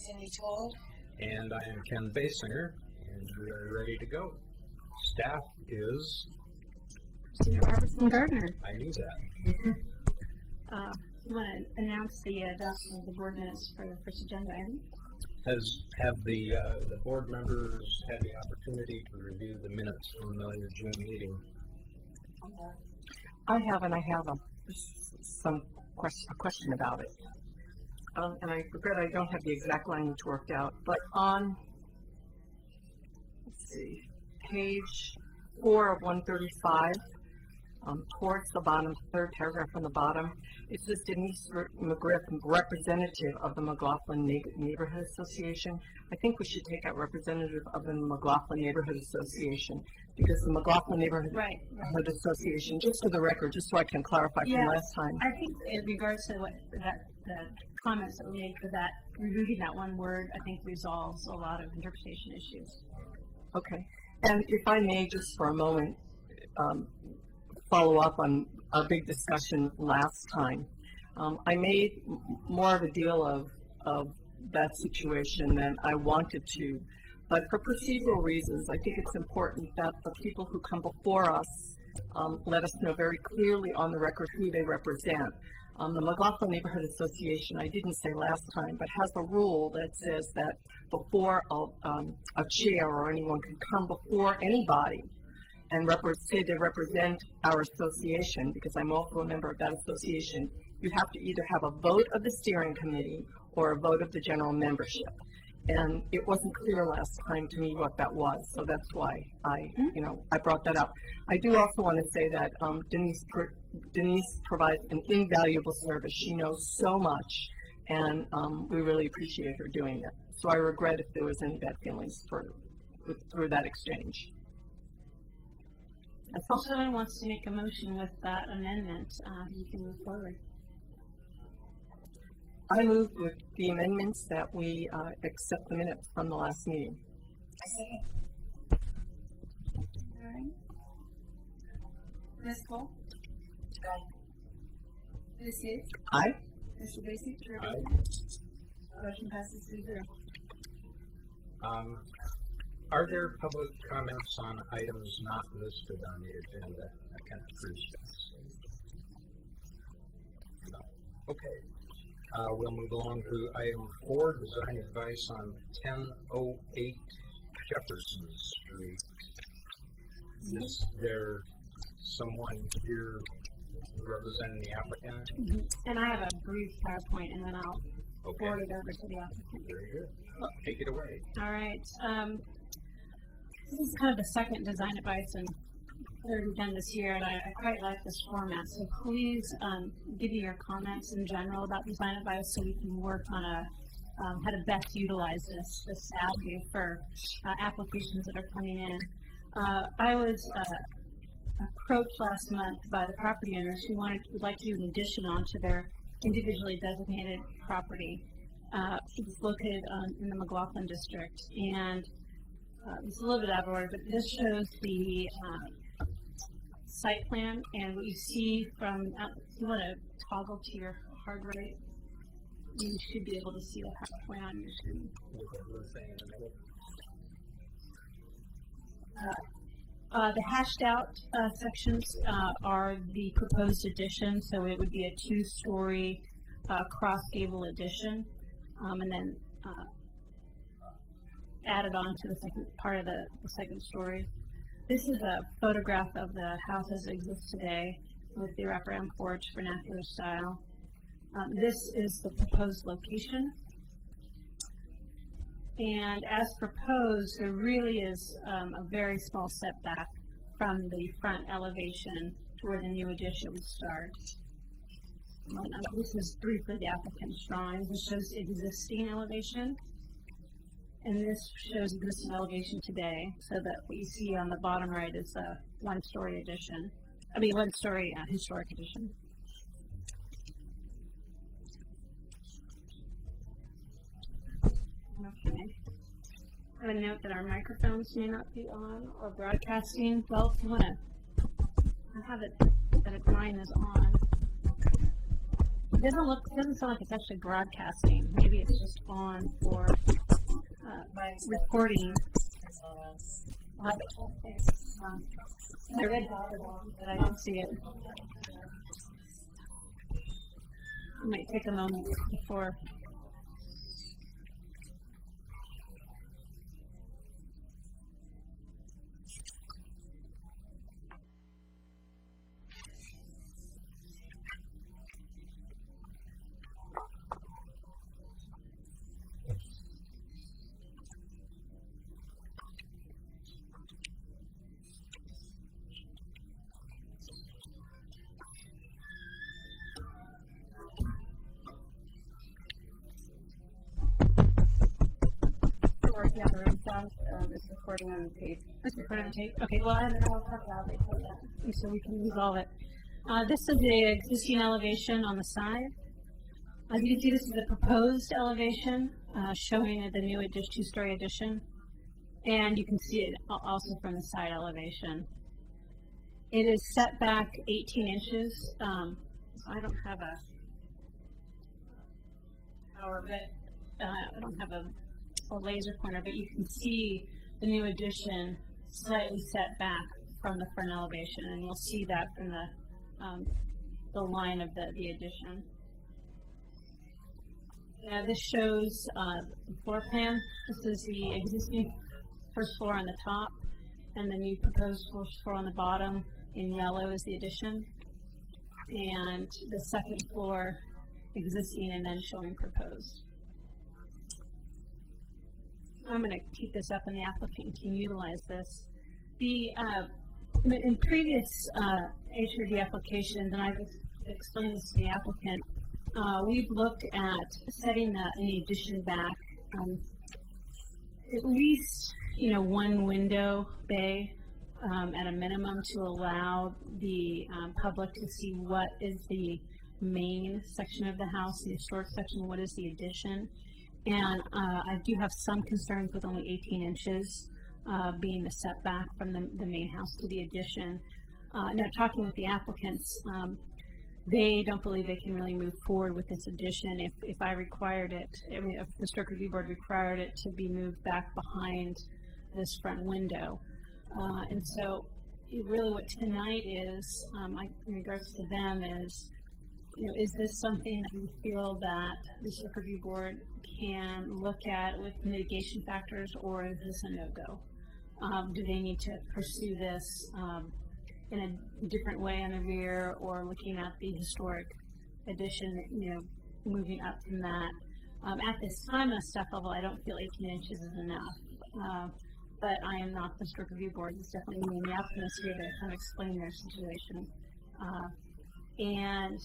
Cindy Toll. And I am Ken Basinger, and we are ready to go. Staff is... Christina Robertson Gardner. I knew that. I want to announce the adoption of the board minutes for the first agenda item. Have the board members had the opportunity to review the minutes from the June meeting? I have, and I have a question about it. And I regret I don't have the exact language worked out, but on, let's see, page 4 of 135, towards the bottom, third paragraph from the bottom, it says Denise McGriff, representative of the McLaughlin Neighborhood Association. I think we should take out representative of the McLaughlin Neighborhood Association, because the McLaughlin Neighborhood Association, just for the record, just so I can clarify from last time. I think in regards to what the comments that we made for that, removing that one word, I think resolves a lot of interpretation issues. Okay. And if I may, just for a moment, follow up on a big discussion last time. I made more of a deal of that situation than I wanted to, but for procedural reasons, I think it's important that the people who come before us let us know very clearly on the record who they represent. The McLaughlin Neighborhood Association, I didn't say last time, but has a rule that says that before a chair or anyone can come before anybody and say they represent our association, because I'm also a member of that association, you have to either have a vote of the steering committee or a vote of the general membership. And it wasn't clear last time to me what that was, so that's why I brought that up. I do also want to say that Denise provides an invaluable service. She knows so much, and we really appreciate her doing it. So I regret if there was any bad feelings through that exchange. If someone wants to make a motion with that amendment, you can move forward. I move with the amendments that we accept the minutes from the last meeting. I second. All right. Ms. Cole? Aye. Ms. Hughes? Aye. Mr. Basic? Aye. Motion passes 3-0. Are there public comments on items not listed on the agenda? I kind of appreciate. No. Okay. We'll move along to item 4, design advice on 1008 Jefferson Street. Is there someone here representing the applicant? Mm-hmm. And I have a brief PowerPoint, and then I'll forward it over to the applicant. Very good. Take it away. All right. This is kind of the second design advice and third we've done this year, and I quite like this format. So please give me your comments in general about design advice so we can work on how to best utilize this avenue for applications that are coming in. I was approached last month by the property owners who would like to do an addition onto their individually designated property. It's located in the McLaughlin district, and it's a little bit out of order, but this shows the site plan, and what you see from, if you want to toggle to your hard right, you should be able to see the plan on your screen. The hashed out sections are the proposed addition, so it would be a 2-story cross gable addition, and then added on to the second part of the second story. This is a photograph of the house as it exists today with the wraparound porch vernacular style. This is the proposed location. And as proposed, there really is a very small setback from the front elevation to where the new addition would start. This is briefly the applicant's drawing. This shows existing elevation. And this shows existing elevation today, so that what you see on the bottom right is a 1-story addition. I mean, 1-story historic addition. Okay. I would note that our microphones may not be on or broadcasting. Well, if you want to have it that mine is on. doesn't sound like it's actually broadcasting. Maybe it's just on for recording. I read but I didn't see it. It might take a moment before. Yeah, the room sound is recording on the tape. It's recording on tape. Okay, well, I don't know how loud they so we can resolve it. This is the existing elevation on the side. As you can see, this is the proposed elevation showing the new two-story addition. And you can see it also from the side elevation. It is set back 18 inches. So I don't have a power, but I don't have a laser pointer, but you can see the new addition slightly set back from the front elevation, and you'll see that from the line of the addition. This shows the floor plan. This is the existing first floor on the top, and the new proposed first floor on the bottom. In yellow is the addition, and the second floor existing and then showing proposed. I'm going to keep this up, and the applicant can utilize this. In previous HRD applications, and I've explained this to the applicant, we've looked at setting the addition back at least, one window bay at a minimum to allow the public to see what is the main section of the house, the historic section, what is the addition. And I do have some concerns with only 18 inches being the setback from the main house to the addition. Now, talking with the applicants, they don't believe they can really move forward with this addition if I required it, if the Historic Review Board required it to be moved back behind this front window. And so really what tonight is, in regards to them, is this something that we feel that the Historic Review Board can look at with mitigation factors, or is this a no-go? Do they need to pursue this in a different way on the rear, or looking at the historic addition, moving up from that? At this time on a staff level, I don't feel 18 inches is enough. But I am not the Historic Review Board. It's definitely me and the applicants here to kind of explain their situation. And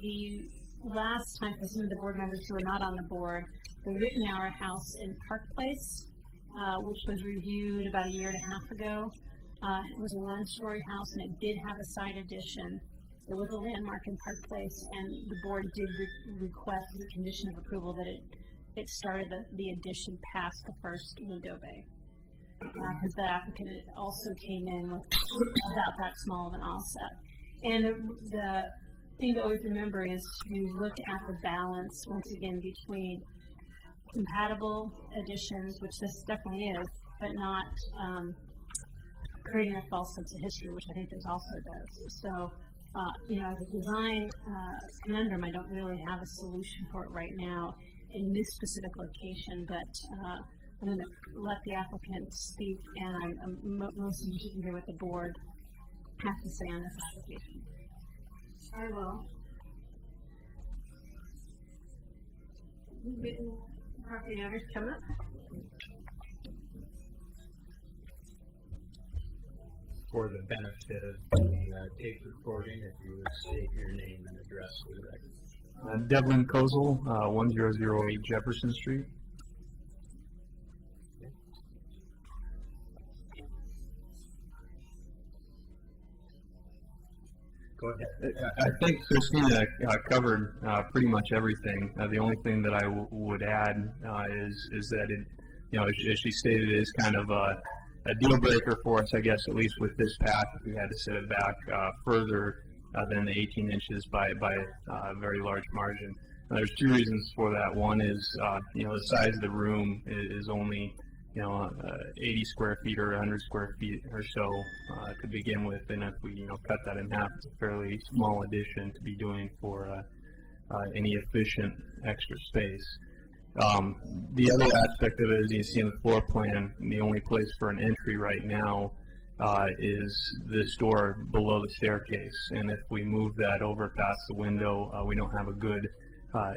the last time, for some of the board members who are not on the board, the Rittenauer House in Park Place, which was reviewed about a year and a half ago, it was a one-story house, and it did have a side addition. It was a landmark in Park Place, and the board did request as a condition of approval that it started the addition past the first window bay. Because the applicant also came in with about that small of an offset. And the thing to always remember is to look at the balance, once again, between compatible additions, which this definitely is, but not creating a false sense of history, which I think this also does. So, as a design conundrum, I don't really have a solution for it right now in this specific location, but I'm going to let the applicant speak, and I'm mostly interested to hear what the board has to say on this application. I will. Property owners come up. For the benefit of the tape recording, if you would state your name and address for the record. Devlin Kozel, 1008 Jefferson Street. Go ahead. I think Christina covered pretty much everything. The only thing that I would add is that it, as she stated, is kind of a deal breaker for us, I guess, at least with this path. If we had to set it back further, than the 18 inches by a very large margin. There's two reasons for that. One is, the size of the room is only, 80 square feet or 100 square feet or so to begin with, and if we, cut that in half, it's a fairly small addition to be doing for any efficient extra space. The other aspect of it, as you see in the floor plan, the only place for an entry right now is this door below the staircase, and if we move that over past the window, we don't have a good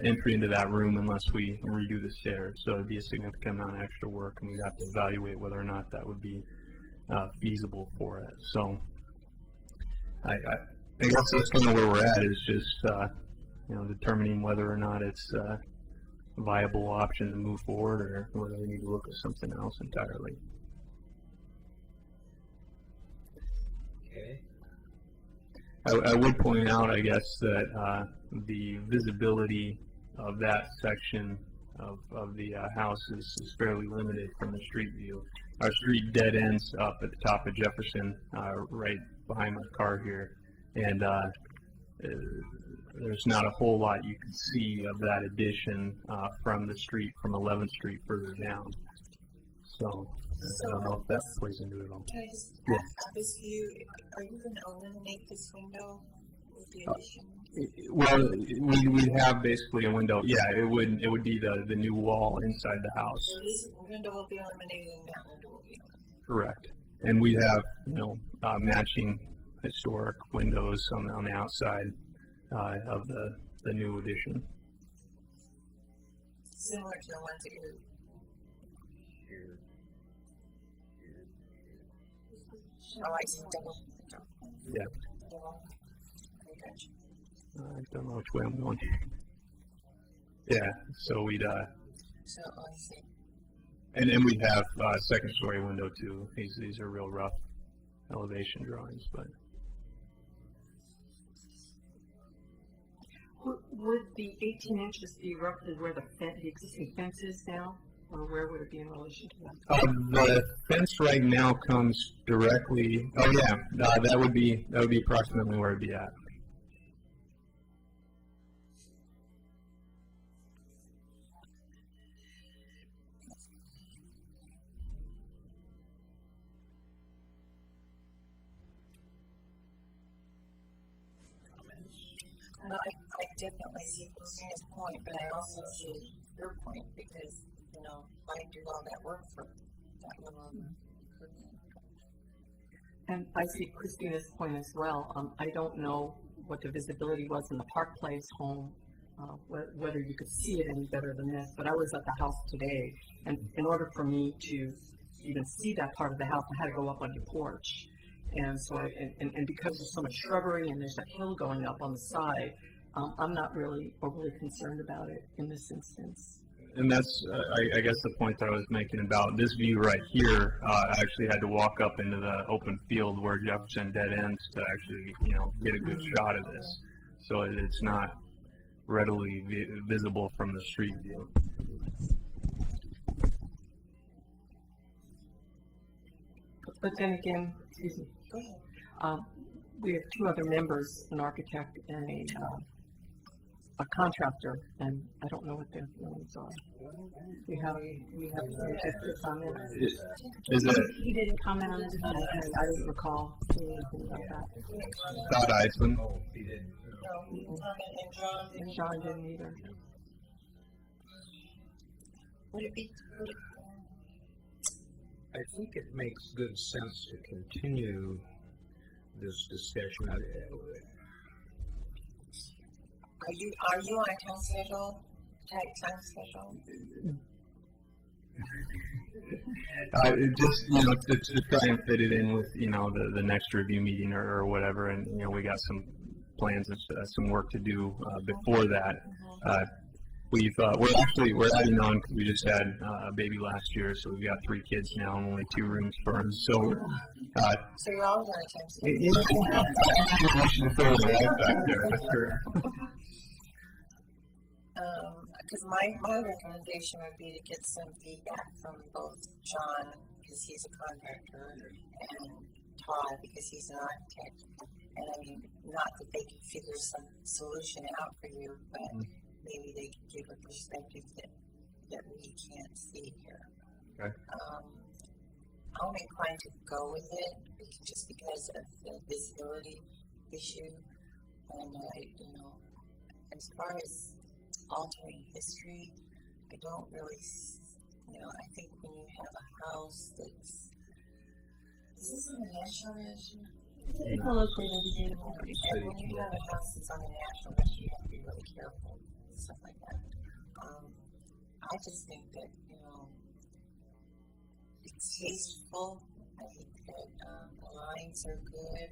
entry into that room unless we redo the stairs. So it'd be a significant amount of extra work, and we'd have to evaluate whether or not that would be feasible for it. So I guess that's kind of where we're at, is just determining whether or not it's a viable option to move forward, or whether we need to look at something else entirely. Okay. I would point out, I guess, that the visibility of that section of the house is fairly limited from the street view. Our street dead ends up at the top of Jefferson, right behind my car here, and there's not a whole lot you can see of that addition from the street, from 11th Street further down. So I don't know if that plays into it at all. Can I just Yeah. ask this view, are you going to eliminate this window with the addition? Well, we have basically a window. Yeah, it would be the new wall inside the house. So this window will be eliminated and that window will be eliminated. Correct. And we have matching historic windows on the outside of the new addition. Similar to the ones that you're. Oh, I see. Double. Yeah. Double. Okay, gotcha. I don't know which way I'm going. Yeah. So we'd So, I see. and we have second story window too. These are real rough elevation drawings, but. Would the 18 inches be roughly where the existing fence is now, or where would it be in relation to that? The fence right now comes directly. Oh yeah, that would be approximately where it'd be at. No, I definitely see Christina's point, but I also see your point because, why do all that work for that little improvement? And I see Christina's point as well. I don't know what the visibility was in the Park Place home, whether you could see it any better than this, but I was at the house today, and in order for me to even see that part of the house, I had to go up on your porch. And so, and because there's so much shrubbery and there's a hill going up on the side, I'm not really overly concerned about it in this instance. And that's, I guess, the point that I was making about this view right here. I actually had to walk up into the open field where Jefferson dead ends to actually, get a good shot of this. So it's not readily visible from the street view. But then again, excuse me, Go ahead. we have two other members, an architect and a contractor, and I don't know what their feelings are. We have some justice on it. Is it He didn't comment on it. I don't recall anything about that. Todd Iceland? Oh, he didn't. No, and John, And John didn't either. would it be, I think it makes good sense to continue this discussion. are you on a time schedule? Tight time schedule? Just to try and fit it in with the next review meeting or whatever, and we got some plans and some work to do before that. We're adding on because we just had a baby last year, so we've got 3 kids now and only 2 rooms for them. So So you're always on a time schedule? we should throw the light back there. That's sure. Because my recommendation would be to get some feedback from both John, because he's a contractor, and Todd, because he's an architect, And I mean, not that they can figure some solution out for you, but maybe they can give a perspective that we can't see here. Okay. I'm inclined to go with it just because of the visibility issue. And as far as altering history, I don't really, I think when you have a house that's, is this on the national register? It's a local designated property. And when you have a house that's on the national register, you have to be really careful, stuff like that. I just think that, it's tasteful. I think that the lines are good.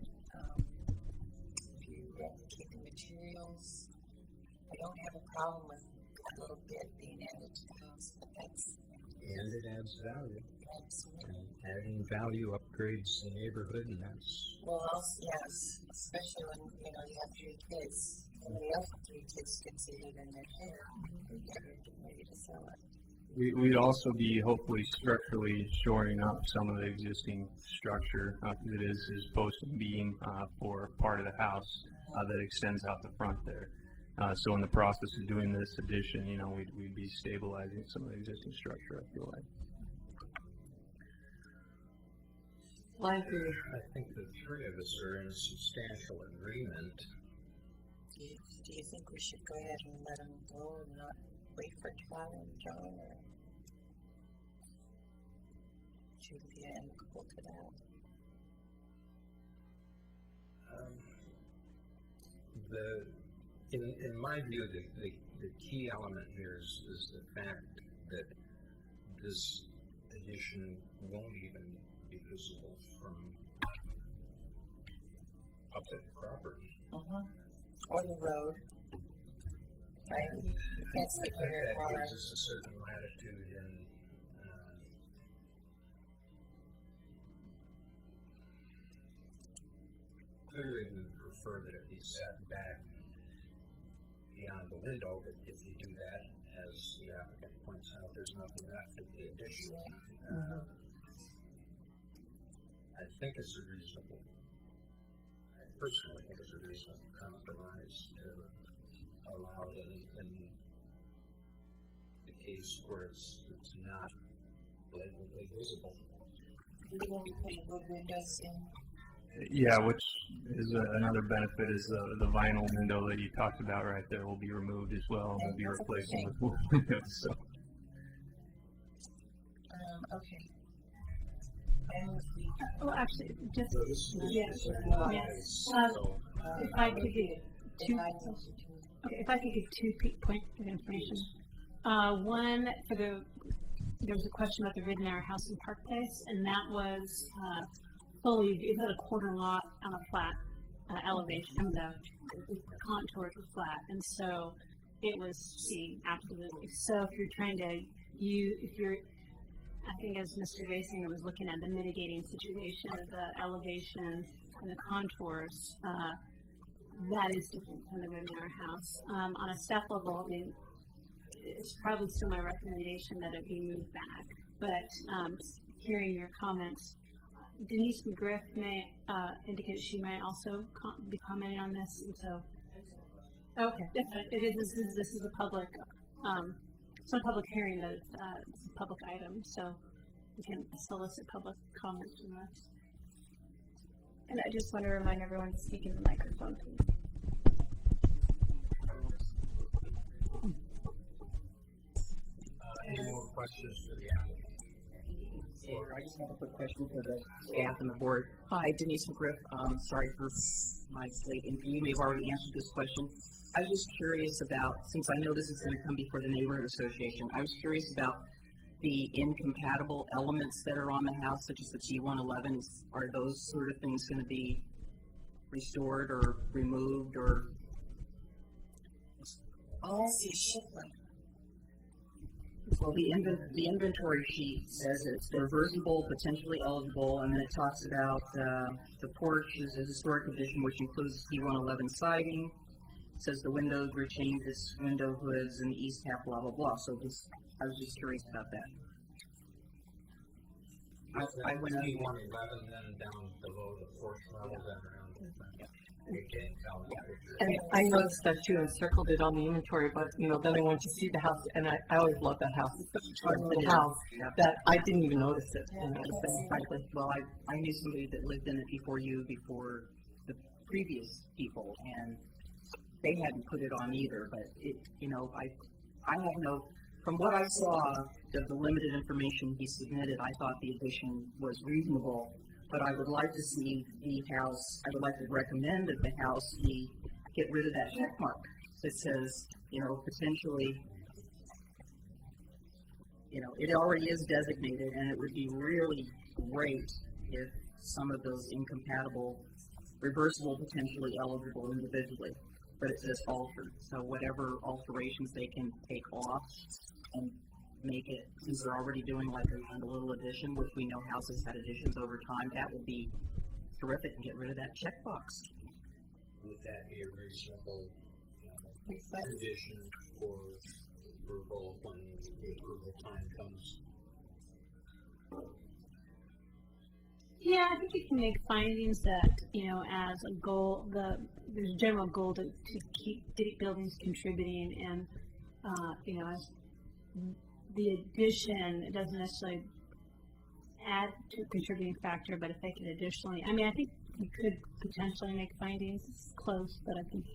If you replicate the materials, I don't have a problem with that little bit being added to the house, but that's... And it adds value. Absolutely. And adding value upgrades the neighborhood, and that's... Well, yes, especially when, you have 3 kids. And the other 3 kids can see it in their hair. They're getting ready to sell it. We'd also be hopefully structurally shoring up some of the existing structure, because it is posted beam for part of the house that extends out the front there. So in the process of doing this addition, we'd be stabilizing some of the existing structure, I feel like. I think the 3 of us are in substantial agreement. Do you think we should go ahead and let them go and not wait for Todd and John, or should we be amicable to that? In my view, the key element here is the fact that this addition won't even be visible from public property. Or the road, right? You can't sit here That and gives us a certain latitude in clearly we prefer that it be set back beyond the window, but if you do that, as the applicant points out, there's nothing left of the addition. I think it's a reasonable, I personally think it's a reasonable compromise to allow it in the case where it's not blatantly visible. we will be putting wood windows in. Yeah, which is another benefit is the vinyl window that you talked about right there will be removed as well, and will be replaced with wood windows. So. Okay. Well, actually, just So this is yes. yes. If I could get if I could give 2 points of information. One for there was a question about the Ridenour House in Park Place, and that was fully, it had a corner lot on a flat elevation. The contours were flat, and so it was seen absolutely. So if you're trying to I think as Mr. Basinger was looking at the mitigating situation of the elevation and the contours, that is different from the Ridenour House. On a staff level, I mean, it's probably still my recommendation that it be moved back. But hearing your comments, Denise McGriff may indicate she might also be commenting on this, and so okay, this is a public it's not a public hearing, but it's a public item, so we can solicit public comments from us. And I just want to remind everyone to speak in the microphone, please. Any more questions for the applicant? I just have a quick question for the staff and the board. Hi, Denise McGriff. Sorry for my late entry. You may have already answered this question. I was just curious about, since I know this is going to come before the neighborhood association, I was curious about the incompatible elements that are on the house, such as the T111. Are those sort of things going to be restored or removed, or? Oh, I see, shipment. Well, the inventory sheet says it's reversible, potentially eligible, and then it talks about the porch is a historic condition, which includes T111 siding. It says the windows were changed, this window hoods, and the east half, blah blah blah. So I was just curious about that. I went T111 then down below the porch level, then around. You can't tell in the picture. And I noticed that you encircled it on the inventory, but, you know, then I wanted to see the house, and I always love that house. It's such a charming house that I didn't even notice it, you know, so frankly. Well, I knew somebody that lived in it before you, before the previous people, and they hadn't put it on either, but it, you know, I have no, from what I saw of the limited information he submitted, I thought the addition was reasonable, but I would like to see the house, I would like to recommend that the house be, get rid of that check mark that says, you know, potentially, you know, it already is designated, and it would be really great if some of those incompatible, reversible, potentially eligible individually, but it says altered. So whatever alterations they can take off and make it, since they're already doing like a little addition, which we know houses had additions over time, that would be terrific, and get rid of that checkbox. Would that be a reasonable condition for approval when the approval time comes? Yeah, I think you can make findings that, you know, as a goal, there's a general goal to keep buildings contributing, and, you know, as the addition, it doesn't necessarily add to a contributing factor, but if they could additionally, I mean, I think you could potentially make findings. It's close, but I think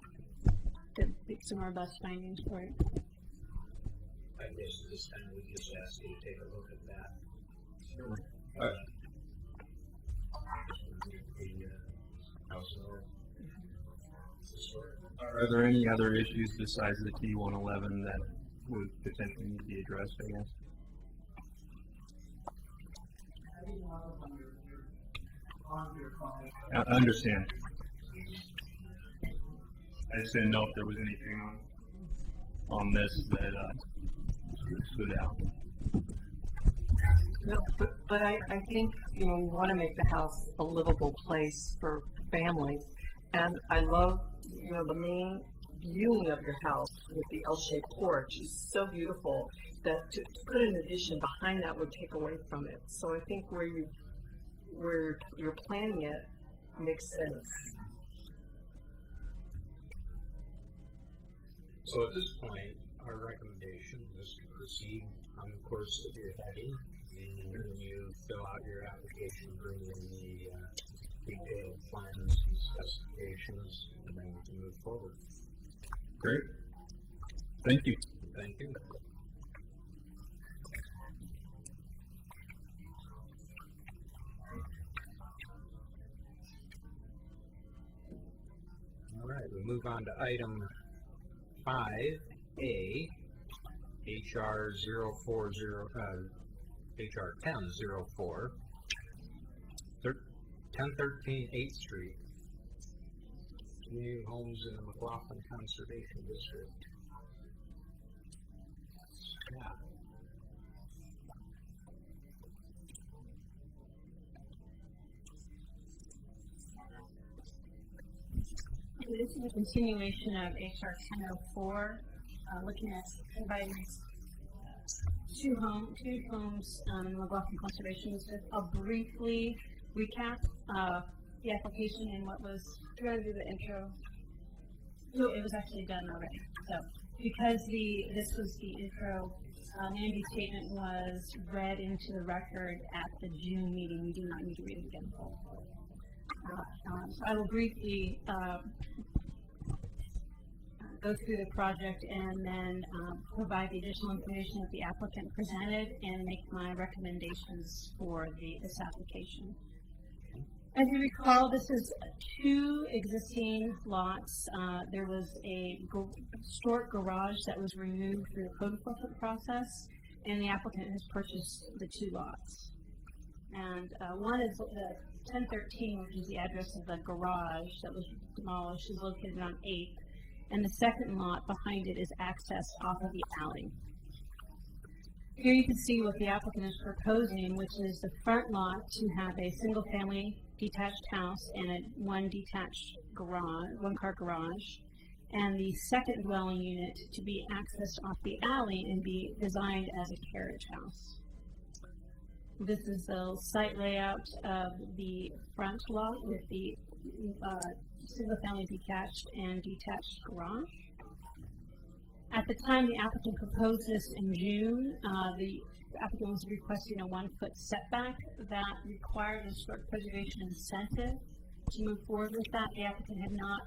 there'd be some robust findings for it. I guess this time we just ask you to take a look at that. Sure. Are there any other issues besides the T111 that would potentially need to be addressed, I guess? I understand. I just didn't know if there was anything on this that stood out. No, but I think, you know, we want to make the house a livable place for families. And I love, you know, the main viewing of your house with the L-shaped porch is so beautiful that to put an addition behind that would take away from it. So I think where you're planning it makes sense. So at this point, our recommendation is to proceed on the course that you're heading, and when you fill out your application, bring in the detailed plans and specifications, and then we can move forward. Great. Thank you. Thank you. All right, we move on to item 5A, HR 040, HR 1004, 1013 8th Street, Community Homes in the McLaughlin Conservation District. Yeah. This is a continuation of HR 1004, looking at providing two homes in the McLaughlin Conservation District. I'll briefly recap the application and what was. Do you want to do the intro? No, it was actually done already. So because this was the intro, Andy's statement was read into the record at the June meeting. We do not need to read it again. So I will briefly go through the project and then provide the additional information that the applicant presented and make my recommendations for this application. As you recall, this is two existing lots. There was a historic garage that was removed through the code enforcement process, and the applicant has purchased the two lots. And one is the 1013, which is the address of the garage that was demolished, is located on 8th, and the second lot behind it is accessed off of the alley. Here you can see what the applicant is proposing, which is the front lot to have a single-family detached house and one detached garage, one-car garage, and the second dwelling unit to be accessed off the alley and be designed as a carriage house. This is the site layout of the front lot with the single-family detached and detached garage. At the time the applicant proposed this in June, the applicant was requesting a 1-foot setback that required a historic preservation incentive to move forward with that. The applicant had not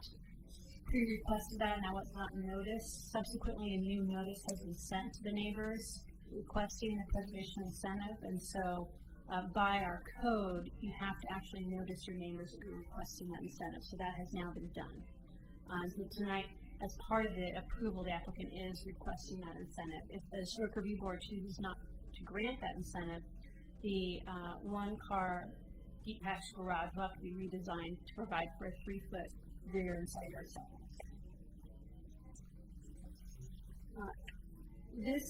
pre-requested that, and that was not noticed. Subsequently, a new notice has been sent to the neighbors requesting the preservation incentive, and so by our code, you have to actually notice your neighbors that you're requesting that incentive. So that has now been done. So tonight, as part of the approval, the applicant is requesting that incentive. If the historic review board chooses not to grant that incentive, the one-car detached garage will have to be redesigned to provide for a 3-foot rear and side yard setbacks. These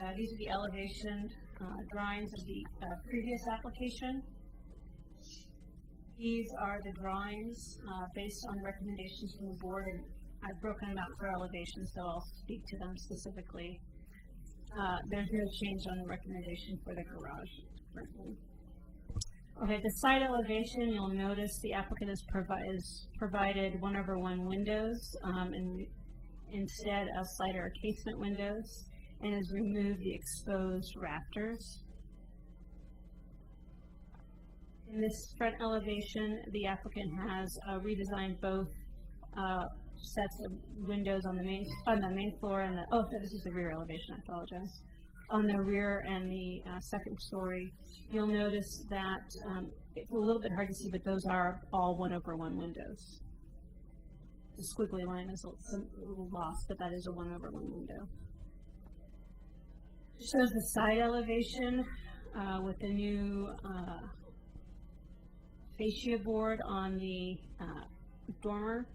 are the elevation drawings of the previous application. These are the drawings based on recommendations from the board, and I've broken them out for elevation, so I'll speak to them specifically. There's no change on the recommendation for the garage. Okay, the side elevation, you'll notice the applicant has provided 1/1 windows instead of slider or casement windows, and has removed the exposed rafters. In this front elevation, the applicant has redesigned both sets of windows on the main floor and this is the rear elevation, I apologize. On the rear and the second story, you'll notice that it's a little bit hard to see, but those are all 1/1 windows. The squiggly line is a little lost, but that is a 1/1 window. It shows the side elevation with the new fascia board on the dormer,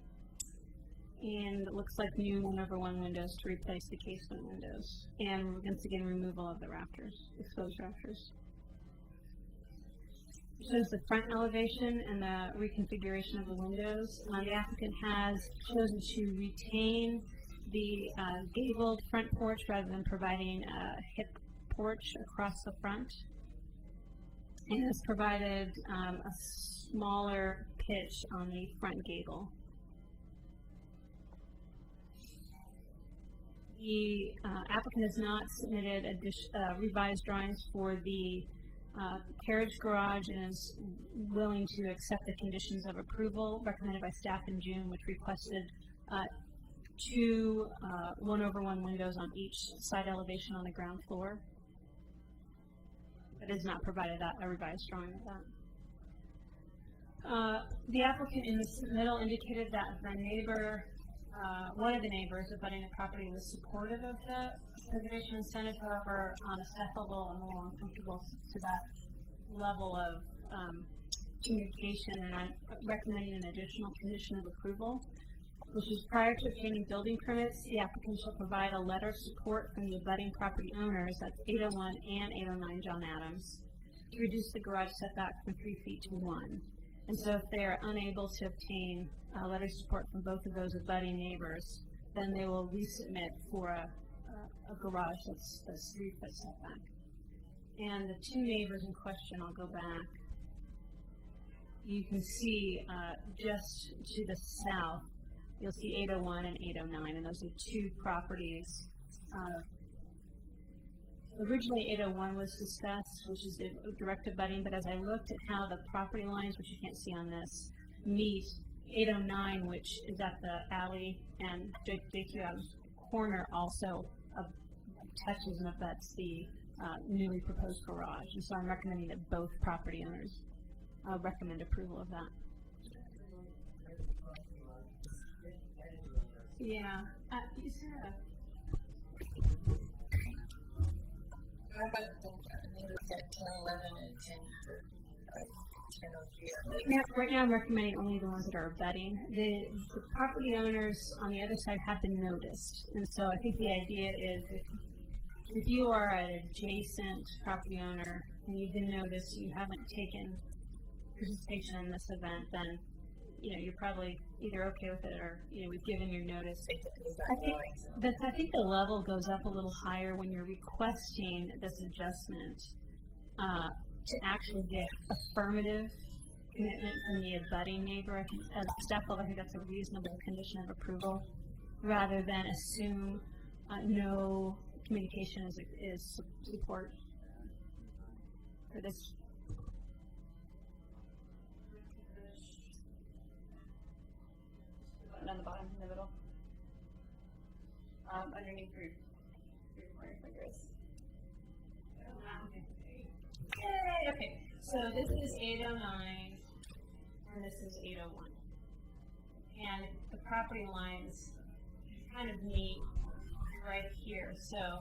and it looks like new 1/1 windows to replace the casement windows, and once again removal of the rafters, exposed rafters. It shows the front elevation and the reconfiguration of the windows. The applicant has chosen to retain the gabled front porch rather than providing a hip porch across the front, and has provided a smaller pitch on the front gable. The applicant has not submitted revised drawings for the carriage garage and is willing to accept the conditions of approval recommended by staff in June, which requested 2 1/1 windows on each side elevation on the ground floor. It has not provided a revised drawing of that. The applicant in the middle indicated that the neighbor, one of the neighbors abutting the property, was supportive of the preservation incentive. However, on a staff level, I'm a little uncomfortable to that level of communication, and I'm recommending an additional condition of approval, which is prior to obtaining building permits, the applicant shall provide a letter of support from the abutting property owners, that's 801 and 809 John Adams, to reduce the garage setback from 3 feet to 1. And so if they are unable to obtain a letter of support from both of those abutting neighbors, then they will resubmit for a garage that's 3-foot setback. And the 2 neighbors in question, I'll go back. You can see just to the south, you'll see 801 and 809, and those are 2 properties. Originally 801 was discussed, which is the direct abutting, but as I looked at how the property lines, which you can't see on this, meet 809, which is at the alley, and JQ Adams corner also touches and abuts the newly proposed garage. And so I'm recommending that both property owners recommend approval of that. Yeah. You said How about the neighbors at 1011 and 1003? right now I'm recommending only the ones that are abutting. The property owners on the other side have been noticed, and so I think the idea is if you are an adjacent property owner and you've been noticed, you haven't taken participation in this event, then you're probably either okay with it or we've given your notice. I think the level goes up a little higher when you're requesting this adjustment to actually get affirmative commitment from the abutting neighbor. I think as a staff level, I think that's a reasonable condition of approval, rather than assume no communication is support for this. Button on the bottom, in the middle. Underneath your pointer fingers. Yay! Okay, so this is 809, and this is 801. And the property lines kind of meet right here. So,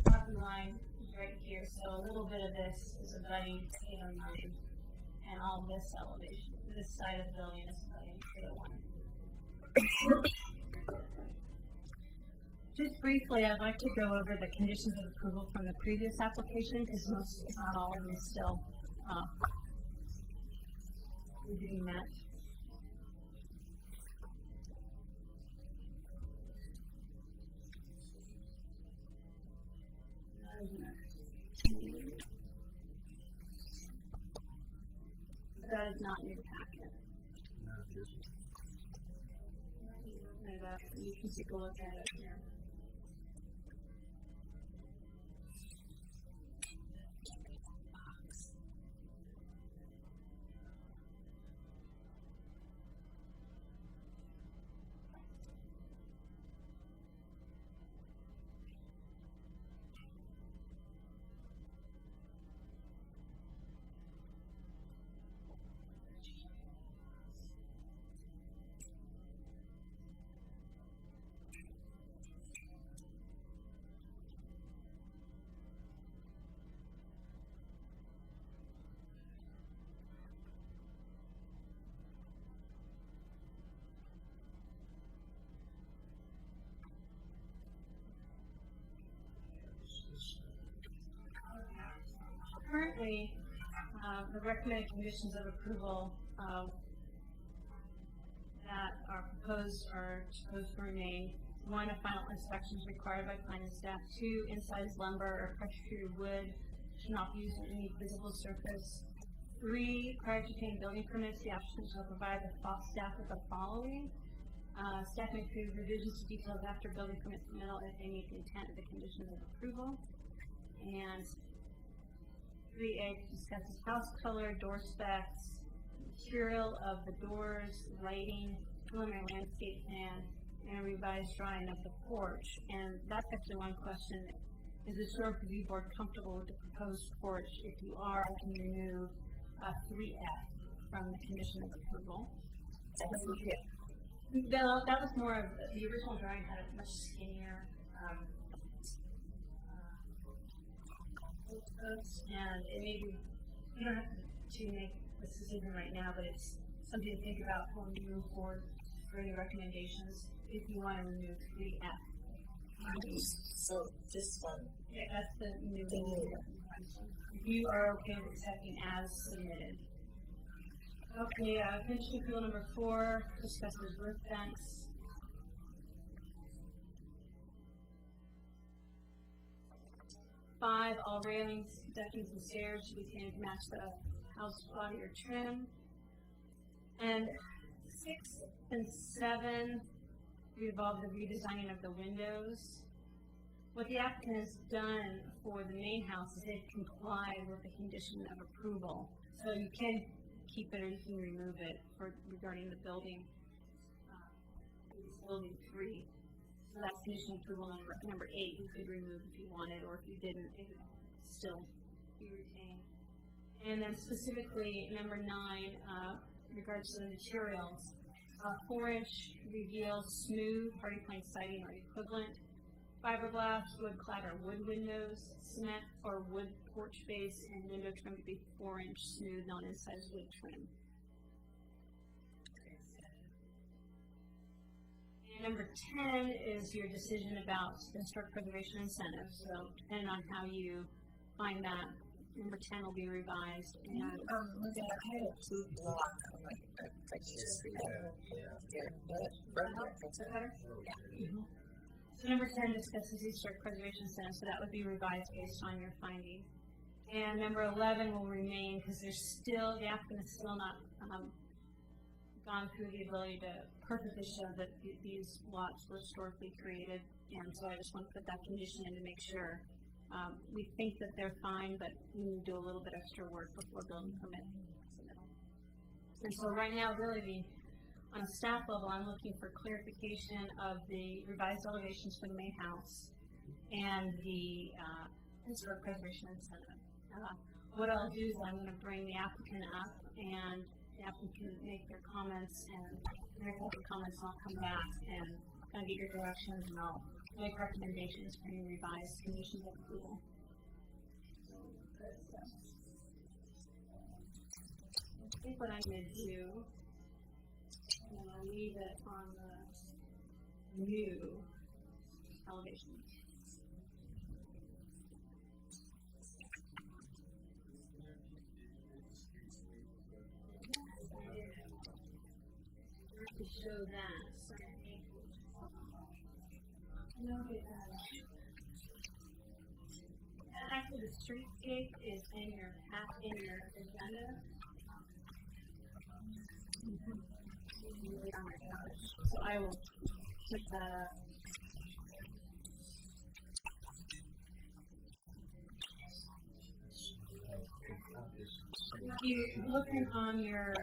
property line is right here. So, a little bit of this is abutting 809, and all this elevation, this side of the building is abutting 801. Just briefly, I'd like to go over the conditions of approval from the previous application, because most, if not all of them, still being met. That is not in your packet. You can take a look at it here. Currently, the recommended conditions of approval that are supposed to remain: 1, a final inspection is required by planning staff. 2, incised lumber or pressure treated wood should not be used on any visible surface. 3, prior to obtaining building permits, the applicant shall provide the staff with the following. Staff may approve revisions to details after building permit submittal if they meet the intent of the conditions of approval. And 3A discusses house color, door specs, material of the doors, lighting, preliminary landscape plan, and a revised drawing of the porch. And that's actually one question. Is the historic review board comfortable with the proposed porch? If you are, I can remove 3F from the condition of approval. That was more of the original drawing had a much skinnier and it may be, you don't have to make this decision right now, but it's something to think about when you move forward for any recommendations if you want to remove 3F. So this one. Yeah, that's the new one. If you are okay with accepting as submitted. Okay, condition approval number 4 discusses roof vents. 5, all railings, deckings, and stairs should be painted to match the house body or trim. And 6 and 7 involve the redesigning of the windows. What the applicant has done for the main house is they've complied with the condition of approval. So you can keep it or you can remove it regarding the building, building 3. So that's condition approval number 8. You could remove if you wanted, or if you didn't, it would still be retained. And then specifically number 9, regards to the materials, 4-inch reveals smooth hardy plank siding or equivalent, fiberglass, wood clad or wood windows, cement or wood porch base, and window trim to be 4-inch smooth non-incised wood trim. Number 10 is your decision about the historic preservation incentive. So depending on how you find that, number 10 will be revised. And I had a blue block on my just So number 10 discusses the historic preservation incentive, so that would be revised based on your finding. And number 11 will remain because there's still, the applicant has still not gone through the ability to perfectly show that these lots were historically created. And so I just want to put that condition in to make sure. We think that they're fine, but we need to do a little bit extra work before building permit. And so right now, really, on a staff level, I'm looking for clarification of the revised elevations for the main house and the historic preservation incentive. What I'll do is I'm going to bring the applicant up, and the applicant can make their comments, and make their comments, and I'll come back and kind of get your directions, and I'll make recommendations for any revised conditions of approval. I think what I'm going to do, I'm going to leave it on the new elevation. To show that. So, actually, the streetscape is in your agenda. So I will put that up. If you're looking on your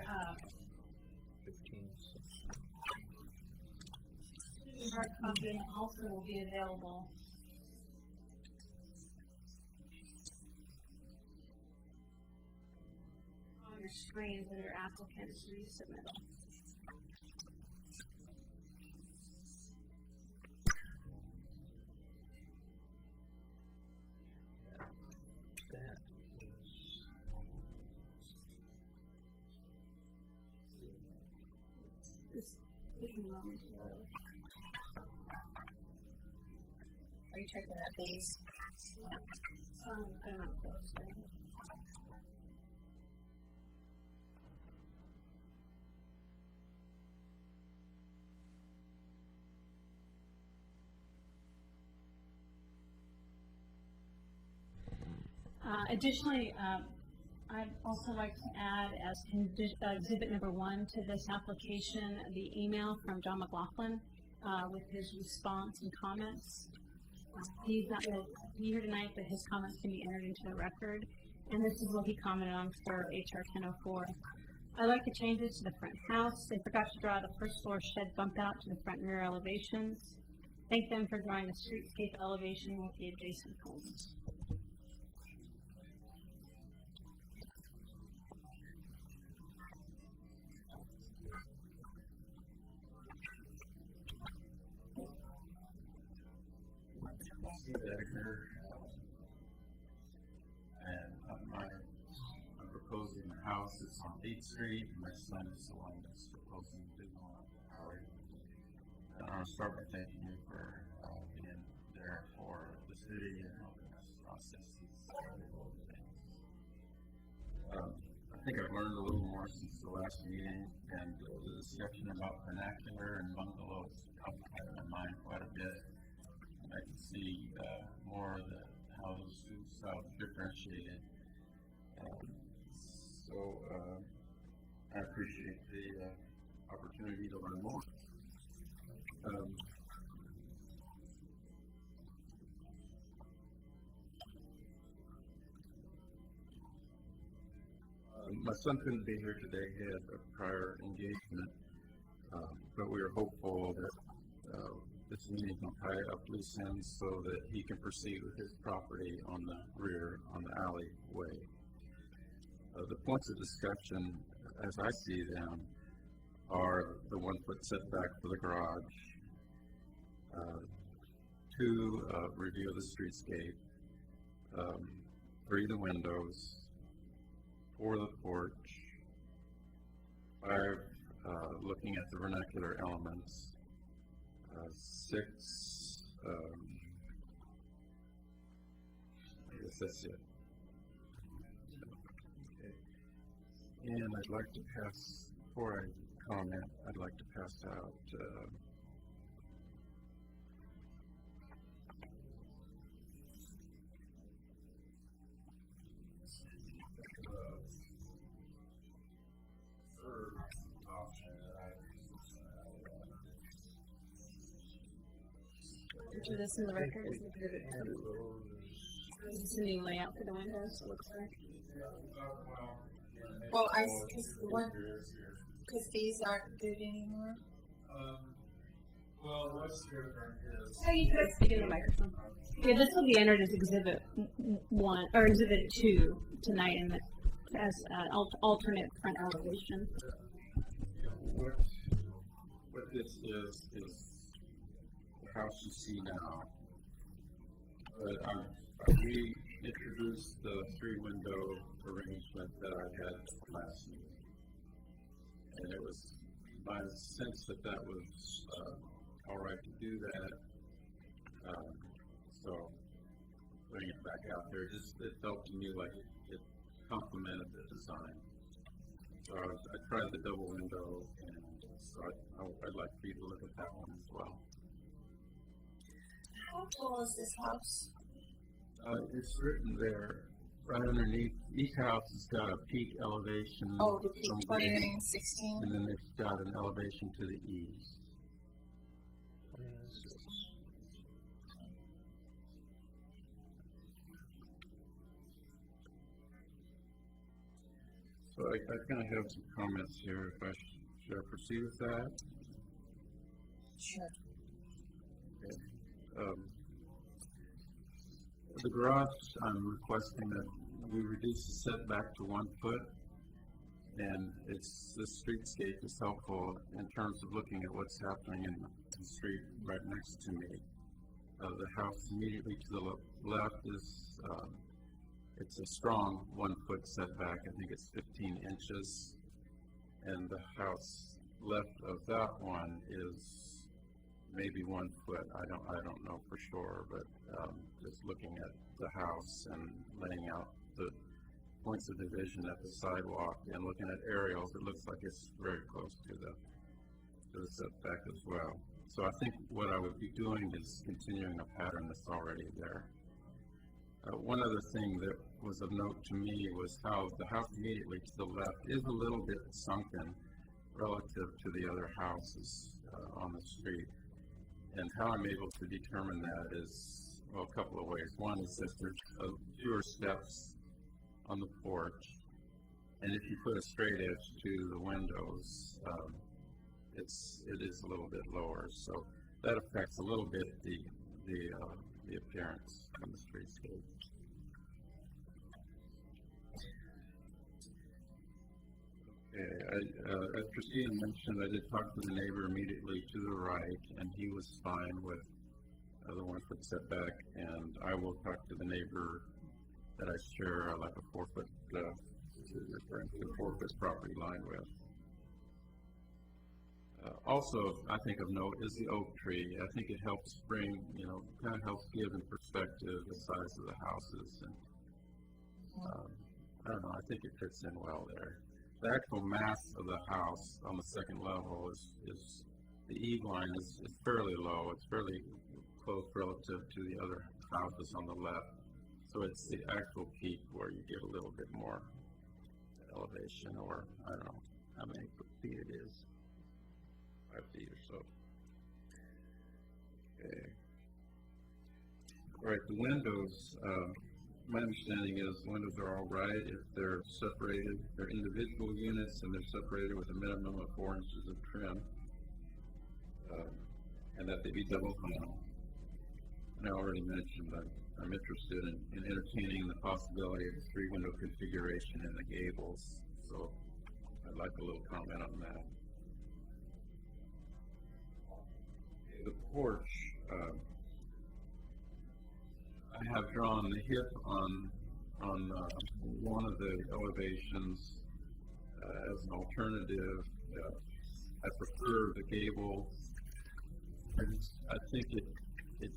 hard copy also will be available. On your screens under applicants resubmittal. Are you checking that base? Yeah. I'm not close. Additionally, I'd also like to add as exhibit number 1 to this application the email from John McLaughlin with his response and comments. He's not going to be here tonight, but his comments can be entered into the record. And this is what he commented on for HR 1004. I like the changes to the front house. They forgot to draw the first floor shed bump out to the front and rear elevations. Thank them for drawing the streetscape elevation with the adjacent homes. And I'm proposing a house that's on 8th Street, and my son is the one that's proposing to do on Howard. And I want to start by thanking you for being there for the city and helping us process these difficult things. I think I've learned a little more since the last meeting, and the discussion about vernacular and bungalows occupied my mind quite a bit. I can see more of how those two styles differentiated. So I appreciate the opportunity to learn more. My son couldn't be here today. He had a prior engagement, but we were hopeful that this meeting can tie up loose ends so that he can proceed with his property on the rear, on the alleyway. The points of discussion, as I see them, are the 1-foot setback for the garage, 2, review of the streetscape, 3, the windows, 4, the porch, 5, looking at the vernacular elements, 6, I guess that's it. Okay. And I'd like to pass, before I comment, I'd like to pass out picture of this in the record as exhibit 2. This is the new layout for the windows, it looks like. Well, because these aren't good anymore. Well, what's different is. Oh, you could speak in the microphone. Yeah, this will be entered as exhibit 1, or exhibit 2 tonight in the, as alternate front elevation. What this is the house you see now. But we introduced the 3-window arrangement that I had last meeting. And it was my sense that that was all right to do that. So putting it back out there, it felt to me like it complemented the design. So I tried the double window, and so I'd like for you to look at that one as well. How tall is this house? It's written there, right underneath. Each house has got a peak elevation. Oh, the peak from 2016. and then it's got an elevation to the east. So I kind of have some comments here. If I should I proceed with that? Sure. Okay. The garage, I'm requesting that we reduce the setback to 1 foot, and this streetscape is helpful in terms of looking at what's happening in the street right next to me. The house immediately to the left is it's a strong 1 foot setback. I think it's 15 inches, and the house left of that one is maybe 1 foot. I don't know for sure, but just looking at the house and laying out the points of division at the sidewalk and looking at aerials, it looks like it's very close to the setback as well. So I think what I would be doing is continuing a pattern that's already there. One other thing that was of note to me was how the house immediately to the left is a little bit sunken relative to the other houses on the street. And how I'm able to determine that is, well, a couple of ways. One is that there's fewer steps on the porch, and if you put a straight edge to the windows, it is a little bit lower. So that affects a little bit the appearance on the streetscape. As Christine mentioned, I did talk to the neighbor immediately to the right, and he was fine with the 1 foot setback. And I will talk to the neighbor that I share like a 4 foot, referring to the 4 foot property line with. Also, I think of note is the oak tree. I think it helps bring, kind of helps give in perspective the size of the houses. And I don't know, I think it fits in well there. The actual mass of the house on the second level is the eave line is fairly low. It's fairly close relative to the other houses on the left. So it's the actual peak where you get a little bit more elevation, or I don't know how many feet it is. 5 feet or so. Okay. All right, the windows. My understanding is the windows are all right if they're separated. They're individual units and they're separated with a minimum of 4 inches of trim, and that they be double panel. And I already mentioned that I'm interested in entertaining the possibility of a 3-window configuration in the gables. So I'd like a little comment on that. The porch. I have drawn the hip on one of the elevations as an alternative. I prefer the gable. I think it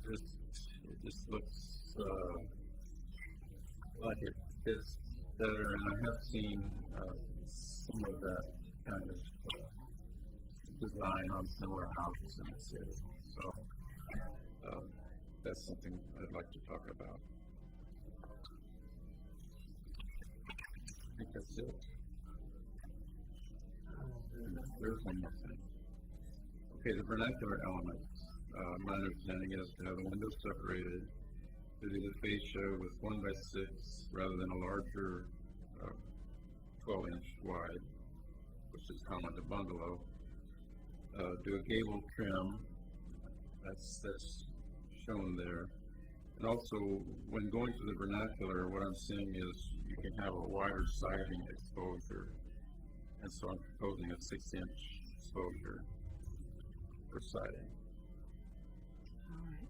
just looks like it fits better, and I have seen some of that kind of design on similar houses in the city. So that's something I'd like to talk about. I think that's it. There's one more thing. Okay, the vernacular elements. my understanding is to have the windows separated, to do the fascia with 1x6 rather than a larger 12-inch wide, which is common to bungalow. Do a gable trim, that's shown there. And also, when going to the vernacular, what I'm seeing is you can have a wider siding exposure. And so I'm proposing a 6-inch exposure for siding. All right.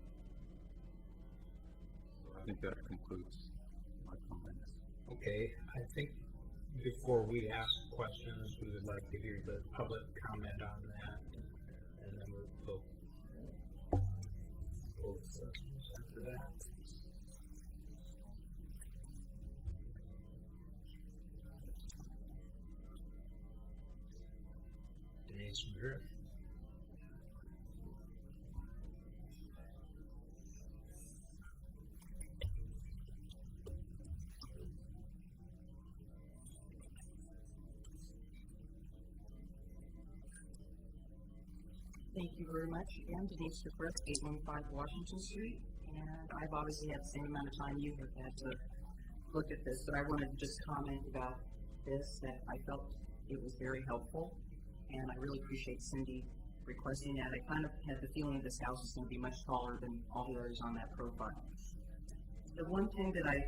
I think that concludes my comments. Okay, I think before we ask questions, we would like to hear the public comment on that, and then we'll close sessions after that. Denise McGriff. Thank you very much. Again, Denise DeFritz, 815 Washington Street. And I've obviously had the same amount of time you have had to look at this, but I wanted to just comment about this, that I felt it was very helpful. And I really appreciate Cindy requesting that. I kind of had the feeling this house is going to be much taller than all the others on that profile. The one thing that I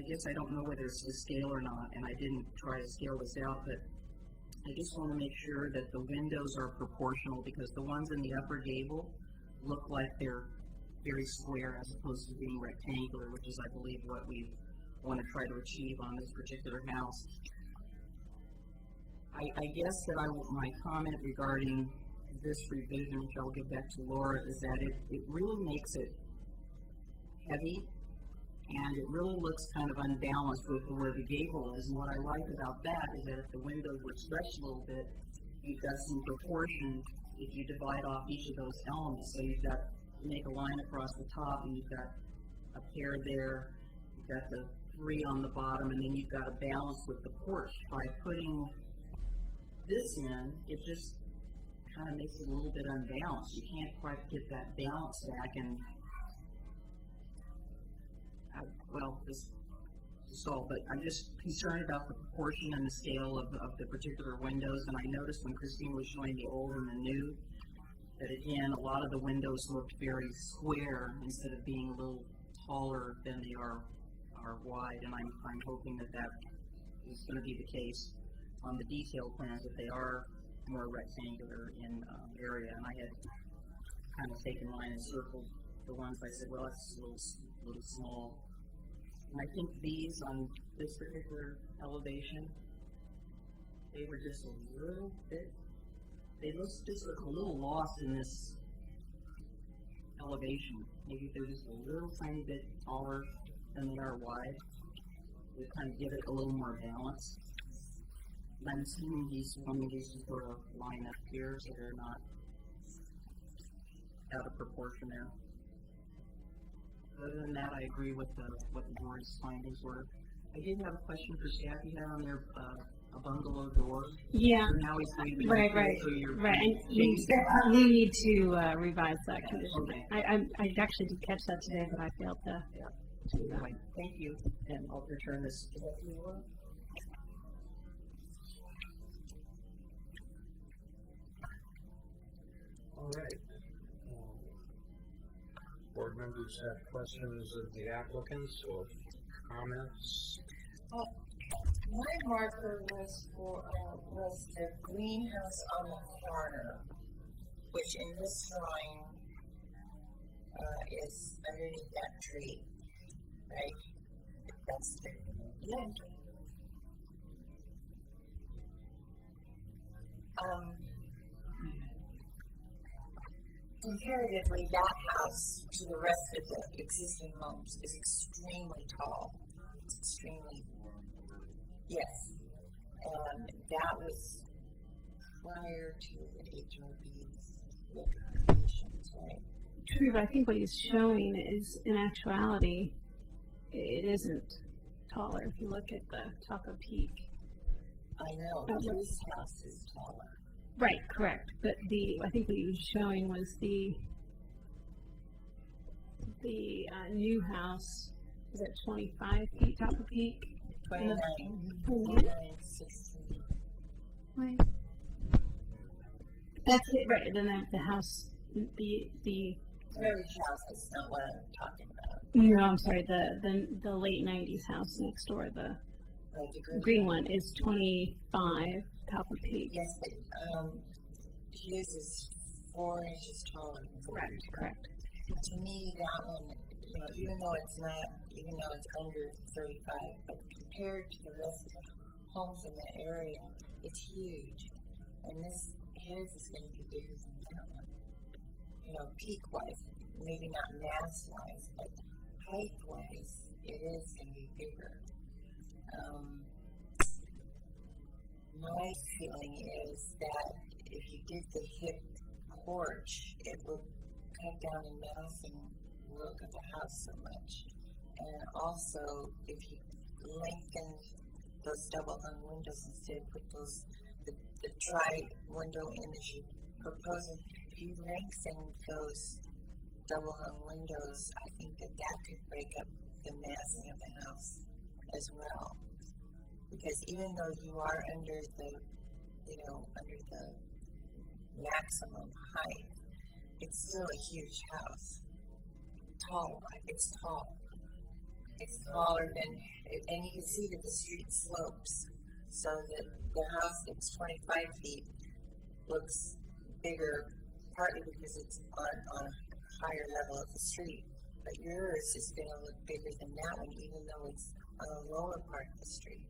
guess I don't know whether it's the scale or not, and I didn't try to scale this out, but I just want to make sure that the windows are proportional, because the ones in the upper gable look like they're very square as opposed to being rectangular, which is, I believe, what we want to try to achieve on this particular house. I guess that my comment regarding this revision, which I'll give back to Laura, is that it really makes it heavy, and it really looks kind of unbalanced with where the gable is. And what I like about that is that if the windows were stretched a little bit, you've got some proportion if you divide off each of those elements. So you've got, make a line across the top, and you've got a pair there, you've got the 3 on the bottom, and then you've got a balance with the porch. By putting this in, it just kind of makes it a little bit unbalanced. You can't quite get that balance back, and but I'm just concerned about the proportion and the scale of the particular windows. And I noticed when Christine was showing the old and the new, that again, a lot of the windows looked very square instead of being a little taller than they are wide. And I'm hoping that is going to be the case on the detail plans, that they are more rectangular in area. And I had kind of taken mine and circled the ones I said, well, that's a little small. And I think these on this particular elevation, they were just a little bit, they just look a little lost in this elevation. Maybe they're just a little tiny bit taller than they are wide. We kind of give it a little more balance. And I'm assuming these sort of line up here, so they're not out of proportion there. Other than that, I agree with what the board's findings were. I did have a question for staff. You had on there a bungalow door. Yeah. So now he's going to be Right. And you need to revise that condition. Okay. I actually did catch that today, but I failed to. Anyway, thank you, and I'll return this to Laura. All right. Board members have questions of the applicants or comments? My marker was the greenhouse on the corner, which in this drawing is underneath that tree, right? That's the comparatively, that house to the rest of the existing homes is extremely tall. It's extremely, yes. And that was prior to the HRB's recommendations, right? True, but I think what he's showing is, in actuality, it isn't taller. If you look at the top of Peak. I know, but his house is taller. Right, correct. But I think what he was showing was the new house is at 25 feet top of peak. 29, 16. Right. That's it, right? Then the house, the Marriage house is not what I'm talking about. no, I'm sorry, the late 90s house next door, the Like the green one is 25 top of peak. Yes, but his is 4 inches taller. Correct, correct. To me, that one, you know, even though it's under 35, but compared to the rest of the homes in that area, it's huge. And his is going to be bigger than that one. You know, peak-wise, maybe not mass-wise, but height-wise, it is going to be bigger. My feeling is that if you did the hip porch, it would cut down in mass and look at the house so much. And also, if you lengthened those double-hung windows instead of put the tri-window in as you propose, if you lengthen those double-hung windows, I think that could break up the massing of the house as well. Because even though you are under the maximum height, it's still a huge house. It's tall. It's taller than, and you can see that the street slopes, so that the house that's 25 feet looks bigger, partly because it's on a higher level of the street. But yours is going to look bigger than that one, even though it's on a lower part of the street.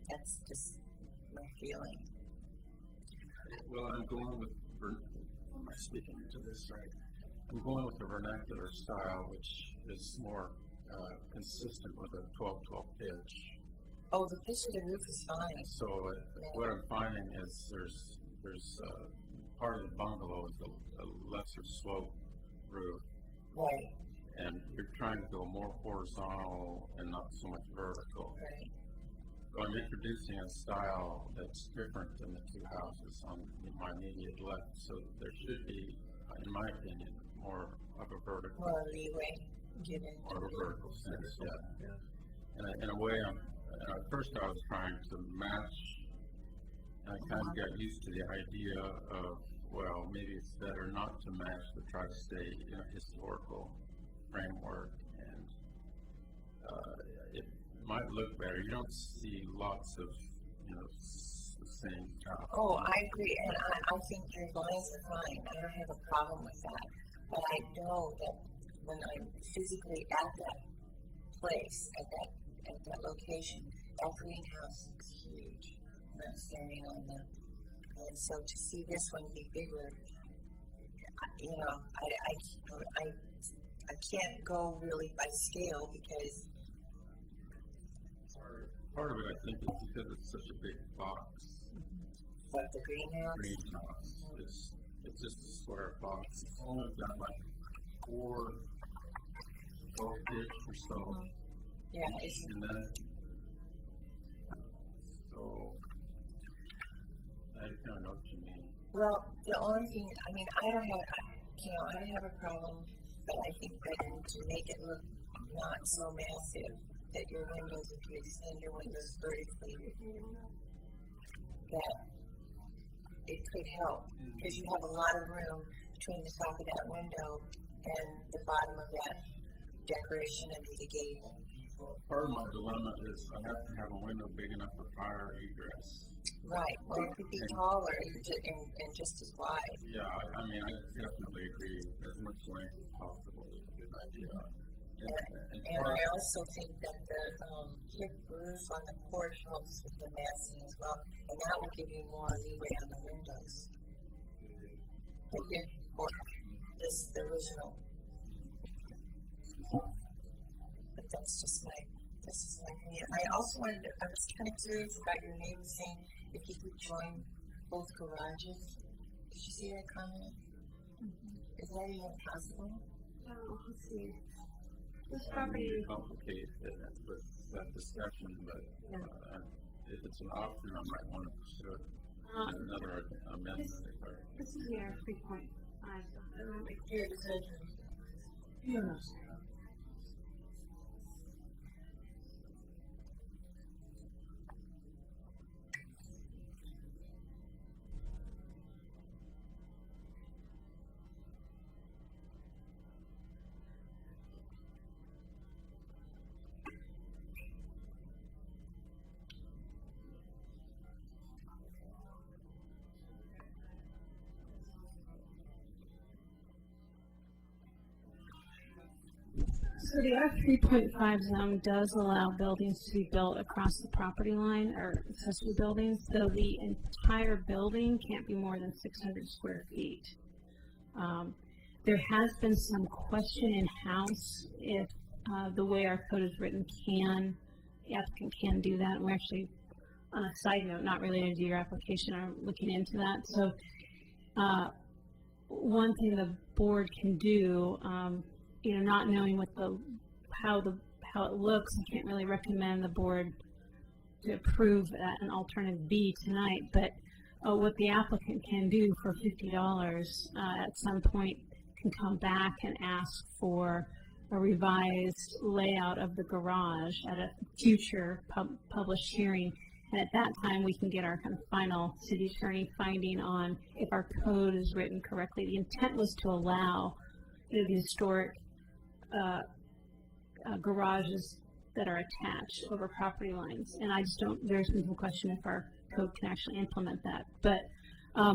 That's just my feeling. Well, I'm going with, am I speaking to this right? I'm going with the vernacular style, which is more consistent with a 12-12 pitch. Oh, the pitch of the roof is fine. So what I'm finding is there's part of the bungalow is a lesser slope roof. Right. And you're trying to go more horizontal and not so much vertical. Right. So I'm introducing a style that's different than the two houses on my immediate left. So there should be, in my opinion, more of a vertical. More leeway given. More of a vertical sense, yeah. And in a way, at first I was trying to match, and I kind of got used to the idea of, well, maybe it's better not to match, but try to stay in a historical framework, and it might look better. You don't see lots of, the same top. Oh, I agree, and I think your lines are fine. I don't have a problem with that. But I know that when I'm physically at that place, at that location, that greenhouse is huge. I'm not standing on them. And so to see this one be bigger, I can't go really by scale because part of it, I think, is because it's such a big box. What, the greenhouse? Greenhouse. It's just a square box. It's only got like 4 pitch or so. Yeah, it's in that. So I kind of know what you mean. well. The only thing, I don't have a problem, but I think that to make it look not so massive, that your windows, if you extend your windows vertically, that it could help because you have a lot of room between the top of that window and the bottom of that decoration under the gable. Well, part of my dilemma is I have to have a window big enough for fire egress. Right. Well, it could be taller and just as wide. Yeah, I definitely agree. As much length as possible is a good idea. And I also think that the hip roof on the porch helps with the massing as well, and that will give you more leeway on the windows. The hip porch, the original. But that's just my opinion. I also I was kind of curious about your neighbor saying if you could join both garages. Did you see that comment? Mm-hmm. Is that even possible? Oh, let's see. This property. Complicate with that discussion, but if it's an option, I might want to pursue it. Another amendment. This is your 3.5. So the R3.5 zone does allow buildings to be built across the property line, or accessory buildings, though the entire building can't be more than 600 square feet. There has been some question in-house if the way our code is written the applicant can do that. And we're actually, on a side note, not related to your application, are looking into that. So one thing the board can do, not knowing how it looks, I can't really recommend the board to approve an alternative B tonight, but what the applicant can do for $50 at some point can come back and ask for a revised layout of the garage at a future published hearing. And at that time, we can get our kind of final city attorney finding on if our code is written correctly. The intent was to allow the historic garages that are attached over property lines. And I just there's been some question if our code can actually implement that. But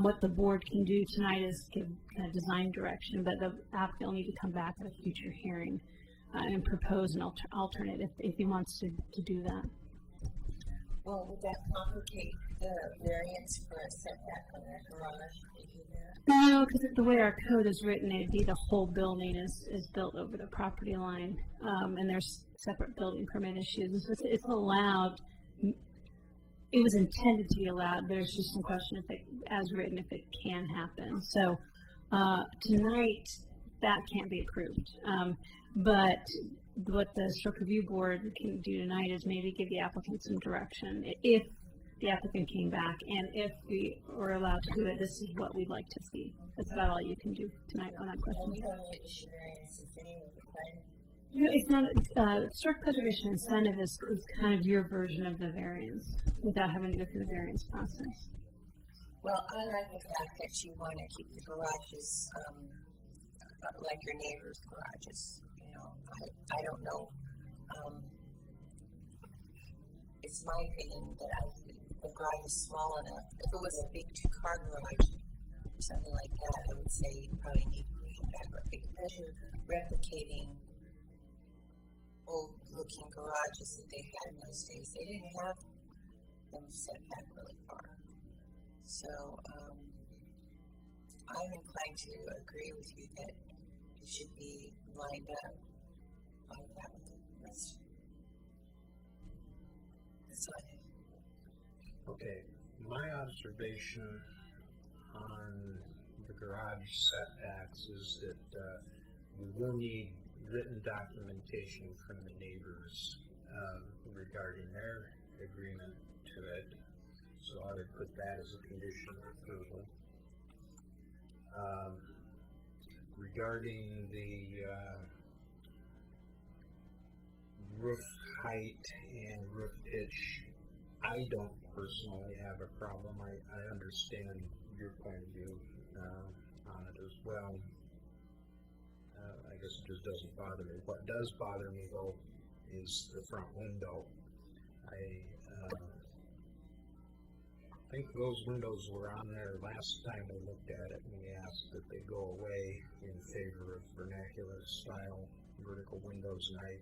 what the board can do tonight is give kind of design direction, but the applicant will need to come back at a future hearing and propose an alternative if he wants to do that. Well, would that complicate the variance for a setback on that garage? No, because the way our code is written, it'd be the whole building is built over the property line, and there's separate building permit issues. And so it's allowed. It was intended to be allowed. There's just some question if it, as written, if it can happen. So tonight, that can't be approved. But what the Historic Review Board can do tonight is maybe give the applicant some direction. If the applicant came back and if we were allowed to do it, this is what we'd like to see. That's about all you can do tonight on that question. It's not, historic preservation incentive is kind of your version of the variance without having to go through the variance process. Well, I like the fact that you want to keep the garages like your neighbor's garages. I don't know. It's my opinion that the garage is small enough. If it was a big two-car garage or something like that, I would say you probably need to push it back. But because you're replicating old-looking garages that they had in those days, they didn't have them set back really far. So I'm inclined to agree with you that it should be lined up like that with the rest. That's all I have. Okay, my observation on the garage setbacks is that we will need written documentation from the neighbors regarding their agreement to it. So I would put that as a condition of approval. Regarding the roof height and roof pitch, I don't personally have a problem. I understand your point of view on it as well. I guess it just doesn't bother me. What does bother me though is the front window. I think those windows were on there last time we looked at it, and we asked that they go away in favor of vernacular style vertical windows, and I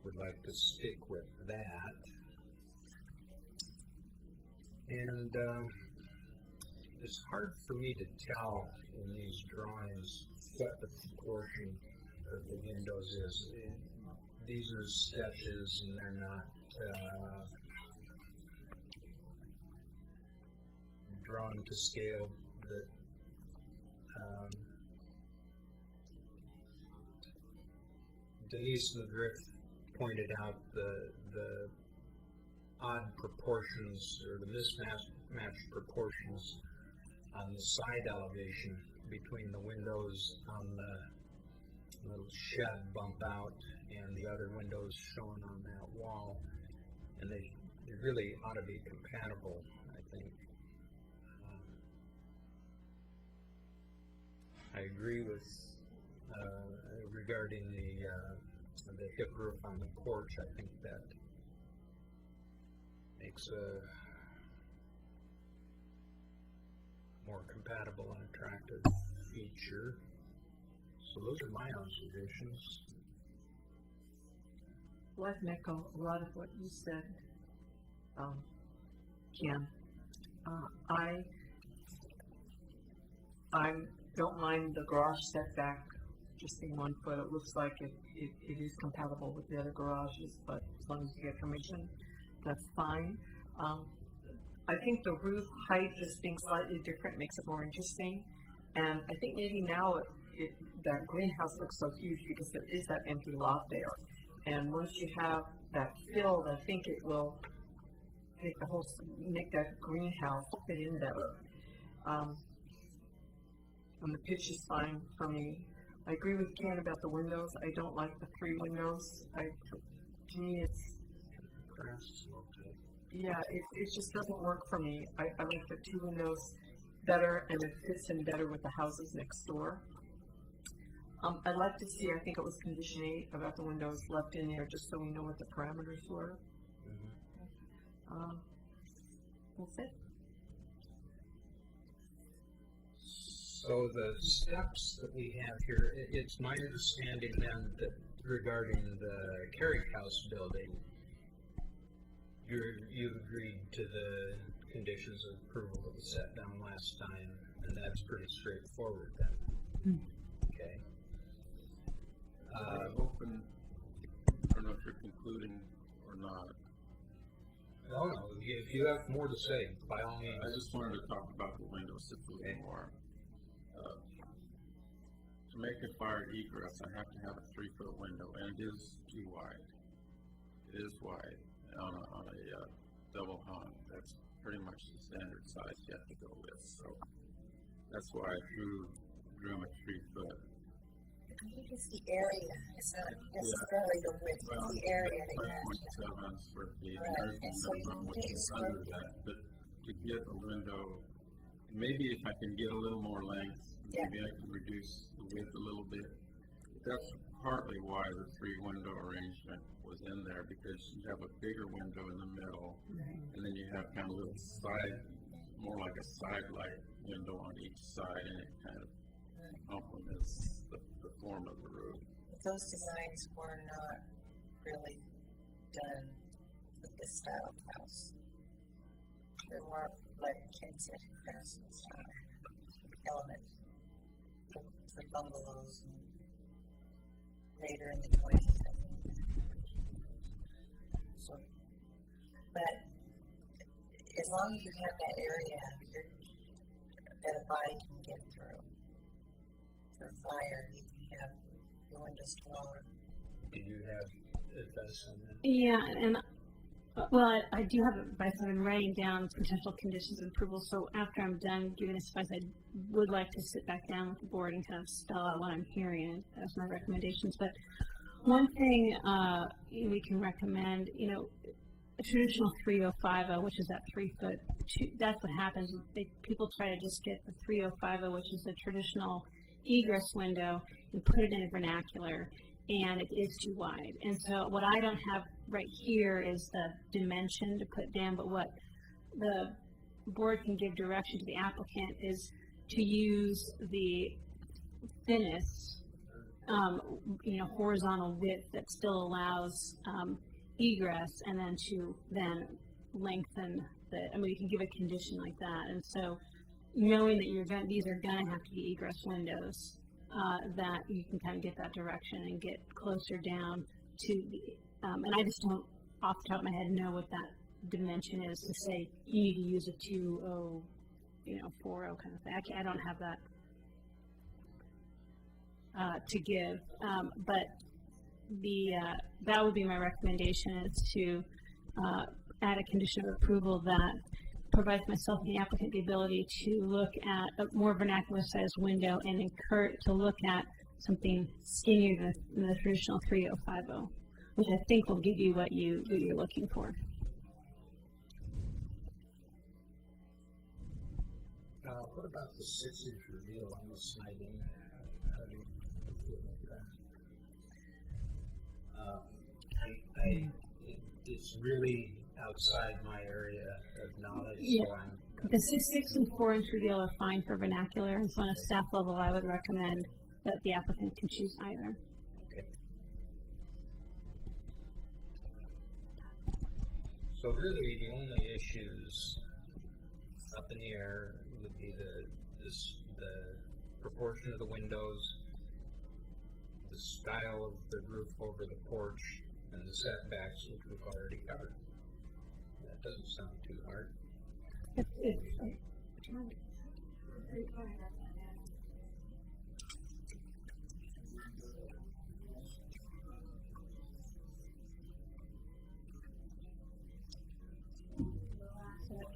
would like to stick with that. And it's hard for me to tell in these drawings what the proportion of the windows is. These are sketches and they're not drawn to scale. That Denise McGriff pointed out the odd proportions or the mismatched proportions on the side elevation between the windows on the little shed bump out and the other windows shown on that wall, and they really ought to be compatible, I think. I agree with regarding the hip roof on the porch. I think that makes a more compatible and attractive feature. So those are my observations. Well, I can echo a lot of what you said, Ken. I don't mind the garage setback just being 1 foot. It looks like it is compatible with the other garages, but as long as you get permission, that's fine. I think the roof height just being slightly different makes it more interesting. And I think maybe now that greenhouse looks so huge because there is that empty lot there. And once you have that filled, I think it will make that greenhouse fit in better. And the pitch is fine for me. I agree with Ken about the windows. I don't like the 3 windows. To me, it just doesn't work for me. I like the 2 windows better, and it fits in better with the houses next door. I'd like to see, I think it was condition 8 about the windows left in there, just so we know what the parameters were. That's it. So the steps that we have here, it's my understanding then that regarding the Carrick House building, you agreed to the conditions of approval that was set down last time, and that's pretty straightforward then. Okay. Open. I don't know if you're concluding or not. No, if you have more to say, by all means. I just wanted to talk about the windows a little more. To make a fire egress, I have to have a 3-foot window, and it is too wide. It is wide on a double hung. That's pretty much the standard size you have to go with. So that's why I drew them at 3 foot. It's the area. It's not necessarily the width. It's the area that you have. 5.7 square feet. Right. And there's nothing wrong with what's under that. But to get a window, maybe if I can get a little more length, maybe I can reduce the width a little bit. That's partly why the 3-window arrangement was in there, because you have a bigger window in the middle, and then you have kind of a little side, more like a side light window on each side, and it kind of complements the form of the roof. Those designs were not really done with this style of house. They're more like Ken said, craftsman style element for bungalows and later in the 20s, I think. So, but as long as you have that area that a body can get through for fire, you can have your windows taller. Do you have advice on that? Yeah, and well, I do have advice. I've been writing down potential conditions of approval. So after I'm done giving this advice, I would like to sit back down with the board and kind of spell out what I'm hearing as my recommendations. But one thing we can recommend, a traditional 3050, which is that 3-foot. That's what happens. People try to just get the 3050, which is the traditional egress window, and put it in a vernacular, and it is too wide. And so what I don't have right here is the dimension to put down, but what the board can give direction to the applicant is to use the thinnest, horizontal width that still allows egress, and then to lengthen you can give a condition like that. And so knowing that these are going to have to be egress windows, that you can kind of get that direction and get closer down to the, and I just don't, off the top of my head, know what that dimension is to say you need to use a 40 kind of thing. I don't have that to give, but that would be my recommendation, is to add a condition of approval that provides myself and the applicant the ability to look at a more vernacular sized window and encourage to look at something skinnier than the traditional 3050, which I think will give you what you're looking for. What about the 6-inch reveal on the siding? How do you feel about that? It's really outside my area of knowledge, Yeah. so I'm. The 6 and 4-inch reveal are fine for vernacular, and so on a staff level, I would recommend that the applicant can choose either. Okay. So really, the only issues up in the air would be the proportion of the windows, the style of the roof over the porch, and the setbacks, which we've already covered. That doesn't sound too hard.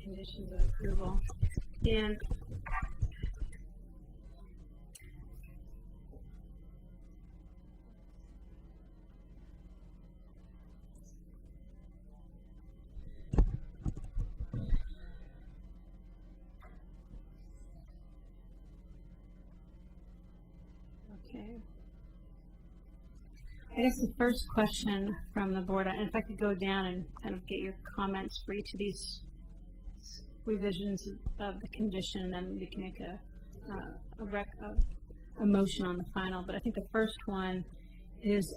Conditions of approval. And okay. I guess the first question from the board, and if I could go down and kind of get your comments for each of these revisions of the condition, and then we can make a motion on the final. But I think the first one is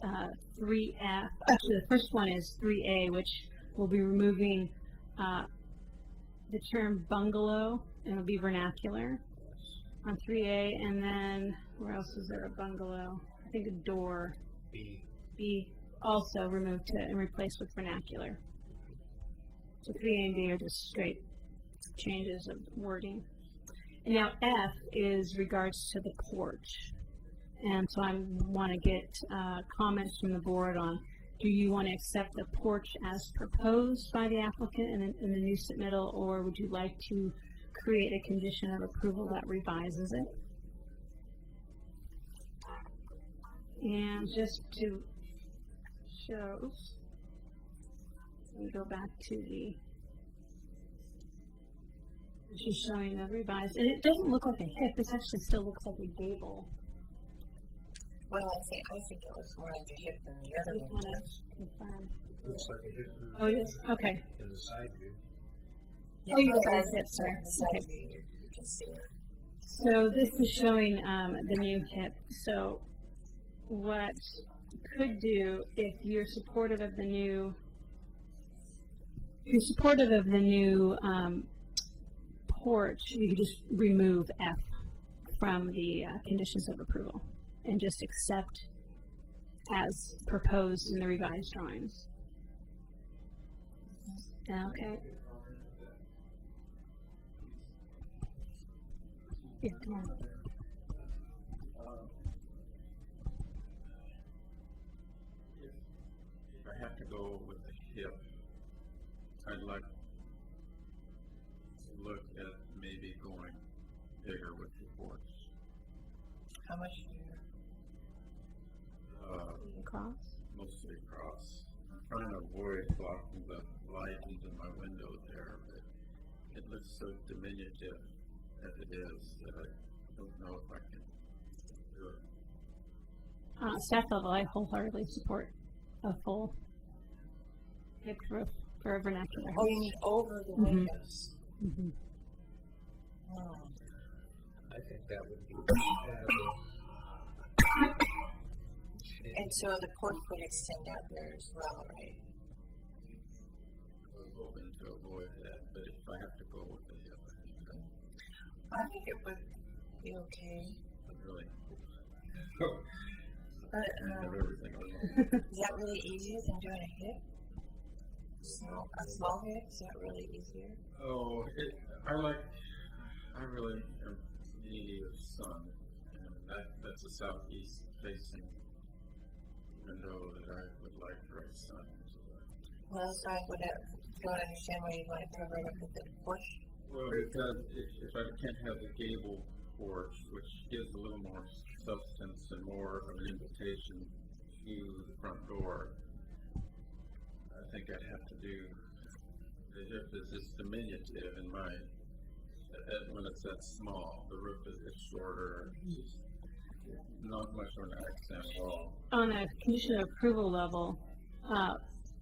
3F. Actually, the first one is 3A, which will be removing the term bungalow, and it'll be vernacular on 3A. And then where else is there a bungalow? I think a door. B also removed and replaced with vernacular. So 3A and B are just straight changes of wording. And now F is regards to the porch. And so I want to get comments from the board on, do you want to accept the porch as proposed by the applicant in the new submittal, or would you like to create a condition of approval that revises it? And just to show, let me go back to the, she's showing the revised, and it doesn't look like a hip, this actually still looks like a gable. Well, I think it was more like a hip than the other one does. Confirm. Looks like a hip. Oh, it is? Okay. In the side view. Oh, you Yeah, guys hip, sorry. the side Okay. view, you can see it. So this is showing the new hip. So what you could do, if you're supportive of the new, porch, you could just remove F from the conditions of approval and just accept as proposed in the revised drawings. Okay. Yeah, come on. If I have to go with the hip, I'd like to look at maybe going bigger with the porch. How much do you? Cross. Mostly across. I'm trying to avoid blocking the light into my window there, but it looks so diminutive as it is that I don't know if I can do it. Staff level, I wholeheartedly support a full hip roof for a vernacular. Oh, you mean over the Mhm. windows? Mm-hmm. Oh. I think that would be. And so the porch would extend out there as well, right? I was hoping to avoid that, but if I have to go with the hip, I think it would be okay. I really But have everything along. is that really easier than doing a hip? A small hip? Is that really easier? Oh, I really am needy of sun, and that's a southeast facing window that I would like bright sun. Well, that's why I would don't understand why you want to cover it up with the porch. Well, because if I can't have the gable porch, which gives a little more substance and more of an invitation to the front door, I think I'd have to do, if it's diminutive in my, when it's that small, the roof is shorter, it's not much of an accent wall. On a condition of approval level,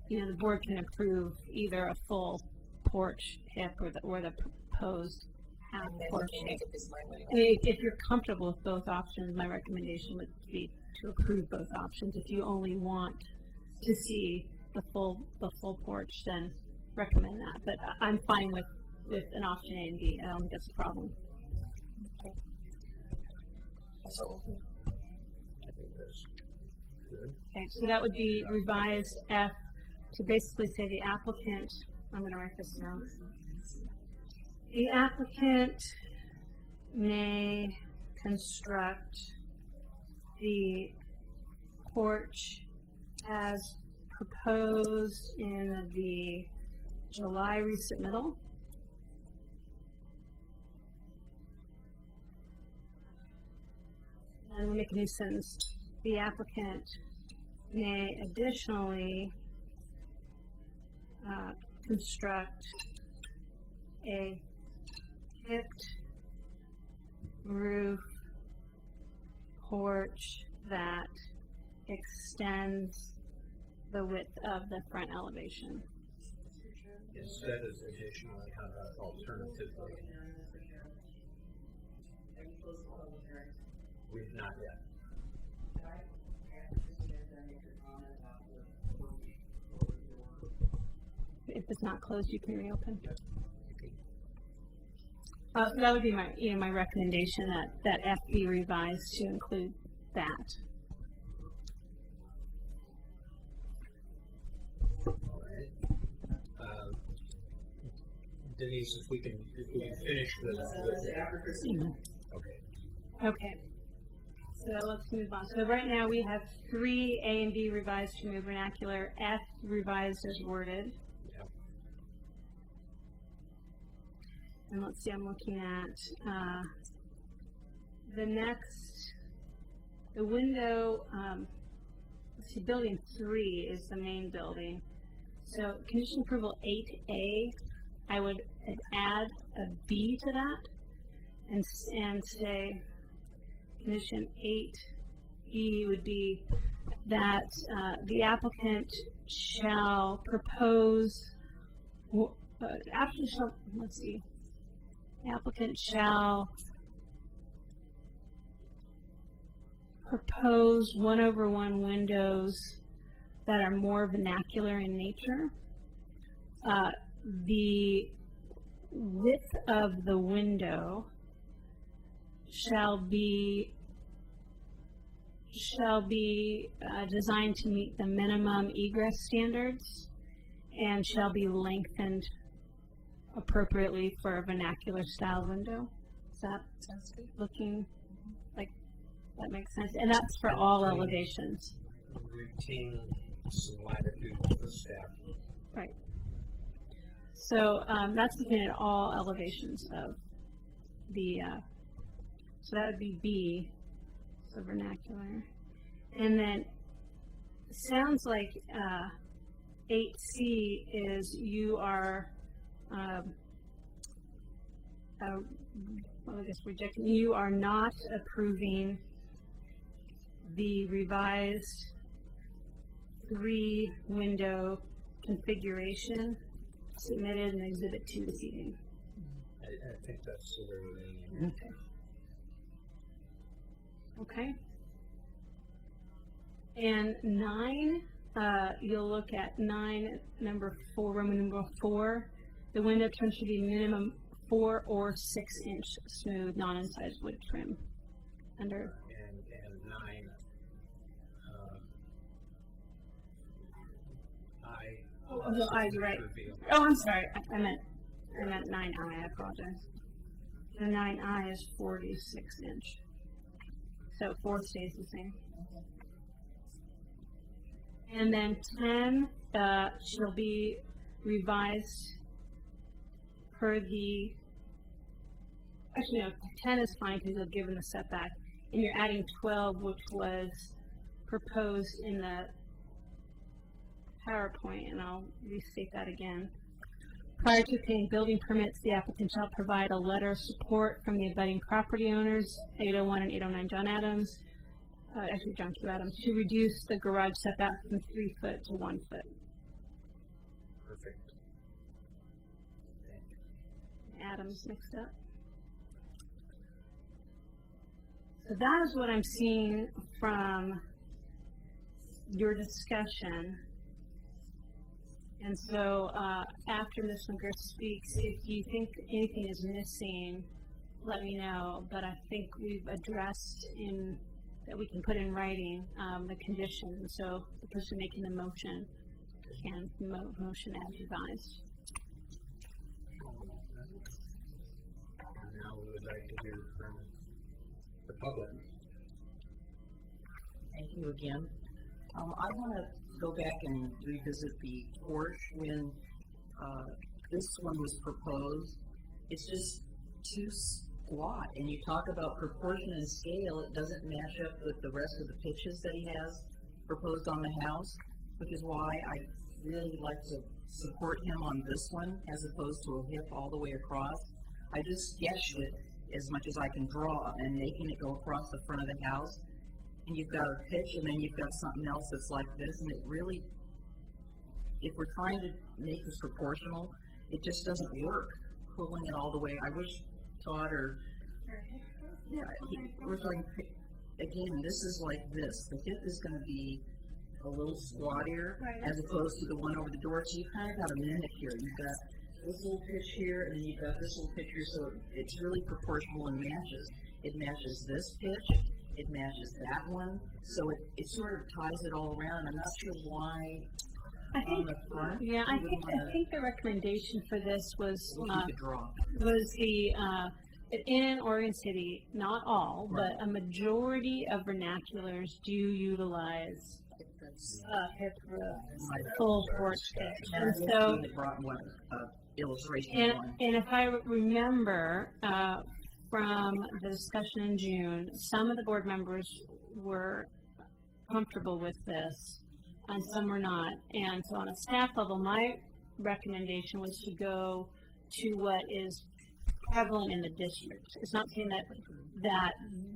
the board can approve either a full porch hip or the proposed half And then porch you hip. make it this way. I mean, if you're comfortable with both options, my recommendation would be to approve both options. If you only want to see the full porch, then recommend that. But I'm fine with an option A and B. I don't think that's a problem. So, I think that's good. Okay, so that would be revised F to basically say the applicant, I'm going to write this down. The applicant may construct the porch as proposed in the July resubmittal. And we'll make a new sentence. The applicant may additionally construct a hipped roof porch that extends the width of the front elevation. Instead of additionally, how about alternatively? We've not yet. If it's not closed, you can reopen. So that would be my recommendation that F be revised to include that. All right. Denise, if we can finish the okay. Okay. So let's move on. So right now we have 3 A and B revised to move vernacular, F revised as worded. Yep. And let's see, I'm looking at the next, the window, let's see, building 3 is the main building. So condition approval 8A, I would add a B to that and say condition 8E would be that the applicant shall propose, the applicant shall propose 1/1 windows that are more vernacular in nature. The width of the window shall be designed to meet the minimum egress standards and shall be lengthened appropriately for a vernacular style window. Is that looking like that makes sense? And that's for all elevations. Retain some latitude for staff. Right. So that's looking at all elevations of the, so that would be B, so vernacular. And then it sounds like 8C is you are, well, I guess rejecting, you are not approving the revised 3-window configuration submitted in Exhibit 2 this evening. I think that's the way we're leaning. Okay. And 9, you'll look at 9, number 4, Roman numeral 4. The window trim should be minimum 4 or 6-inch smooth, non-incised wood trim. Under. And 9. You're right. Oh, I'm sorry. I meant 9I. I apologize. The 9I is 46-inch. So 4 stays the same. And then 10 shall be revised per the, actually no, 10 is fine because you're given the setback, and you're adding 12, which was proposed in the PowerPoint, and I'll restate that again. Prior to obtaining building permits, the applicant shall provide a letter of support from the abutting property owners, 801 and 809 John Adams, actually John Q. Adams, to reduce the garage setback from 3 foot to 1 foot. Perfect. Adams mixed up. So that is what I'm seeing from your discussion. And so after Ms. McGriff speaks, if you think anything is missing, let me know. But I think we've addressed in that we can put in writing the conditions. So the person making the motion can motion as revised. And now we would like to hear from the public. Thank you again. I want to go back and revisit the porch when this one was proposed. It's just too squat, and you talk about proportion and scale. It doesn't match up with the rest of the pitches that he has proposed on the house, which is why I really like to support him on this one as opposed to a hip all the way across. I just sketched it as much as I can draw and making it go across the front of the house. And you've got a pitch, and then you've got something else that's like this, and it really, if we're trying to make this proportional, it just doesn't work, pulling it all the way. I wish Todd or, we're talking, again, this is like this. The hip is going to be a little squattier as opposed to the one over the door, so you kind of got a mimic here. You've got this little pitch here, and then you've got this little pitch here, so it's really proportional and matches. It matches this pitch. It matches that one, so it sort of ties it all around. I'm not sure why on the front. Yeah, I think the recommendation for this was the in Oregon City, not all, but a majority of vernaculars do utilize hip roof, full porch pitch, and so illustration. And if I remember. From the discussion in June, some of the board members were comfortable with this, and some were not. And so on a staff level, my recommendation was to go to what is prevalent in the district. It's not saying that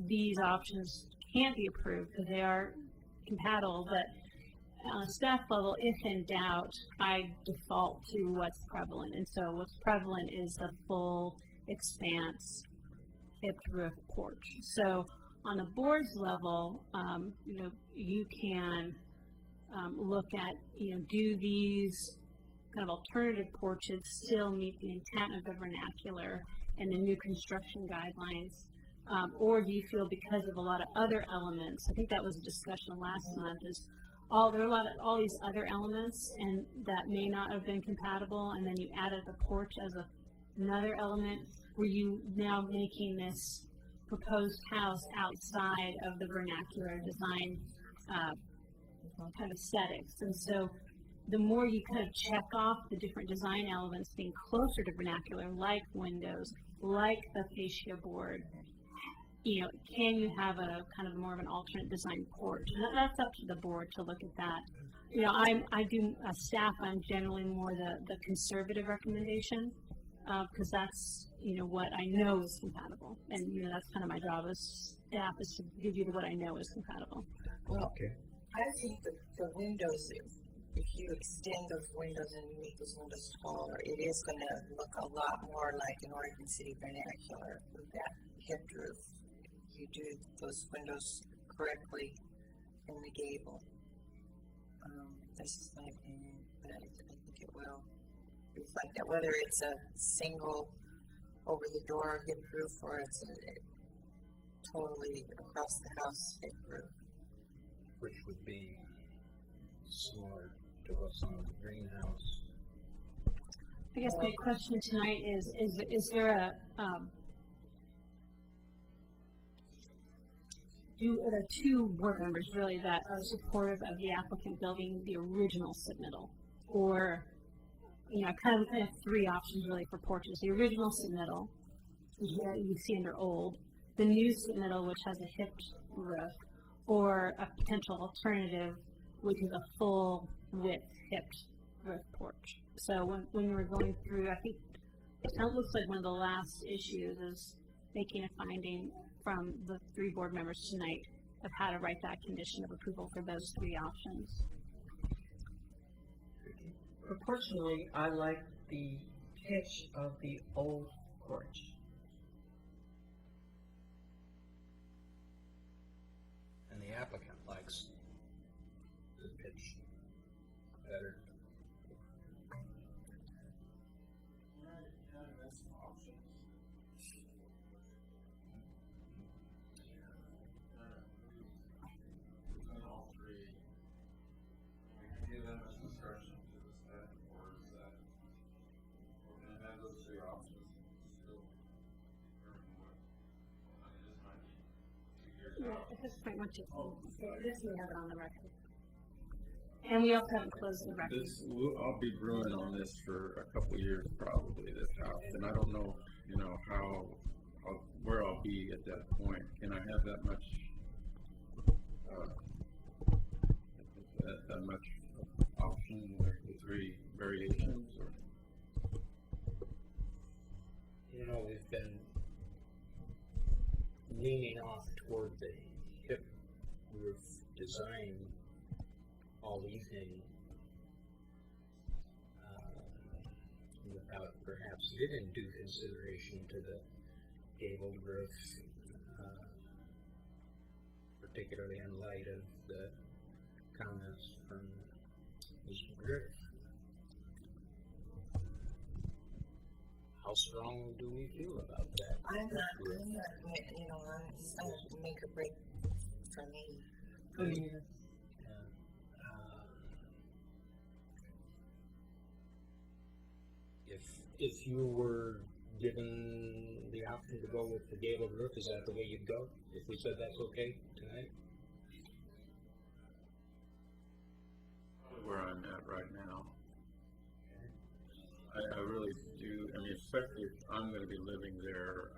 these options can't be approved because they are compatible, but on a staff level, if in doubt, I default to what's prevalent. And so what's prevalent is the full expanse hip roof porch. So on the board's level, you can look at, do these kind of alternative porches still meet the intent of the vernacular and the new construction guidelines, or do you feel because of a lot of other elements? I think that was a discussion last month. There are all these other elements, and that may not have been compatible, and then you added the porch as another element. Were you now making this proposed house outside of the vernacular design kind of aesthetics? And so the more you kind of check off the different design elements being closer to vernacular, like windows, like the fascia board, can you have a kind of more of an alternate design porch? And that's up to the board to look at that. I do a staff, I'm generally more the conservative recommendation. Because that's, what I know is compatible. And, that's kind of my job as staff, is to give you what I know is compatible. Well, okay. I think the windows, if you extend those windows and make those windows taller, it is going to look a lot more like an Oregon City vernacular with that hip roof. If you do those windows correctly in the gable. This is my opinion, but I think it will reflect that, whether it's a single over the door hip roof or it's a totally across the house hip roof. Which would be similar to what's on the greenhouse. I guess my question tonight is there are there two board members really that are supportive of the applicant building the original submittal? Or I kind of have three options really for porches. The original submittal, which you see under old, the new submittal, which has a hipped roof, or a potential alternative, which is a full width hipped roof porch. So when we were going through, I think it kind of looks like one of the last issues is making a finding from the three board members tonight of how to write that condition of approval for those three options. Proportionally, I like the pitch of the old porch. And the applicant likes the pitch better. Yeah, at this point, once you this we have it on the record. And we also haven't closed the record. I'll be brewing on this for a couple of years probably, this house, and I don't know, where I'll be at that point. Can I have that much, that much option with the three variations, or? We've been leaning off toward the hip roof design all evening without perhaps giving due consideration to the gabled roof, particularly in light of the comments from Mr. Griff. How strong do we feel about that? I'm not, it's not a make or break for me. If you were given the option to go with the gabled roof, is that the way you'd go? If we said that's okay tonight? Where I'm at right now. I really do. I mean, especially if I'm going to be living there,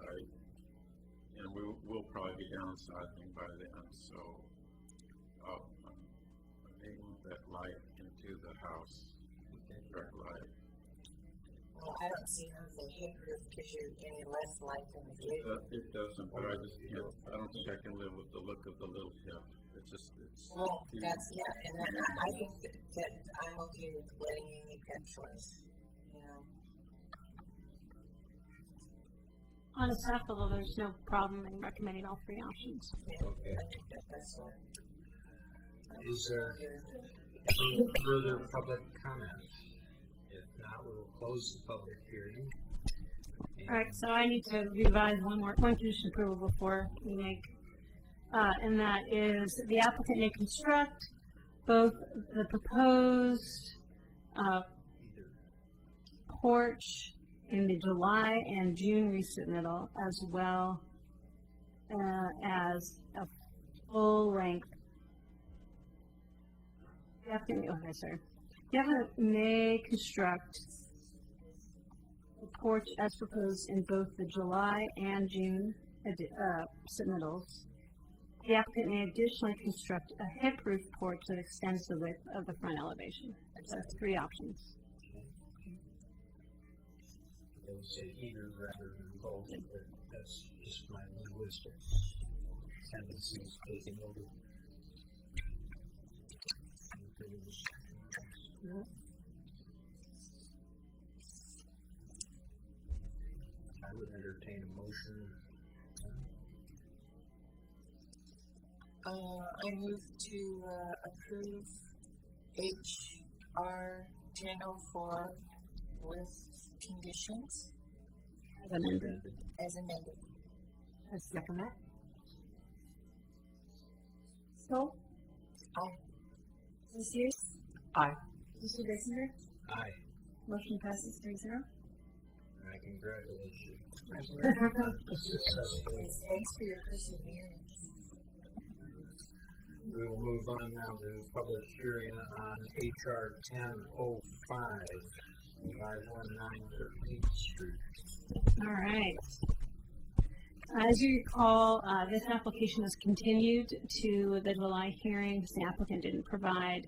and we'll probably be downsizing by then. So I may want that light into the house, dark light. Well, I don't see how the hip roof gives you any less light than the gable. It doesn't, but I just can't. I don't think I can live with the look of the little hip. It's just. Well, that's and I think that I'm okay with letting you make that choice. On a staff level, there's no problem in recommending all three options. Okay. Is there any further public comment? If not, we will close the public hearing. All right, so I need to revise one condition approval before we make, and that is the applicant may construct both the proposed porch in the July and June resubmittal, as well as a full-length. The applicant may construct the porch as proposed in both the July and June submittals. The applicant may additionally construct a hip roof porch that extends the width of the front elevation. So that's three options. I would say either rather than both, but that's just my linguistic tendencies taking over. I would entertain a motion. I move to approve HR 1004 with conditions As amended. as amended. I second that. So, Aye. Mrs. Sears? Aye. Mr. Grayson? Aye. Motion passes 3-0. I congratulate you. Thanks for your perseverance. We will move on now to public hearing on HR 1005. 519 13th Street. All right. As you recall, this application was continued to the July hearings. The applicant didn't provide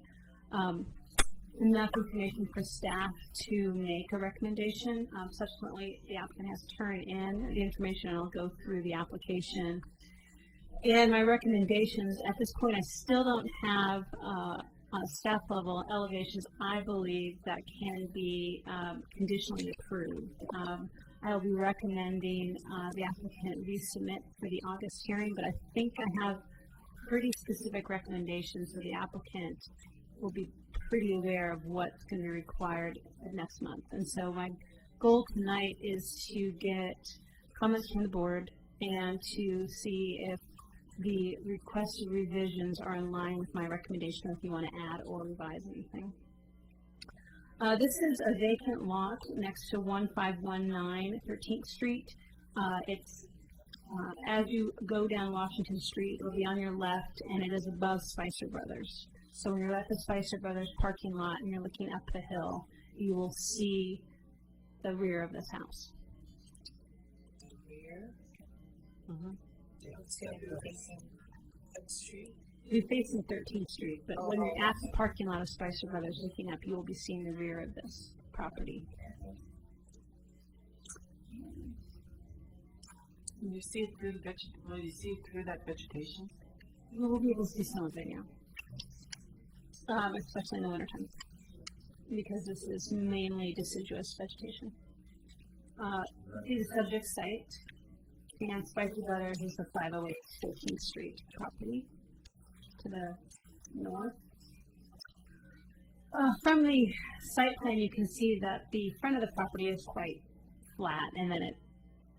enough information for staff to make a recommendation. Subsequently, the applicant has turned in the information, and I'll go through the application. And my recommendations, at this point, I still don't have on staff level elevations I believe that can be conditionally approved. I will be recommending the applicant resubmit for the August hearing, but I think I have pretty specific recommendations, so the applicant will be pretty aware of what's going to be required next month. And so my goal tonight is to get comments from the board and to see if the requested revisions are in line with my recommendation, or if you want to add or revise anything. This is a vacant lot next to 1519 13th Street. It's as you go down Washington Street, it will be on your left, and it is above Spicer Brothers. So when you're at the Spicer Brothers parking lot and you're looking up the hill, you will see the rear of this house. The rear? Mm-hmm. It's going to be facing Oak Street. You're facing 13th Street, but when you're at the parking lot of Spicer Brothers looking up, you will be seeing the rear of this property. Can you see it through the will you see it through that vegetation? You will be able to see some of it, yeah. Especially in the wintertime, because this is mainly deciduous vegetation. This is the subject site, and Spicer Brothers is the 508 14th Street property to the north. From the site plan, you can see that the front of the property is quite flat, and then it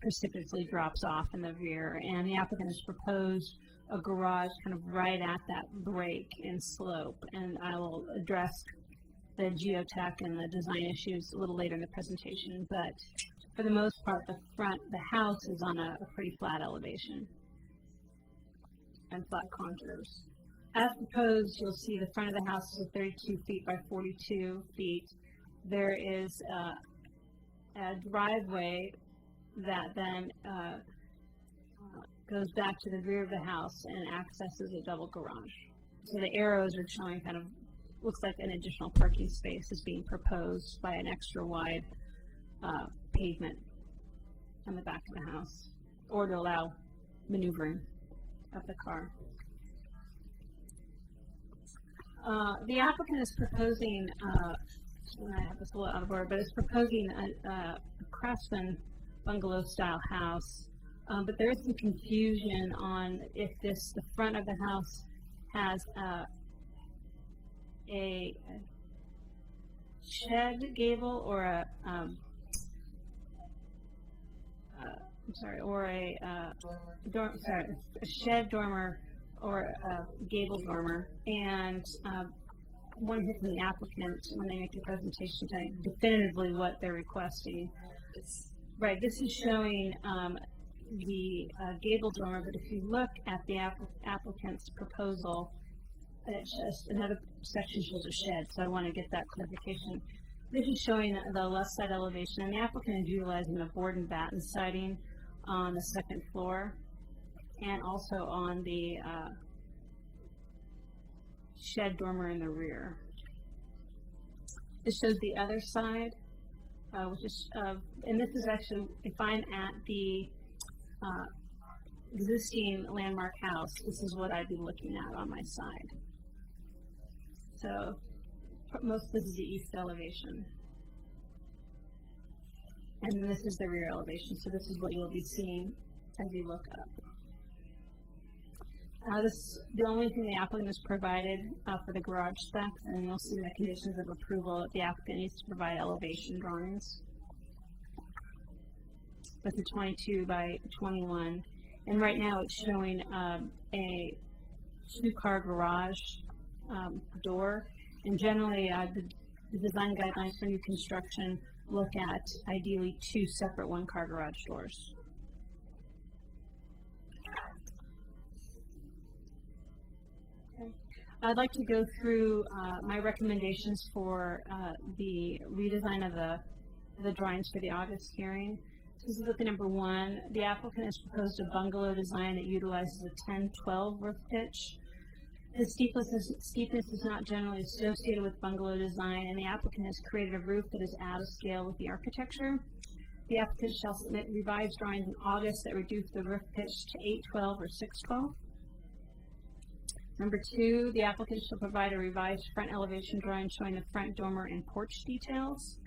precipitously drops off in the rear, and the applicant has proposed a garage kind of right at that break in slope, and I will address the geotech and the design issues a little later in the presentation, but for the most part, the house is on a pretty flat elevation and flat contours. As proposed, you'll see the front of the house is 32 feet by 42 feet. There is a driveway that then goes back to the rear of the house and accesses a double garage. So the arrows are showing kind of, looks like an additional parking space is being proposed by an extra wide pavement on the back of the house, or to allow maneuvering of the car. The applicant is proposing, I have this a little out of order, but it's proposing a Craftsman bungalow style house. But there is some confusion on if the front of the house has a shed gable or a shed dormer or a gable dormer, and one hear from the applicant when they make the presentation tonight definitively what they're requesting. Right, this is showing the gable dormer, but if you look at the applicant's proposal, another section shows a shed, so I want to get that clarification. This is showing the left side elevation, and the applicant is utilizing a board and batten siding on the second floor, and also on the shed dormer in the rear. This shows the other side, which is, and this is actually, if I'm at the existing landmark house, this is what I'd be looking at on my side. So most of this is the east elevation. And this is the rear elevation, so this is what you'll be seeing as you look up. The only thing the applicant has provided for the garage specs, and you'll see in the conditions of approval that the applicant needs to provide elevation drawings. That's a 22 by 21. And right now it's showing a two-car garage door. And generally, the design guidelines for new construction look at ideally two separate one-car garage doors. Okay. I'd like to go through my recommendations for the redesign of the drawings for the August hearing. Specifically, number 1, the applicant has proposed a bungalow design that utilizes a 10-12 roof pitch. The steepness is not generally associated with bungalow design, and the applicant has created a roof that is out of scale with the architecture. The applicant shall submit revised drawings in August that reduce the roof pitch to 8-12 or 6-12. Number 2, the applicant shall provide a revised front elevation drawing showing the front dormer and porch details.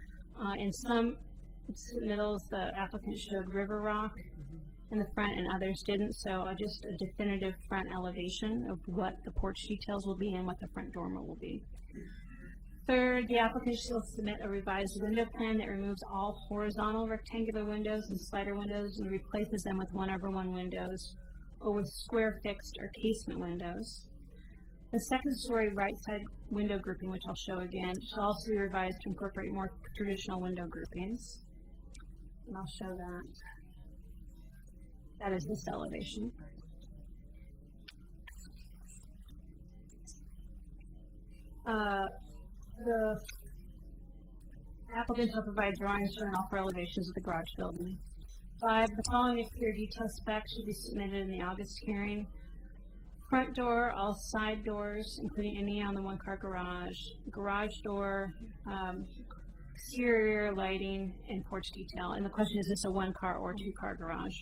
In some submittals, the applicant showed river rock in the front and others didn't, so just a definitive front elevation of what the porch details will be and what the front dormer will be. Third, the applicant shall submit a revised window plan that removes all horizontal rectangular windows and slider windows and replaces them with 1/1 windows or with square fixed or casement windows. The second story right side window grouping, which I'll show again, shall also be revised to incorporate more traditional window groupings. And I'll show that. That is this elevation. The applicant shall provide drawings showing all 4 elevations of the garage building. 5, the following exterior detail specs should be submitted in the August hearing. Front door, all side doors, including any on the 1-car garage. Garage door, exterior lighting, and porch detail. And the question is this a 1-car or 2-car garage?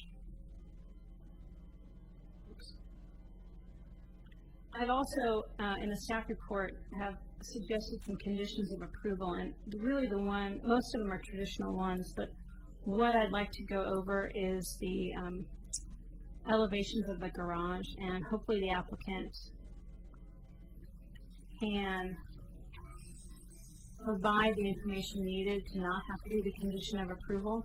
I've also, in the staff report, have suggested some conditions of approval, and really most of them are traditional ones, but what I'd like to go over is the elevations of the garage, and hopefully the applicant can provide the information needed to not have to do the condition of approval.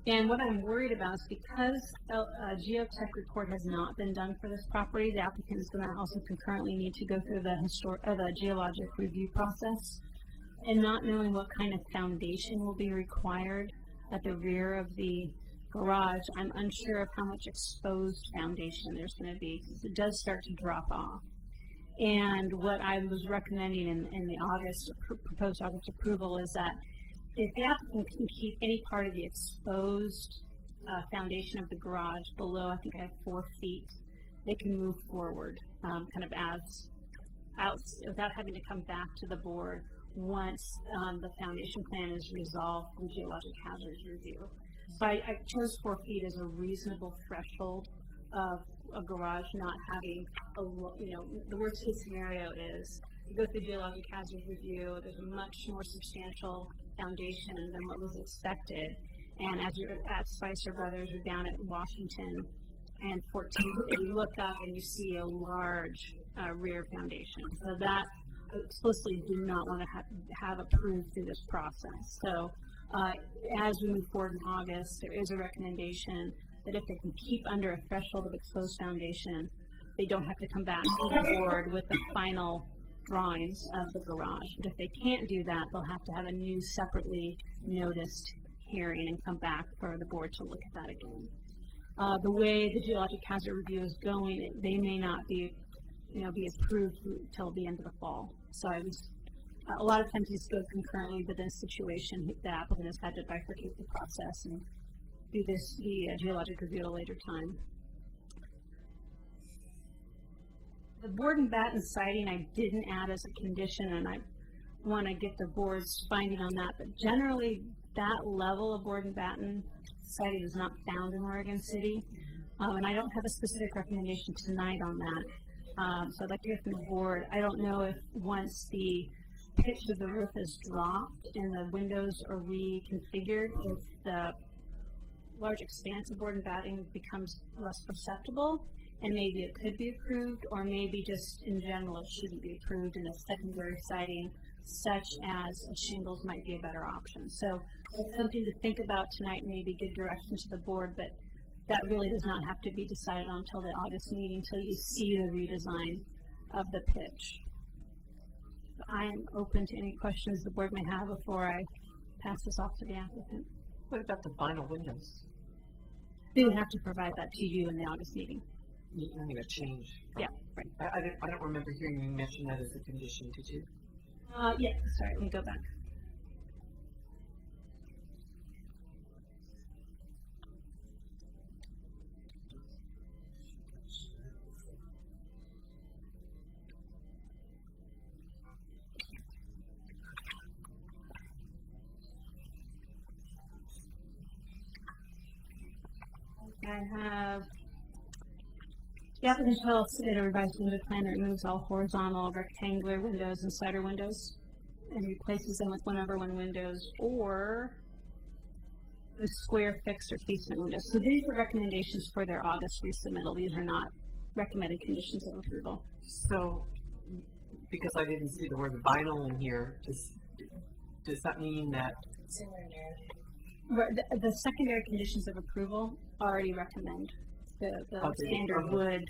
And what I'm worried about is because a geotech report has not been done for this property, the applicant is going to also concurrently need to go through the geologic review process. And not knowing what kind of foundation will be required at the rear of the garage, I'm unsure of how much exposed foundation there's going to be, because it does start to drop off. And what I was recommending in the proposed August approval is that if the applicant can keep any part of the exposed foundation of the garage below, I think I have 4 feet, they can move forward kind of without having to come back to the board once the foundation plan is resolved from geologic hazards review. So I chose 4 feet as a reasonable threshold of a garage not having the worst case scenario is you go through geologic hazard review, there's a much more substantial foundation than what was expected. And as you're at Spicer Brothers or down at Washington and 14th, you look up and you see a large rear foundation. So that explicitly do not want to have approved through this process. So as we move forward in August, there is a recommendation that if they can keep under a threshold of exposed foundation, they don't have to come back to the board with the final drawings of the garage. But if they can't do that, they'll have to have a new separately noticed hearing and come back for the board to look at that again. The way the geologic hazard review is going, they may not be approved until the end of the fall. So a lot of times these go concurrently, but in this situation, the applicant has had to bifurcate the process and do the geologic review at a later time. The board and batten siding I didn't add as a condition, and I want to get the board's finding on that, but generally that level of board and batten siding is not found in Oregon City, and I don't have a specific recommendation tonight on that. So I'd like to hear from the board. I don't know if once the pitch of the roof is dropped and the windows are reconfigured, if the large expanse of board and batting becomes less perceptible, and maybe it could be approved, or maybe just in general it shouldn't be approved, and a secondary siding such as shingles might be a better option. So it's something to think about tonight, maybe give direction to the board, but that really does not have to be decided on until the August meeting, until you see the redesign of the pitch. I am open to any questions the board may have before I pass this off to the applicant. What about the final windows? They would have to provide that to you in the August meeting. I mean, a change. Yeah. I don't remember hearing you mention that as a condition, did you? Yeah, sorry, let me go back. I have the applicant shall submit a revised window plan that removes all horizontal rectangular windows and slider windows and replaces them with 1/1 windows or the square fixed or casement windows. So these are recommendations for their August resubmittal. These are not recommended conditions of approval. So, because I didn't see the word vinyl in here, does that mean that? Similar narrative. The secondary conditions of approval already recommend the standard wood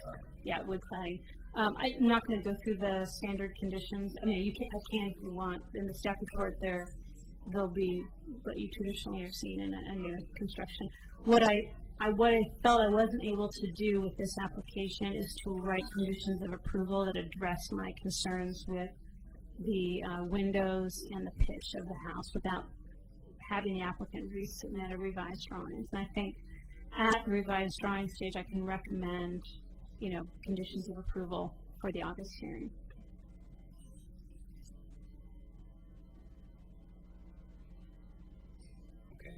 cladding. I'm not going to go through the standard conditions. I mean, I can if you want. In the staff report, they'll be what you traditionally are seeing in a new construction. What I felt I wasn't able to do with this application is to write conditions of approval that address my concerns with the windows and the pitch of the house without having the applicant resubmit a revised drawings. And I think at the revised drawing stage, I can recommend, conditions of approval for the August hearing. Okay.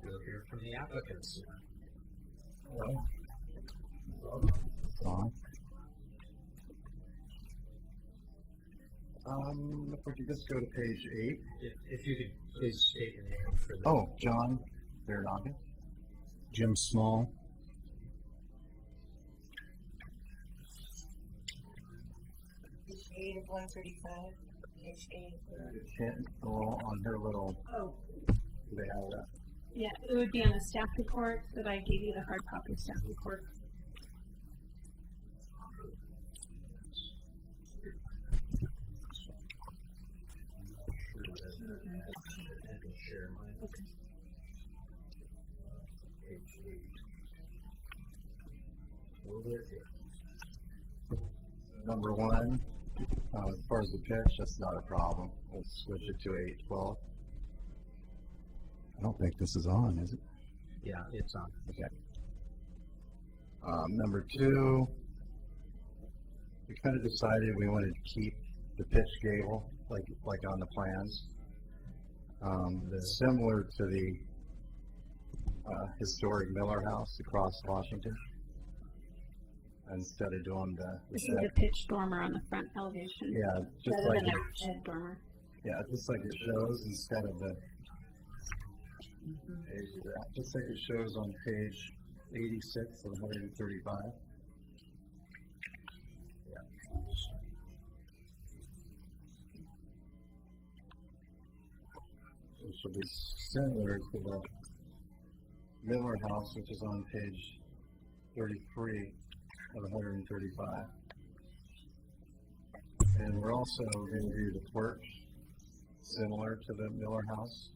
We'll hear from the applicants. Hello. If we could just go to page 8. If you could please state your name for the. Oh, John Vernaga. Jim Small. Page 8 of 135. Page 8. On her little. Oh. Do they have that? Yeah, it would be on the staff report that I gave you, the hard copy staff report. Number 1, as far as the pitch, that's not a problem. We'll switch it to 812. I don't think this is on, is it? Yeah, it's on. Okay. Number 2, we kind of decided we wanted to keep the pitch gable like on the plans. Similar to the historic Miller House across Washington. Instead of doing this is the pitch dormer on the front elevation. Yeah, just rather like than a shed dormer. Yeah, just like it shows instead of the just like it shows on page 86 of 135. Yeah. This will be similar to the Miller House, which is on page 33 of 135. And we're also going to do the porch similar to the Miller House.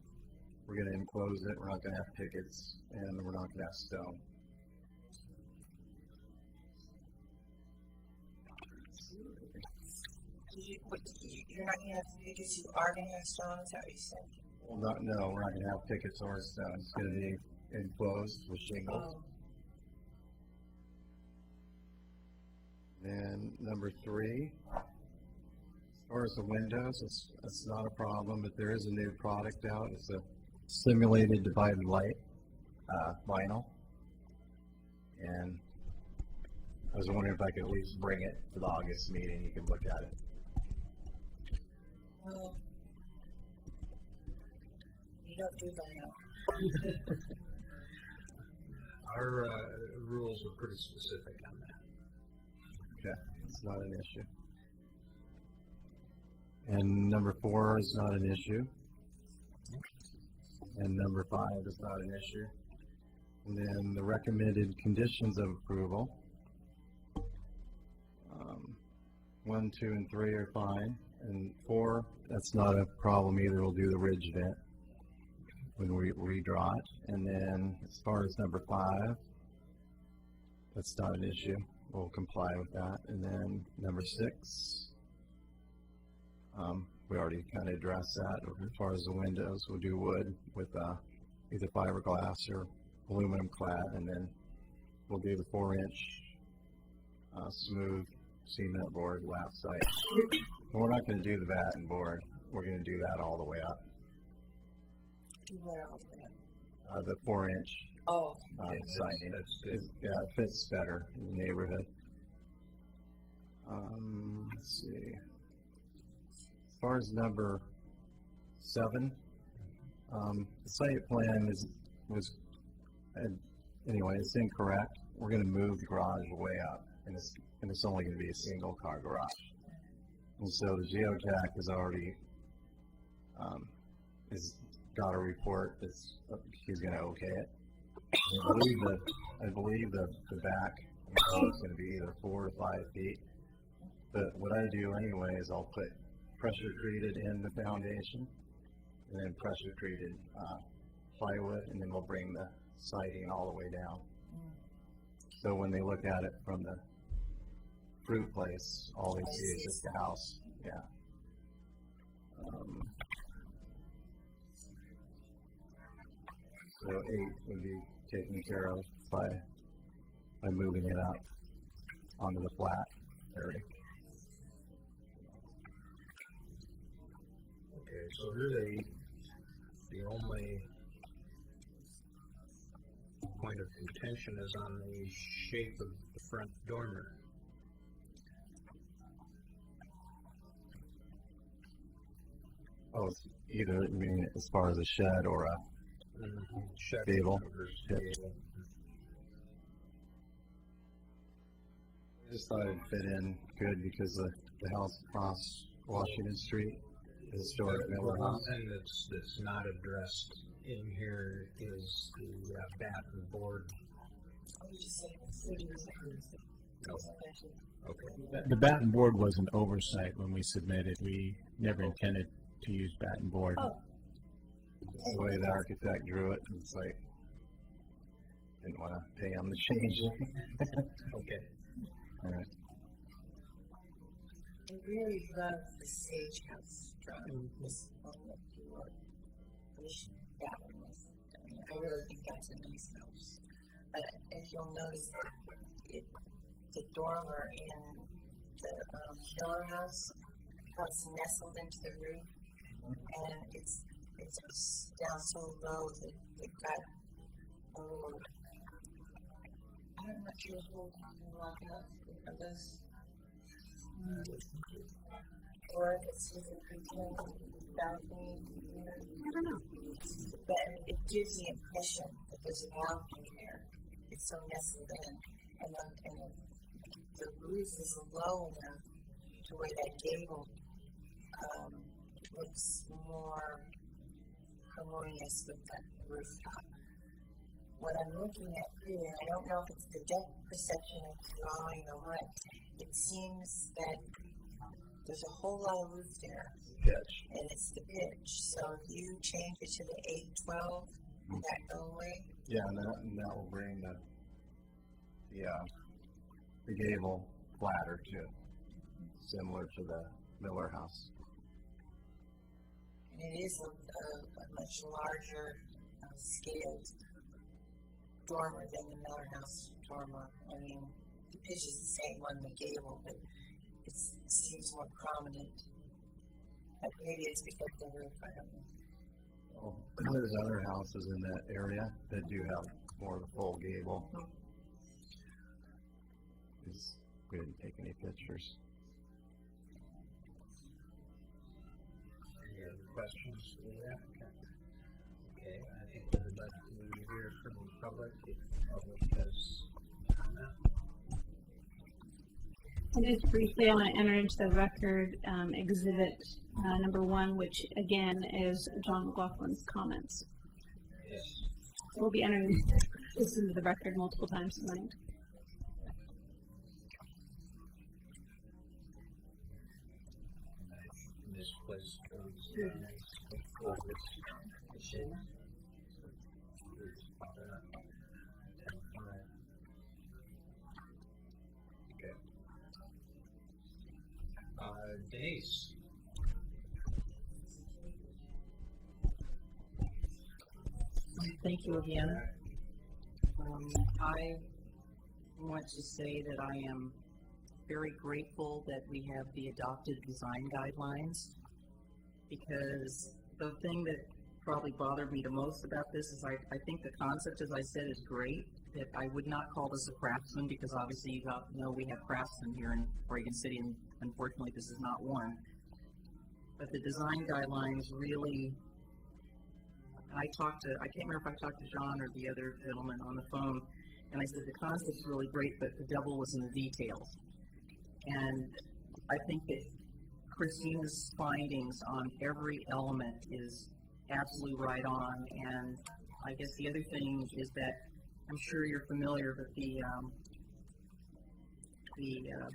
We're going to enclose it. We're not going to have pickets, and we're not going to have stone. You're not going to have pickets. You are going to have stone. Is that what you said? Well, no, we're not going to have pickets or stone. It's going to be enclosed with shingles. Oh. Then number 3, as far as the windows, it's not a problem, but there is a new product out. It's a simulated divided light vinyl. And I was wondering if I could at least bring it to the August meeting. You can look at it. Well, you don't do vinyl. Our rules are pretty specific on that. Okay, it's not an issue. And number 4 is not an issue. And number 5 is not an issue. And then the recommended conditions of approval. 1, 2, and 3 are fine. And 4, that's not a problem either. We'll do the ridge vent. when we redraw it. And then as far as number 5, that's not an issue. We'll comply with that. And then number 6, we already kind of addressed that. As far as the windows, we'll do wood with either fiberglass or aluminum clad, and then we'll do the 4-inch smooth cement board lap site. And we're not going to do the batten board. We're going to do that all the way up. The 4-inch siding. Yeah, it fits better in the neighborhood. Let's see. As far as number 7, the site plan anyway, it's incorrect. We're going to move the garage way up, and it's only going to be a single car garage. And so the geotech has already got a report that he's going to okay it. I believe the back is going to be either 4 to 5 feet. But what I do anyway is I'll put pressure treated in the foundation, and then pressure treated plywood, and then we'll bring the siding all the way down. So when they look at it from the fruit place, all they see is just the house. Yeah. So 8 would be taken care of by moving it up onto the flat area. Okay, so really, the only point of contention is on the shape of the front dormer. Oh, it's either, I mean, as far as a shed or a Shed gable. gable. I just thought it'd fit in good because the house across Washington Street, the historic Miller House. One thing that's not addressed in here is the batten board. Okay. The batten board was an oversight when we submitted. We never intended to use batten board. The way the architect drew it, it's like, didn't want to pay him to change it. Okay. All right. I really love the sage house drawing. This one that you were wishing that one was. I mean, I really think that's a nice house. But if you'll notice, the dormer in the Miller house, how it's nestled into the roof, and it's down so low that they've got a little. I'm not sure who's walking up of this. Or if it's just a pretend balcony. I don't know. But it gives the impression that there's a balcony there. It's so nestled in. And the roof is low enough to where that gable looks more harmonious with that rooftop. What I'm looking at here, I don't know if it's the depth perception of drawing or what, it seems that there's a whole lot of roof there. Pitch. And it's the pitch. So if you change it to the 812, will that go away? Yeah, and that will bring the gable flatter too, similar to the Miller house. And it is a much larger scaled dormer than the Miller house dormer. I mean, the pitch is the same on the gable, but it seems more prominent. Maybe it's because of the roof, I don't know. Oh, there's other houses in that area that do have more of a full gable. We didn't take any pictures. Any other questions for the applicant? Okay, I think we would like to hear from the public if the public has comment. And just briefly, I want to enter into the record exhibit number 1, which again is John McLaughlin's comments. Yes. We'll be entering this into the record multiple times tonight. This place Denise? Thank you again. I want to say that I am very grateful that we have the adopted design guidelines, because the thing that probably bothered me the most about this is I think the concept, as I said, is great. That I would not call this a craftsman, because obviously you know we have craftsmen here in Oregon City, and unfortunately this is not one. But the design guidelines really, I can't remember if I talked to John or the other gentleman on the phone, and I said the concept's really great, but the devil was in the details. And I think that Christina's findings on every element is absolutely right on. And I guess the other thing is that I'm sure you're familiar with the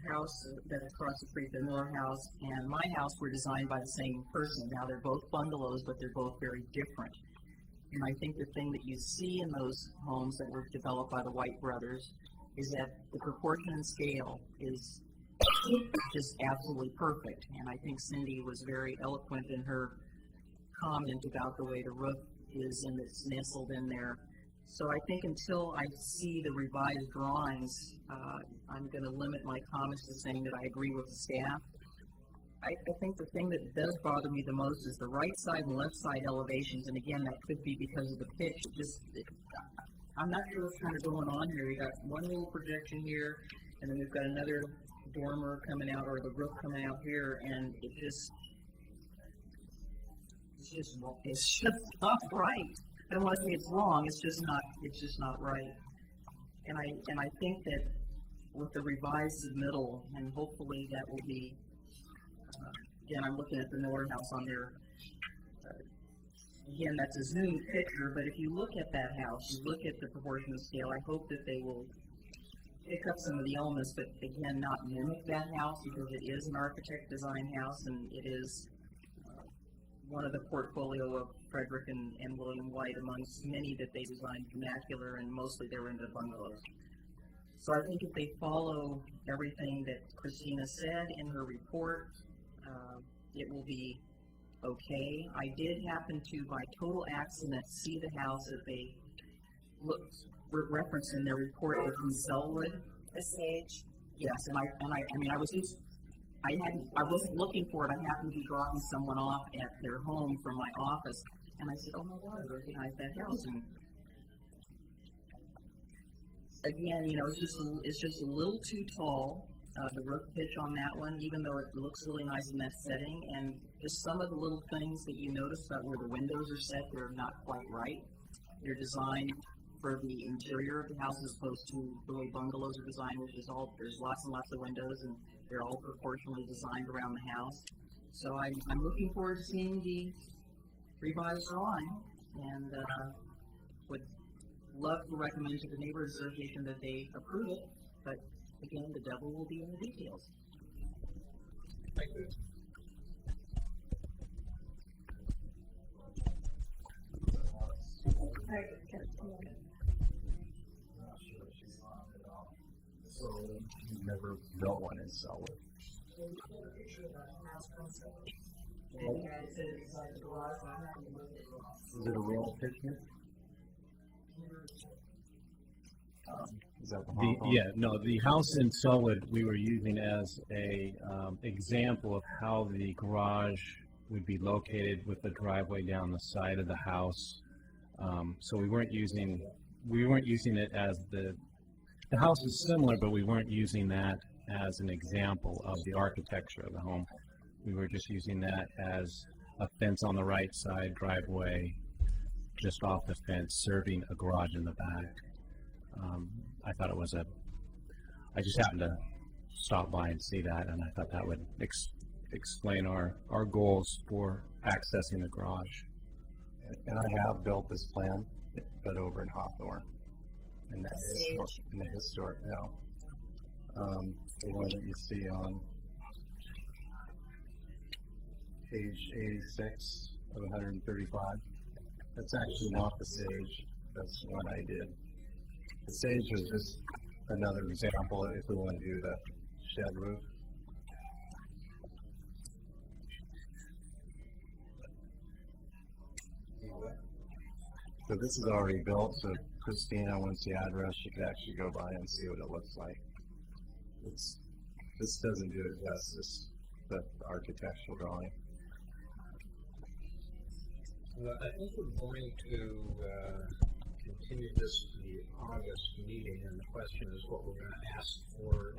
house that's across the street, the Miller House, and my house were designed by the same person. Now they're both bungalows, but they're both very different. And I think the thing that you see in those homes that were developed by the White brothers is that the proportion and scale is just absolutely perfect. And I think Cindy was very eloquent in her comment about the way the roof is and it's nestled in there. So I think until I see the revised drawings, I'm going to limit my comments to saying that I agree with the staff. I think the thing that does bother me the most is the right side and left side elevations, and again, that could be because of the pitch. I'm not sure what's kind of going on here. We got one little projection here, and then we've got another dormer coming out, or the roof coming out here, and it's just not right. I don't want to say it's wrong. It's just not right. And I think that with the revised submittal, and hopefully that will be. Again, I'm looking at the Miller House on there. Again, that's a zoomed picture, but if you look at that house, you look at the proportion scale, I hope that they will pick up some of the elements, but again, not mimic that house, because it is an architect design house, and it is one of the portfolio of Frederick and William White amongst many that they designed vernacular, and mostly they were into bungalows. So I think if they follow everything that Christina said in her report, it will be okay. I did happen to, by total accident, see the house that they referenced in their report was in Selwood. The Sage. Yes, and I wasn't looking for it. I happened to be dropping someone off at their home from my office, and I said, "Oh my God, I recognize that house." And again, it's just a little too tall. The roof pitch on that one, even though it looks really nice in that setting, and just some of the little things that you notice about where the windows are set, they're not quite right. They're designed for the interior of the house as opposed to the way bungalows are designed, which is there's lots and lots of windows, and they're all proportionally designed around the house. So I'm looking forward to seeing the revised drawing, and would love to recommend to the Neighborhood Association that they approve it, but again, the devil will be in the details. Thank you. So you never built one in Selwood? Is it a real picture? Is that the house in Selwood we were using as a example of how the garage would be located with the driveway down the side of the house. So we weren't using it as the house is similar, but we weren't using that as an example of the architecture of the home. We were just using that as a fence on the right side, driveway just off the fence, serving a garage in the back. I thought it was I just happened to stop by and see that, and I thought that would explain our goals for accessing the garage. And I have built this plan, but over in Hawthorne, in the historic, the one that you see on page 86 of 135. That's actually not the Sage. That's what I did. The Sage was just another example if we want to do the shed roof. all that. So this is already built, so Christina, once the address, you could actually go by and see what it looks like. This doesn't do it justice, the architectural drawing. I think we're going to continue this to the August meeting, and the question is what we're going to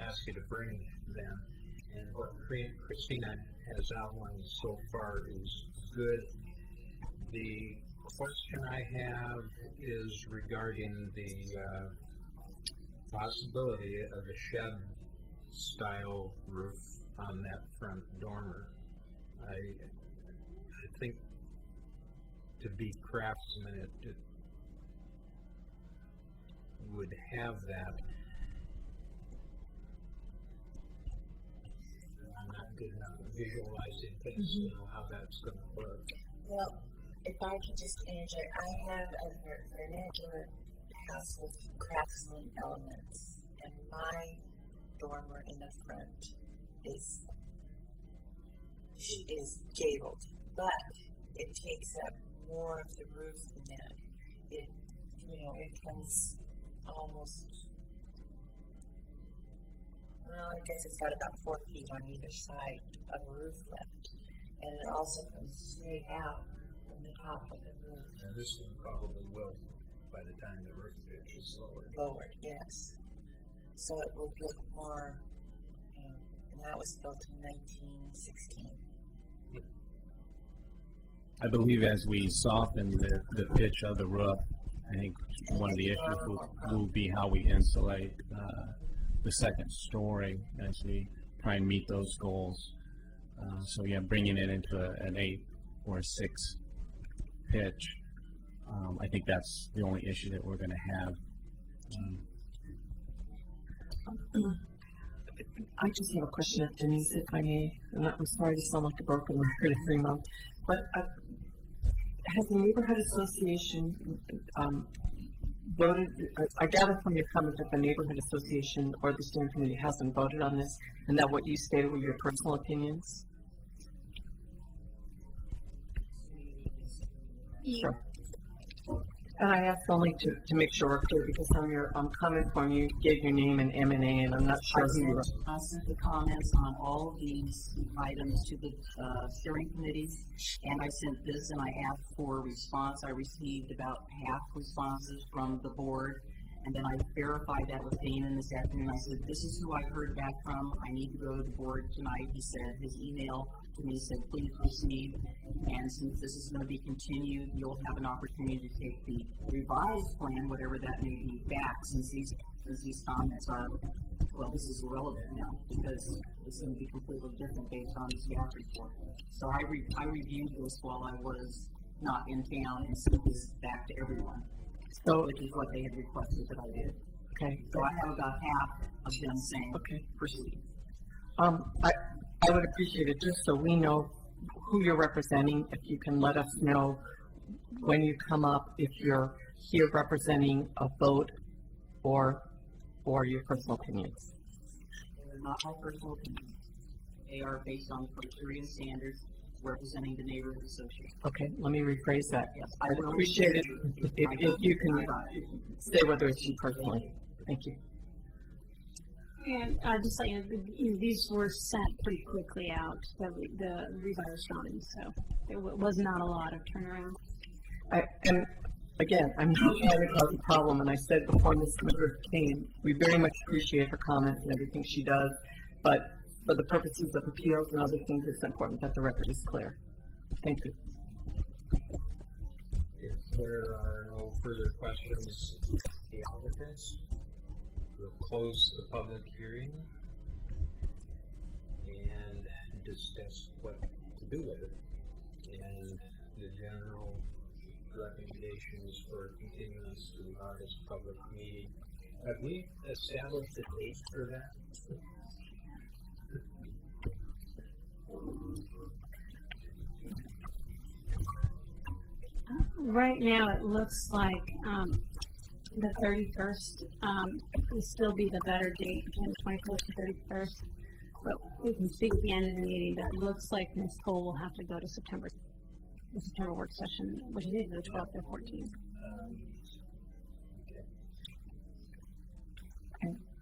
ask you to bring then. And what Christina has outlined so far is good. The question I have is regarding the possibility of a shed-style roof on that front dormer. I think to be craftsman, it would have that. I'm not good enough at visualizing things, you know, how that's going to work. Well, if I could just interject, I have a vernacular house with craftsman elements, and my dormer in the front is gabled, but it takes up more of the roof than that. It comes almost, well, I guess it's got about 4 feet on either side of the roof left, and it also comes straight out from the top of the roof. And this one probably will by the time the roof pitch is lowered. Lowered, yes. So it will look more, and that was built in 1916. I believe as we soften the pitch of the roof, I think one of the issues will be how we insulate the second story as we try and meet those goals. So yeah, bringing it into an 8 or a 6 pitch, I think that's the only issue that we're going to have. I just have a question, Denise, if I may. And I'm sorry to sound like a broken record at 3 months, but has the neighborhood association voted? I gather from your comment that the neighborhood association or the steering committee hasn't voted on this, and that what you stated were your personal opinions. Sure. And I asked only to make sure we're clear, because on your comment form you gave your name and M&A, and I'm not sure who you were. I sent the comments on all of these items to the steering committees, and I sent this and I asked for a response. I received about half responses from the board, and then I verified that with Damon this afternoon. I said, this is who I heard back from. I need to go to the board tonight. He said, his email to me said, please proceed. And since this is going to be continued, you'll have an opportunity to take the revised plan, whatever that may be, back, since these comments are, well, this is irrelevant now, because it's going to be completely different based on the staff report. So I reviewed this while I was not in town and sent this back to everyone. So, which is what they had requested that I did. Okay. So I have about half of them saying, okay, proceed. I would appreciate it, just so we know who you're representing, if you can let us know when you come up, if you're here representing a vote or your personal opinions. They're not my personal opinions. They are based on criteria and standards representing the neighborhood association. Okay, let me rephrase that. Yes, I'd appreciate it if you can say whether it's you personally. Thank you. And just like these were sent pretty quickly out, the revised drawings, so there was not a lot of turnaround. And again, I'm not trying to cause a problem, and I said before Ms. Smithers came, we very much appreciate her comments and everything she does, but for the purposes of appeals and other things, it's important that the record is clear. Thank you. If there are no further questions, the applicants, we'll close the public hearing and discuss what to do with it. And the general recommendations for continuance to the August public meeting. Have we established a date for that? Right now, it looks like the 31st will still be the better date, between the 21st and 31st. But we can speak at the end of the meeting. That looks like Ms. Cole will have to go to September. the September work session, which is either the 12th or 14th.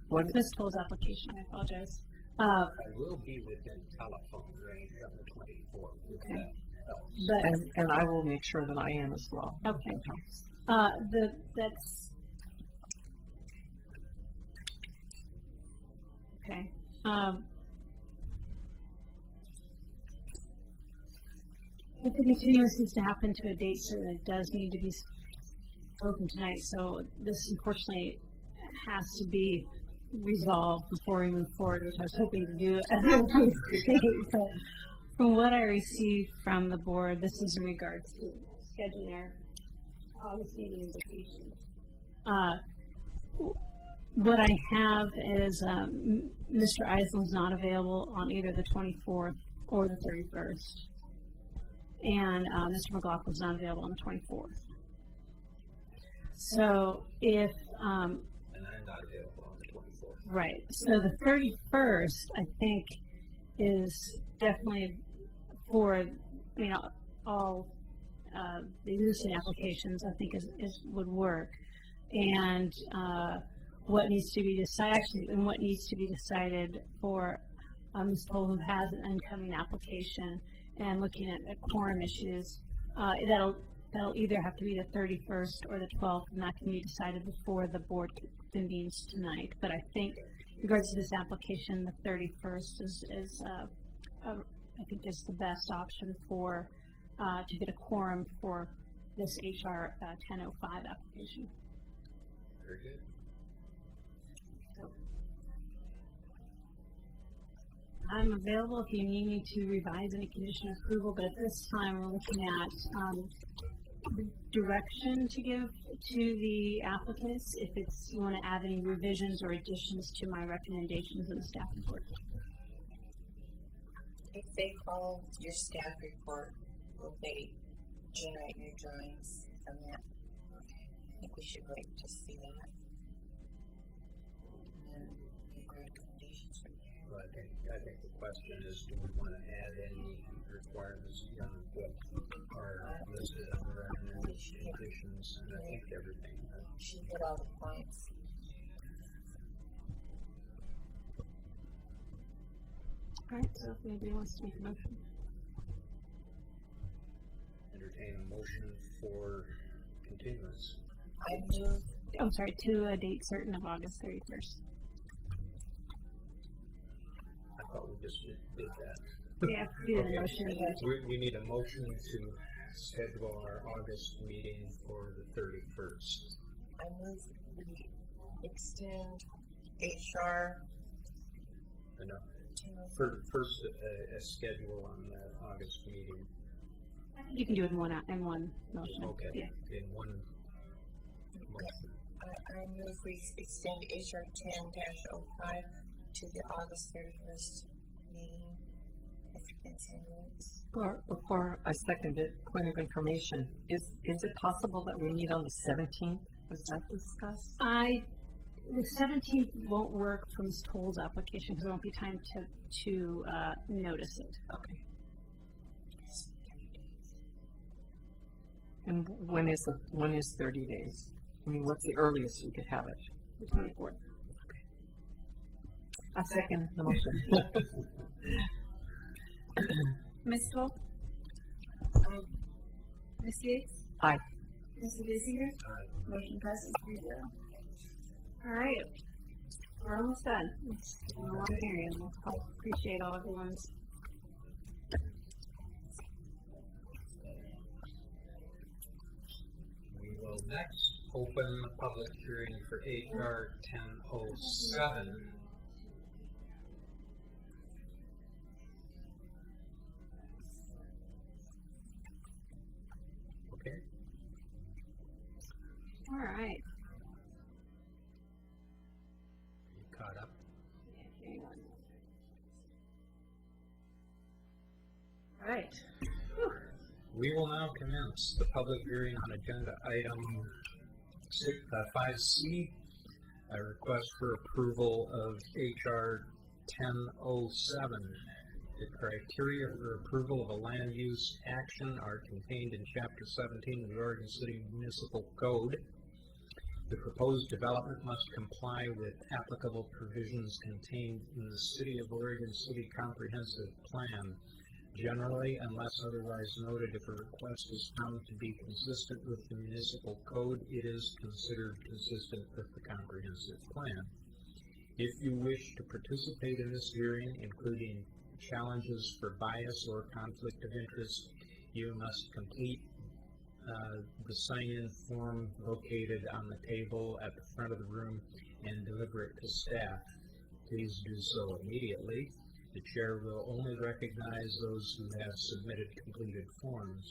What This Toll's application, I apologize. I will be within telephone range on the 24th. if Okay. that helps. But and I will make sure that I am as well. okay, that's okay. If the continuance needs to happen to a date certain, it does need to be spoken tonight. So this unfortunately has to be resolved before we move forward, which I was hoping to do otherwise today. But from what I received from the board, this is in regards to scheduling our August meeting invitation. What I have is Mr. Island's not available on either the 24th or the 31st. And Mr. McLaughlin's not available on the 24th. So if, And I'm not available on the 24th. right, so the 31st, I think, is definitely for, you know, all the existing applications, I think would work. And what needs to be decided, actually, and what needs to be decided for Ms. Toll, who has an incoming application, and looking at quorum issues, that'll either have to be the 31st or the 12th, and that can be decided before the board convenes tonight. But I think, in regards to this application, the 31st is I think is the best option for to get a quorum for this HR 1005 application. Very good. I'm available if you need me to revise any condition of approval, but at this time we're looking at the direction to give to the applicants if you want to add any revisions or additions to my recommendations in the staff report. If they follow your staff report, will they generate new drawings from that? Okay. I think we should wait to see that. And then make recommendations from there. Well, I think the question is, do we want to add any requirements beyond what are listed under our conditions? And I think everything. She hit all the points. All right, so if anybody wants to make a motion. Entertain a motion for continuance. I move. I'm sorry, to a date certain of August 31st. I thought we just did that. Yeah, do the motion. We need a motion to schedule our August meeting for the 31st. I move we extend HR. No. First, a schedule on the August meeting. I think you can do it in one motion. Okay. Yeah. In one motion. I move we extend HR 10-05 to the August 31st meeting after continuance. Before I second it, point of information, is it possible that we meet on the 17th? Was that discussed? The 17th won't work for Ms. Toll's application because there won't be time to notice it. Okay. And when is 30 days? I mean, what's the earliest we could have it? The 24th. I second the motion. Ms. Toll? Ms. Yates? Aye. Mr. Basinger? Motion passes 3-0. All right. We're almost done. It's been a long period. I appreciate all everyone's. We will next open the public hearing for HR 1007. Okay. All right. You caught up? Hang on. All right. We will now commence the public hearing on agenda item 5C, a request for approval of HR 1007. The criteria for approval of a land use action are contained in Chapter 17 of the Oregon City Municipal Code. The proposed development must comply with applicable provisions contained in the City of Oregon City Comprehensive Plan. Generally, unless otherwise noted, if a request is found to be consistent with the municipal code, it is considered consistent with the comprehensive plan. If you wish to participate in this hearing, including challenges for bias or conflict of interest, you must complete the sign-in form located on the table at the front of the room and deliver it to staff. Please do so immediately. The chair will only recognize those who have submitted completed forms.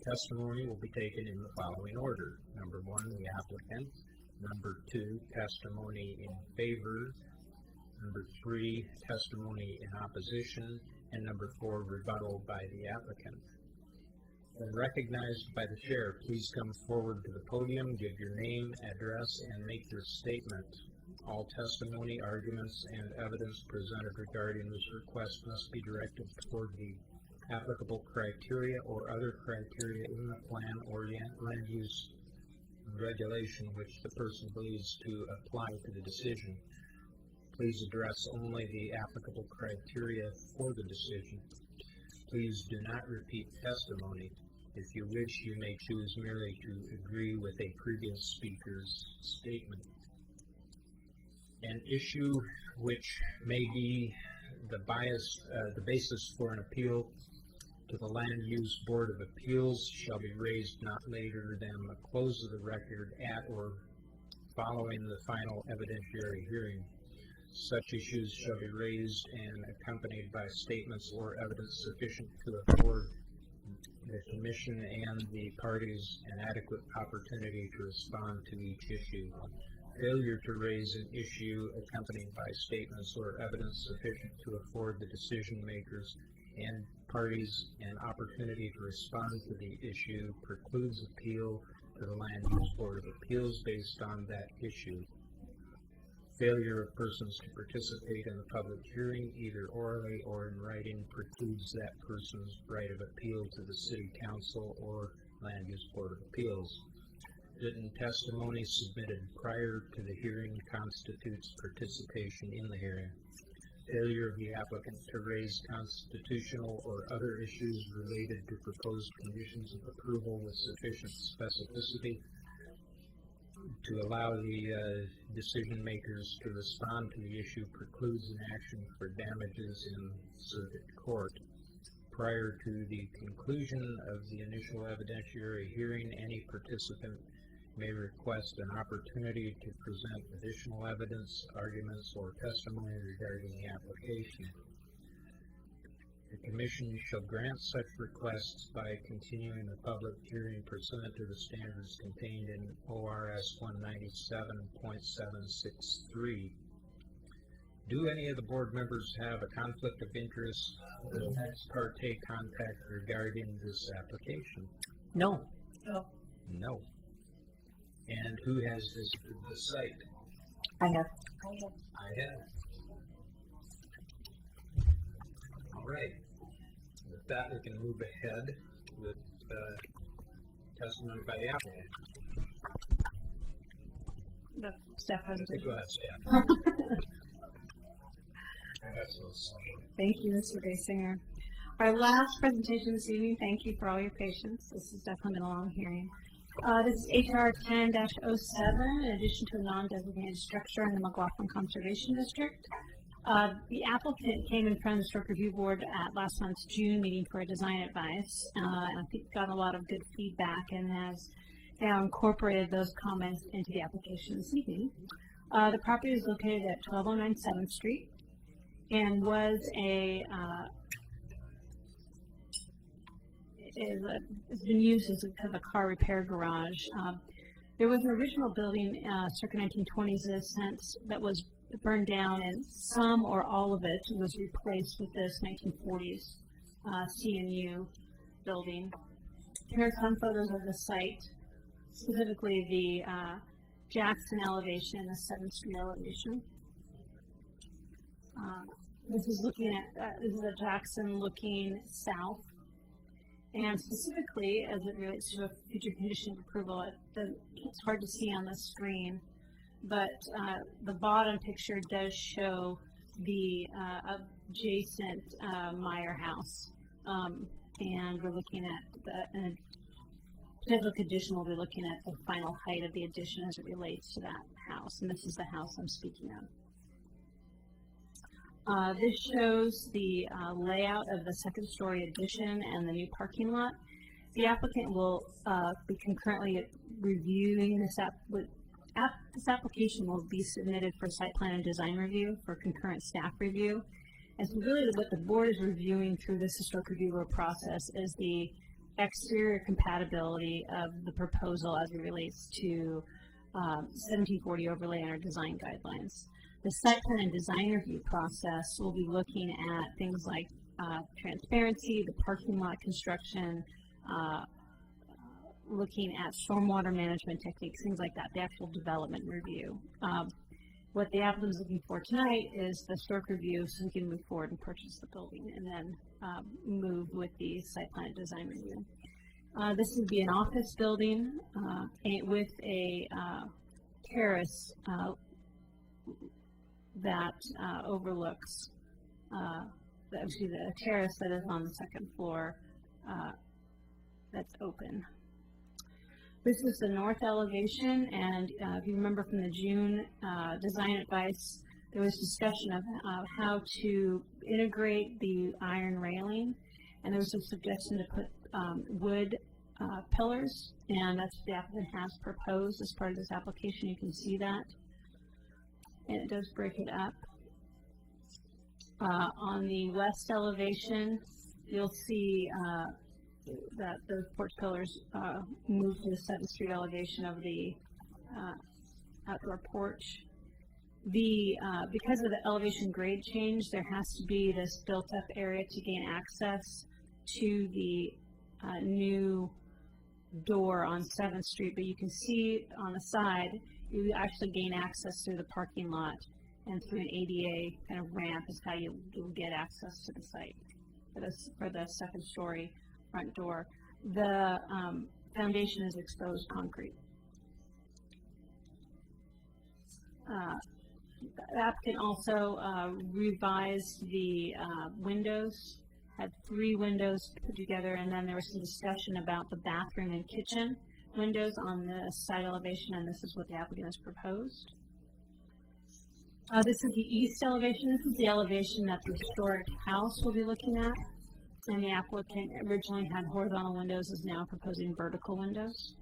Testimony will be taken in the following order. Number 1, the applicant. Number 2, testimony in favor. Number 3, testimony in opposition. And number 4, rebuttal by the applicant. When recognized by the chair, please come forward to the podium, give your name, address, and make your statement. All testimony, arguments, and evidence presented regarding this request must be directed toward the applicable criteria or other criteria in the plan or land use regulation which the person believes to apply to the decision. Please address only the applicable criteria for the decision. Please do not repeat testimony. If you wish, you may choose merely to agree with a previous speaker's statement. An issue which may be the basis for an appeal to the Land Use Board of Appeals shall be raised not later than the close of the record at or following the final evidentiary hearing. Such issues shall be raised and accompanied by statements or evidence sufficient to afford the Commission and the parties an adequate opportunity to respond to each issue. Failure to raise an issue accompanied by statements or evidence sufficient to afford the decision makers and parties an opportunity to respond to the issue precludes appeal to the Land Use Board of Appeals based on that issue. Failure of persons to participate in the public hearing, either orally or in writing, precludes that person's right of appeal to the City Council or Land Use Board of Appeals. Written testimony submitted prior to the hearing constitutes participation in the hearing. Failure of the applicant to raise constitutional or other issues related to proposed conditions of approval with sufficient specificity to allow the decision makers to respond to the issue precludes an action for damages in circuit court. Prior to the conclusion of the initial evidentiary hearing, any participant may request an opportunity to present additional evidence, arguments, or testimony regarding the application. The Commission shall grant such requests by continuing the public hearing pursuant to the standards contained in ORS 197.763. Do any of the board members have a conflict of interest or ex parte contact regarding this application? No. No. And who has visited the site? I have. I have. All right. With that, we can move ahead with testimony by the applicant. The staff has Go ahead, Stan. Thank you, Mr. Basinger. Our last presentation this evening, thank you for all your patience. This has definitely been a long hearing. This is HR 10-07, in addition to a non-designated structure in the McLaughlin Conservation District. The applicant came in front of the Historic Review Board at last month's June meeting for a design advice. I think got a lot of good feedback and has now incorporated those comments into the application this evening. The property is located at 1209 7th Street and was it's been used as a kind of a car repair garage. There was an original building circa 1920s in a sense that was burned down, and some or all of it was replaced with this 1940s CNU building. Here are some photos of the site, specifically the Jackson elevation and the 7th Street elevation. This is looking at, this is a Jackson looking south. And specifically, as it relates to a future condition of approval, it's hard to see on the screen, but the bottom picture does show the adjacent Meyer house. And we're looking at the potential condition, we'll be looking at the final height of the addition as it relates to that house. And this is the house I'm speaking of. This shows the layout of the second-story addition and the new parking lot. The applicant will be concurrently reviewing this this application will be submitted for site plan and design review for concurrent staff review. And so really what the board is reviewing through this historic review process is the exterior compatibility of the proposal as it relates to 1740 overlay and our design guidelines. The site plan and design review process will be looking at things like transparency, the parking lot construction, looking at stormwater management techniques, things like that, the actual development review. What the applicant is looking for tonight is the historic review so we can move forward and purchase the building and then move with the site plan and design review. This would be an office building with a terrace that overlooks the terrace that is on the second floor that's open. This is the north elevation, and if you remember from the June design advice, there was discussion of how to integrate the iron railing, and there was a suggestion to put wood pillars, and that's what the applicant has proposed as part of this application. You can see that, and it does break it up. On the west elevation, you'll see that those porch pillars move to the 7th Street elevation of the outdoor porch. Because of the elevation grade change, there has to be this built-up area to gain access to the new door on 7th Street, but you can see on the side, you actually gain access through the parking lot, and through an ADA kind of ramp is how you'll get access to the site for the second story front door. The foundation is exposed concrete. The applicant also revised the windows, had 3 windows put together, and then there was some discussion about the bathroom and kitchen windows on the side elevation, and this is what the applicant has proposed. This is the east elevation. This is the elevation that the historic house will be looking at. And the applicant originally had horizontal windows, is now proposing vertical windows.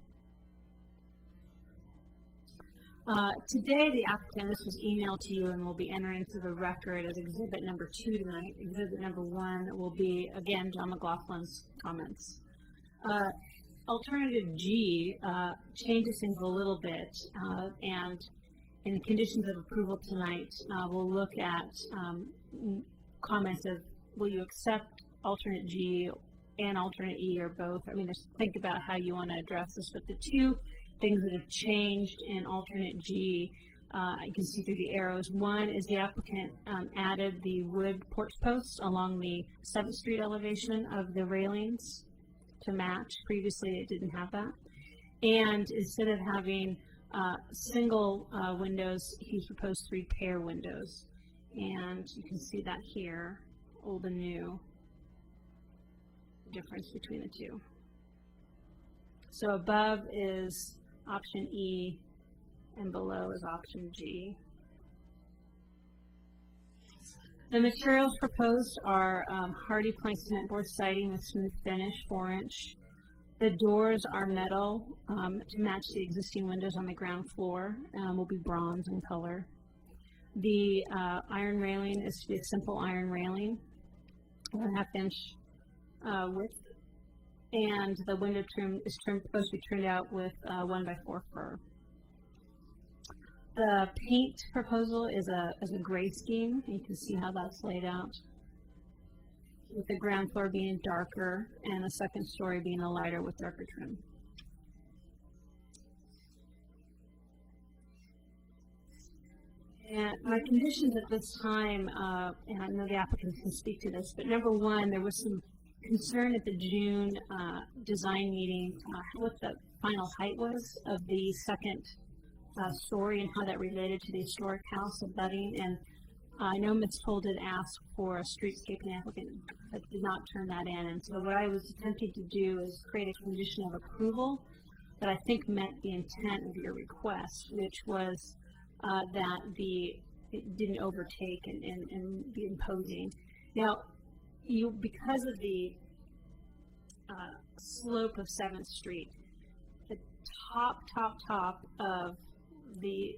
Today, the applicant, this was emailed to you and will be entering into the record as exhibit number 2 tonight. Exhibit number 1 will be, again, John McLaughlin's comments. Alternative G changes things a little bit, and in the conditions of approval tonight, we'll look at comments of, will you accept alternate G and alternate E or both? I mean, just think about how you want to address this. But the 2 things that have changed in alternate G, you can see through the arrows. One is the applicant added the wood porch posts along the 7th Street elevation of the railings to match. Previously, it didn't have that. And instead of having single windows, he's proposed 3 pair windows. And you can see that here, old and new. Difference between the 2. So above is option E and below is option G. The materials proposed are Hardy plank cement board siding with smooth finish, 4-inch. The doors are metal to match the existing windows on the ground floor, will be bronze in color. The iron railing is to be a simple iron railing, 1.5 inch width, and the window trim is supposed to be trimmed out with 1x4 fir. The paint proposal is a gray scheme. You can see how that's laid out, with the ground floor being darker and the second story being a lighter with darker trim. And my conditions at this time, and I know the applicant can speak to this, but number one, there was some concern at the June design meeting what the final height was of the second story and how that related to the historic house abutting. And I know Ms. Toll did ask for a streetscape applicant, but did not turn that in. And so what I was attempting to do is create a condition of approval that I think met the intent of your request, which was that it didn't overtake and be imposing. Now, because of the slope of 7th Street, the top of the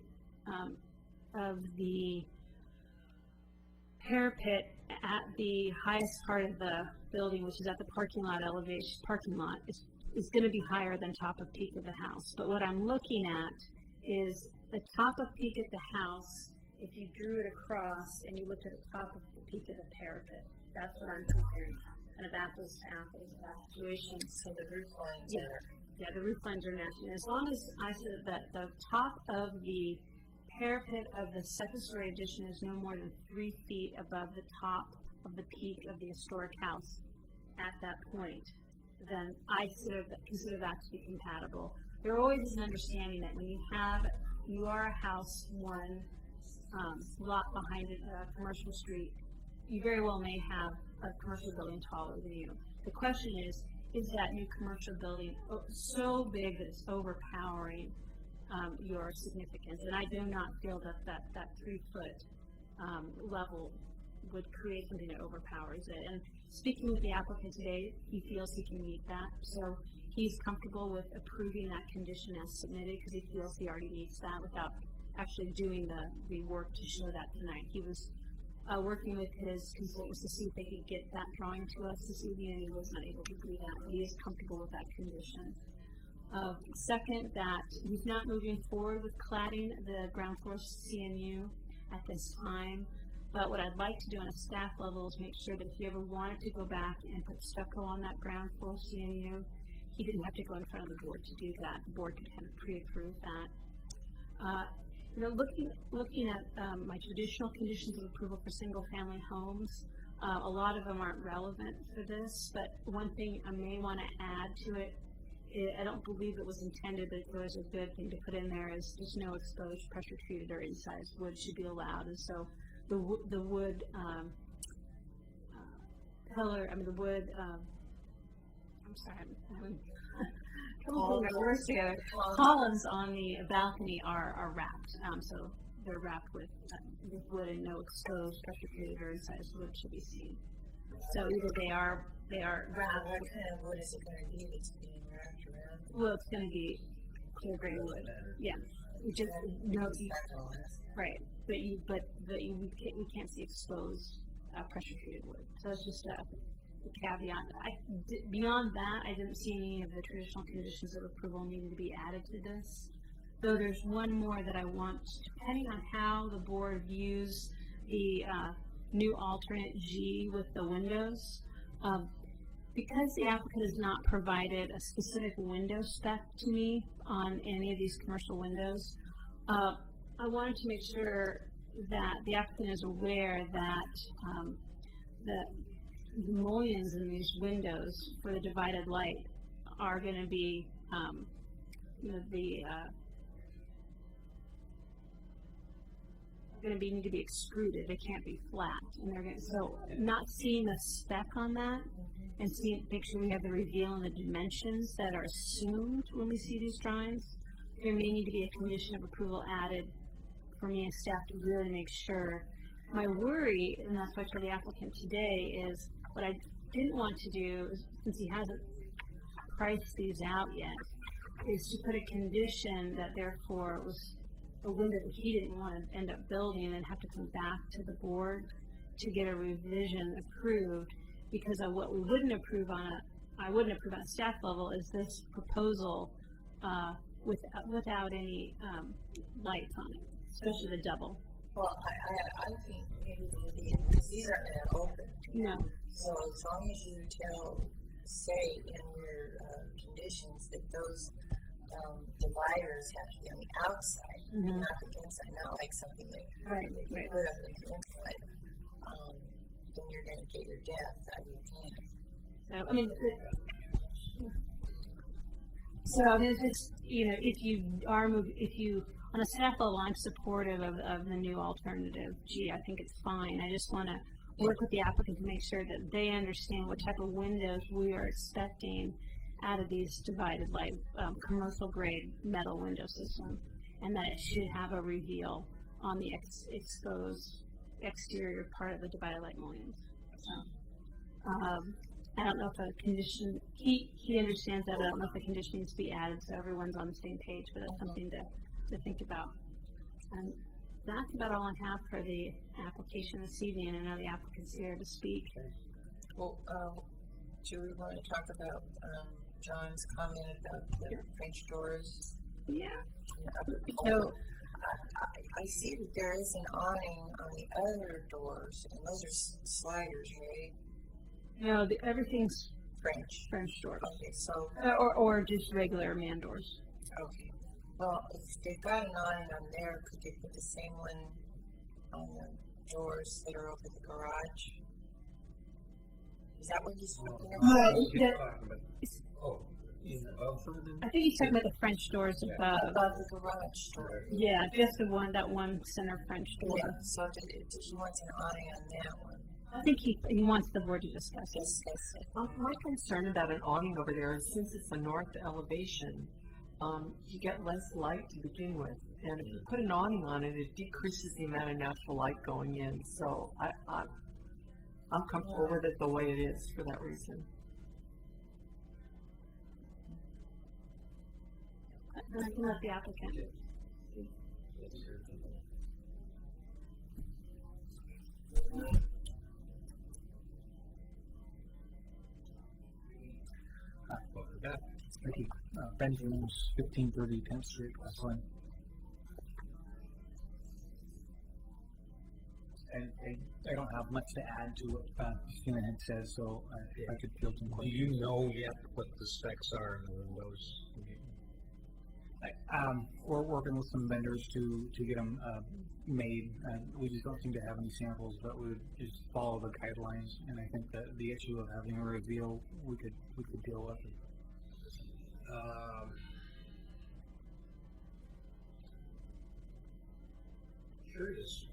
parapet at the highest part of the building, which is at the parking lot, is going to be higher than top of peak of the house. But what I'm looking at is the top of peak of the house. If you drew it across and you looked at the top of the peak of the parapet, that's what I'm comparing. Kind of apples to apples situation. So the roof lines Yeah, the roof lines are matching. As long as I said that the top of the parapet of the second-story addition is no more than 3 feet above the top of the peak of the historic house at that point, then I consider that to be compatible. There always is an understanding that when you are a house one lot behind a commercial street, you very well may have a commercial building taller than you. The question is that new commercial building so big that it's overpowering your significance? And I do not feel that 3-foot level would create something that overpowers it. And speaking with the applicant today, he feels he can meet that. So he's comfortable with approving that condition as submitted because he feels he already meets that without actually doing the work to show that tonight. He was working with his consultants to see if they could get that drawing to us this evening, and he was not able to do that. But he is comfortable with that condition. Second, that he's not moving forward with cladding the ground floor CMU at this time. But what I'd like to do on a staff level is make sure that if you ever wanted to go back and put stucco on that ground floor CMU, he didn't have to go in front of the board to do that. The board could kind of pre-approve that. Looking at my traditional conditions of approval for single-family homes, a lot of them aren't relevant for this, but one thing I may want to add to it, I don't believe it was intended, but it was a good thing to put in there, is there's no exposed, pressure-treated, or incised wood should be allowed. And so the wood color, I'm sorry, I'm having columns on the balcony are wrapped, so they're wrapped with wood, and no exposed, pressure-treated, or incised wood should be seen. So either they are wrapped. What kind of wood is it going to be that's being wrapped around? Well, it's going to be clear gray wood. Yeah, we just right. But we can't see exposed pressure-treated wood. So it's just a caveat. Beyond that, I didn't see any of the traditional conditions of approval needing to be added to this. Though there's one more that I want, depending on how the board views the new alternate G with the windows. Because the applicant has not provided a specific window spec to me on any of these commercial windows, I wanted to make sure that the applicant is aware that the mullions in these windows for the divided light are going to be need to be extruded. They can't be flat, and they're going to, so not seeing a spec on that and make sure we have the reveal and the dimensions that are assumed when we see these drawings. There may need to be a condition of approval added for me and staff to really make sure. My worry, and that's why I told the applicant today, is what I didn't want to do, since he hasn't priced these out yet, is to put a condition that therefore was a window that he didn't want to end up building and have to come back to the board to get a revision approved, because of what we wouldn't approve on a staff level is this proposal without any lights on it, especially the double. Well, I think maybe because these aren't going to open. No. So as long as you say in your conditions that those dividers have to be on the outside, not the inside, not like something that you put up on the inside. Then you're going to get your depth. I mean, So, I mean, so it's, you know, if you on a staff level, I'm supportive of the new alternative. Gee, I think it's fine. I just want to work with the applicant to make sure that they understand what type of windows we are expecting out of these divided light commercial grade metal window system, and that it should have a reveal on the exposed exterior part of the divided light mullions. So, I don't know if a condition, he understands that, but I don't know if a condition needs to be added so everyone's on the same page, but that's something to think about. And that's about all I have for the application this evening. I know the applicant's here to speak. Well, do we want to talk about John's comment about the French doors? Yeah. So, I see that there is an awning on the other doors, and those are sliders, right? No, everything's French doors. Okay, so or just regular man doors. okay. Well, if they've got an awning on there, could they put the same one on the doors that are over the garage? Is that what he's talking about? I think he's talking about the French doors above. Above the garage door. Yeah, just that one center French door. Yeah, so he wants an awning on that one. I think he wants the board to discuss it. My concern about an awning over there is since it's a north elevation, you get less light to begin with. And if you put an awning on it, it decreases the amount of natural light going in. So I'm comfortable with it the way it is for that reason. And I can let the applicant. Thank you. Ben Jones, 1530 10th Street, West Lynn. And I don't have much to add to what Christina had said, so if I could field some Do questions. you know yet what the specs are in the windows? We're working with some vendors to get them made. We just don't seem to have any samples, but we would just follow the guidelines. And I think that the issue of having a reveal, we could deal with. Curious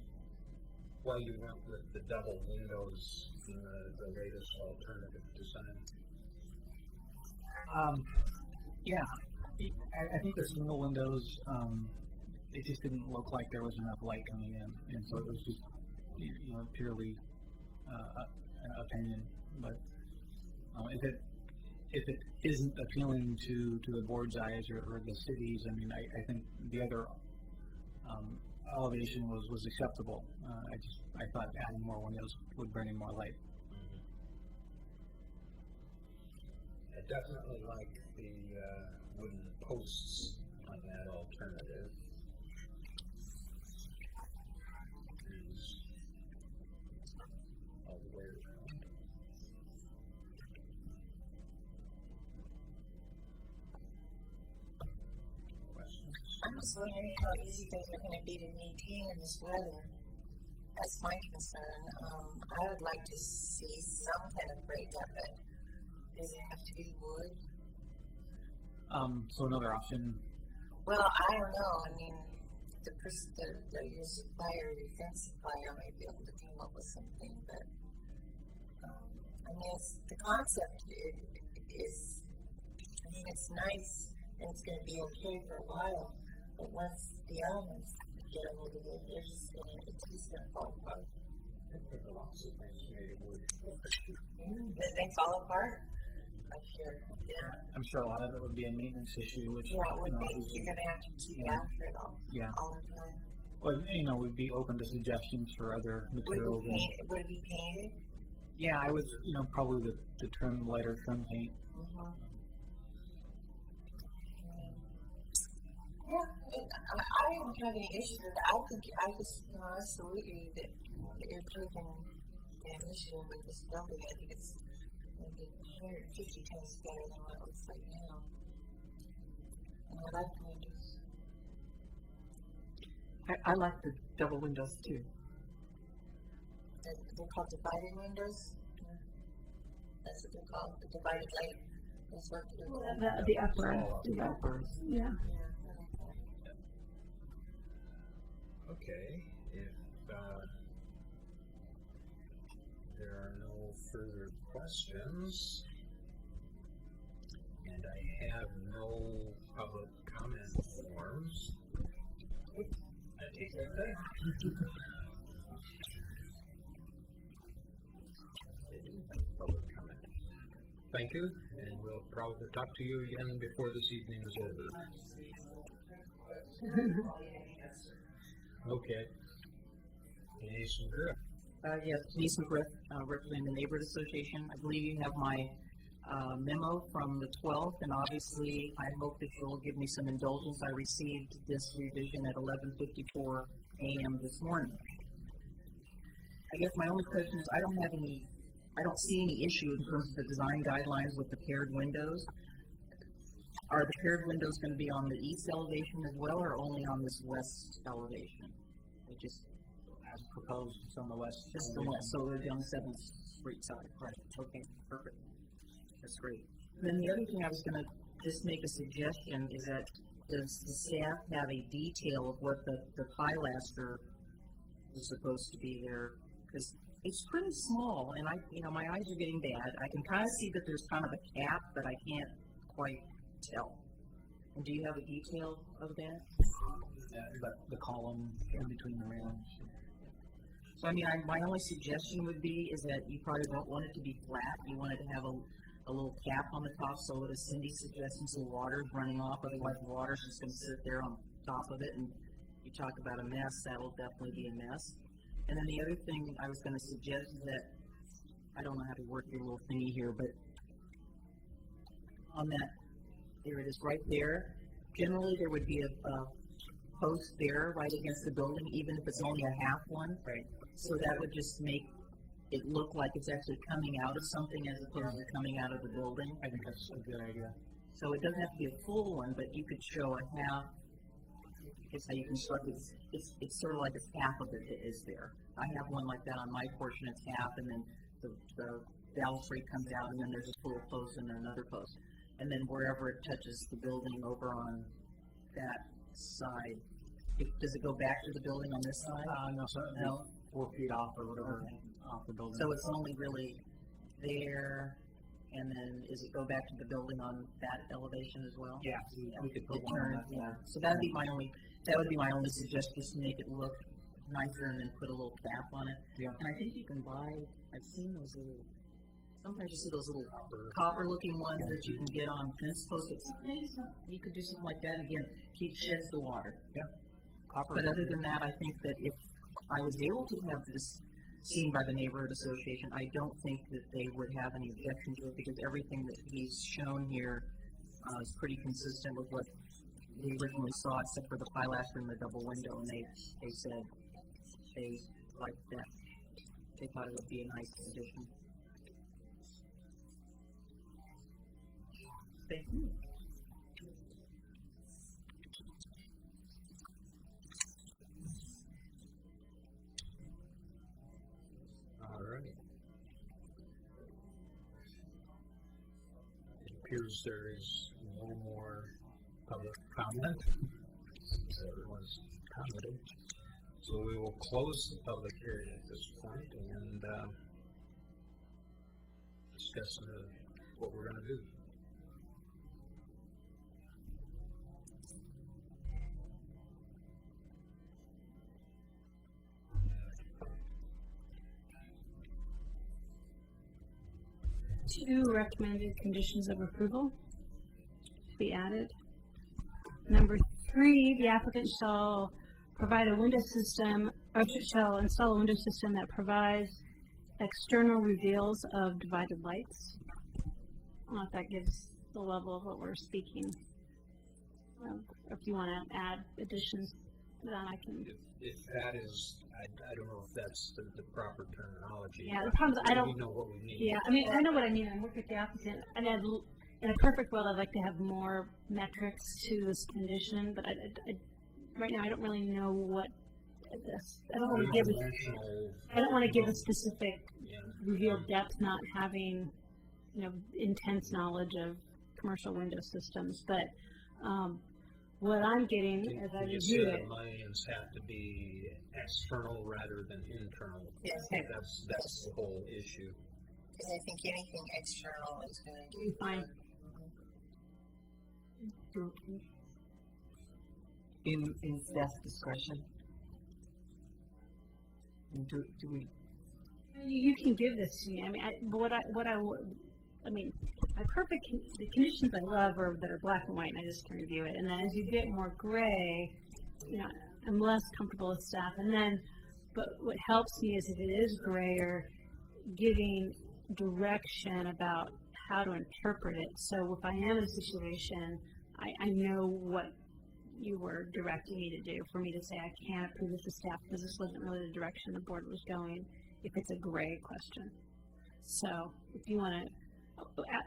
why you went with the double windows in the latest alternative design. Yeah, I think the single windows, it just didn't look like there was enough light coming in, and so it was just, purely an opinion. But if it isn't appealing to the board's eyes or the city's, I mean, I think the other elevation was acceptable. I thought adding more windows would bring in more light. I definitely like the wooden posts on that alternative. All the way around. I'm just wondering how easy those are going to be to maintain in this weather. That's my concern. I would like to see some kind of breakup, but does it have to be wood? So another option. Well, I don't know. I mean, your supplier, your fence supplier, might be able to come up with something, but I mean, the concept is, I mean, it's nice and it's going to be okay for a while, but once the elements get a hold of it, it's just going to fall apart. Then they fall apart. I'm sure. Yeah. I'm sure a lot of it would be a maintenance issue, which Yeah, it would be. You're going to have to keep after it all. Yeah. All the time. Well, we'd be open to suggestions for other materials. Would it be painted? Yeah, I would, probably the lighter trim paint. Mm-hmm. Yeah, I don't have any issues with it. I just absolutely that you're taking the initiative with this building. I think it's maybe 150 times better than what it looks like now. I like windows. I like the double windows too. They're called divided windows. That's what they're called, the divided light. That's what they're called. The upper. Yeah. Okay, if there are no further questions, and I have no public comment forms, I take that back. Public comment. Thank you, and we'll probably talk to you again before this evening is over. Okay. Denise McGriff. Yes, Denise McGriff, representing the Neighborhood Association. I believe you have my memo from the 12th, and obviously I hope that you'll give me some indulgence. I received this revision at 11:54 a.m. this morning. I guess my only question is I don't see any issue in terms of the design guidelines with the paired windows. Are the paired windows going to be on the east elevation as well, or only on this west elevation? It just As proposed, it's on the west. just the west, so they're on the 7th Street side. Right. Okay, perfect. That's great. Then the other thing I was going to just make a suggestion is that does the staff have a detail of what the pilaster is supposed to be there? Because it's pretty small, and my eyes are getting bad. I can kind of see that there's kind of a cap, but I can't quite tell. And do you have a detail of that? The column in between the railings. So my only suggestion would be is that you probably don't want it to be flat. You want it to have a little cap on the top, so as Cindy suggested, some water running off. Otherwise, the water's just going to sit there on top of it. And you talk about a mess, that'll definitely be a mess. And then the other thing I was going to suggest is that I don't know how to work your little thingy here, but on that, there it is, right there. Generally, there would be a post there right against the building, even if it's only a half one. Right. So that would just make it look like it's actually coming out of something as opposed to coming out of the building. I think that's a good idea. So it doesn't have to be a full one, but you could show a half. It's how you construct it. It's sort of like it's half of it that is there. I have one like that on my portion. It's half, and then the balustrade comes out, and then there's a full post and then another post. And then wherever it touches the building over on that side, does it go back to the building on this side? No, so No. 4 feet off or whatever off the building. So it's only really there, and then does it go back to the building on that elevation as well? Yeah, we could put It one on turns, that. yeah. So that would be my only suggestion, just to make it look nicer and then put a little cap on it. Yeah. And I think you can buy, I've seen those little, sometimes you see those little copper looking ones that you can get on fence posts. You could do something like that, again, sheds the water. Yeah. Copper. But other than that, I think that if I was able to have this seen by the Neighborhood Association, I don't think that they would have any objection to it, because everything that he's shown here is pretty consistent with what we originally saw, except for the pilaster and the double window, and they said they liked that. They thought it would be a nice addition. Thank you. All right. It appears there is no more public comment. Everyone's commented. So we will close the public hearing at this point and discuss what we're going to do. Two recommended conditions of approval be added. Number 3, the applicant shall provide a window system, or shall install a window system that provides external reveals of divided lights. I don't know if that gives the level of what we're speaking. If you want to add additions to that, I can. If that is, I don't know if that's the proper terminology. Yeah, the problem is I don't. We know what we need. Yeah, I mean, I know what I mean. I work with the applicant, and in a perfect world, I'd like to have more metrics to this condition, but right now I don't really know what this. I don't want to give. I don't want to give a specific revealed depth, not having, intense knowledge of commercial window systems. But what I'm getting as I review it, the mullions have to be external rather than internal. Yes. That's the whole issue. Because I think anything external is going to be fine. In staff's discretion. Do we? You can give this to me. I mean, my the conditions I love are that are black and white, and I just can review it. And then as you get more gray, I'm less comfortable with staff. But what helps me is if it is grayer, giving direction about how to interpret it. So if I am in a situation, I know what you were directing me to do, for me to say I can't approve this to staff because this wasn't really the direction the board was going, if it's a gray question. So if you want to,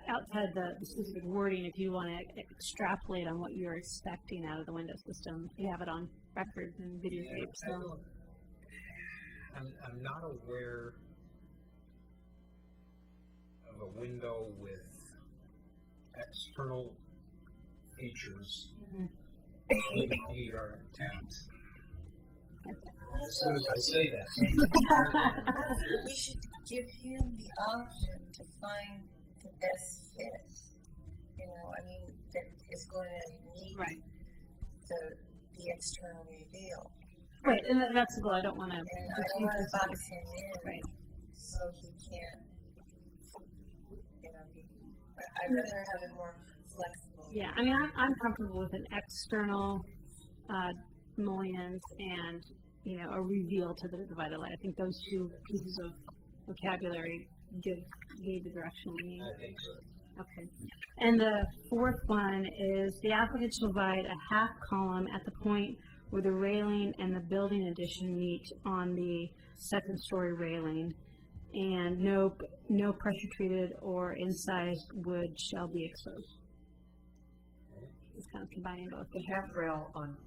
outside the specific wording, if you want to extrapolate on what you're expecting out of the window system, you have it on record and videotape. So I'm not aware of a window with external features need our intent. As soon as I say that, we should give him the option to find the best fit. That is going to meet the external reveal. Right, and that's the goal. I don't want to. And I don't want to box him in, right? So he can't. I'd rather have it more flexible. Yeah, I mean, I'm comfortable with an external mullions and a reveal to the divided light. I think those two pieces of vocabulary gave the direction we need. I think so. Okay. And the fourth one is the applicant shall provide a half column at the point where the railing and the building addition meet on the second story railing, and no pressure treated or incised wood shall be exposed. It's kind of combining both. The half rail on,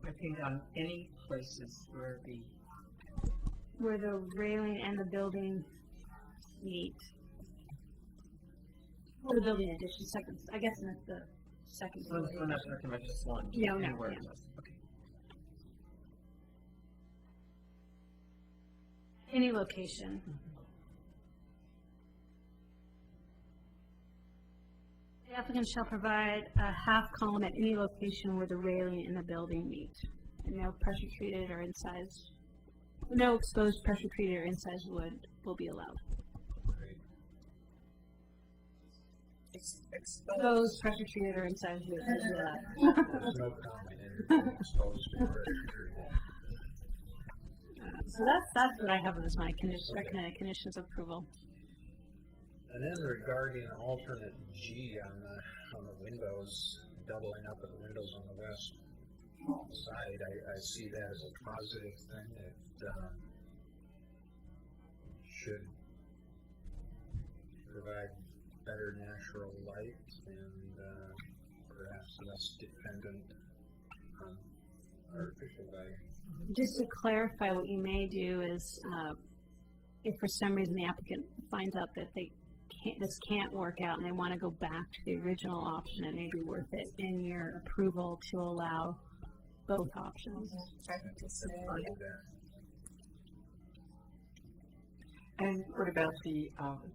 I think, on any places where the railing and the building meet. Or the building addition, second. I guess that's the second. So we're not talking about just one. No. Okay. Any location. The applicant shall provide a half column at any location where the railing and the building meet. And no pressure treated or incised. No exposed pressure treated or incised wood will be allowed. Exposed pressure treated or incised wood will be allowed. There's no comment in exposed to pressure treated. So that's what I have as my recommended conditions of approval. And then regarding alternate G on the windows, doubling up of the windows on the west side, I see that as a positive thing. It should provide better natural light and perhaps less dependent on artificial light. Just to clarify, what you may do is, if for some reason the applicant finds out that this can't work out and they want to go back to the original option, it may be worth it in your approval to allow both options. And what about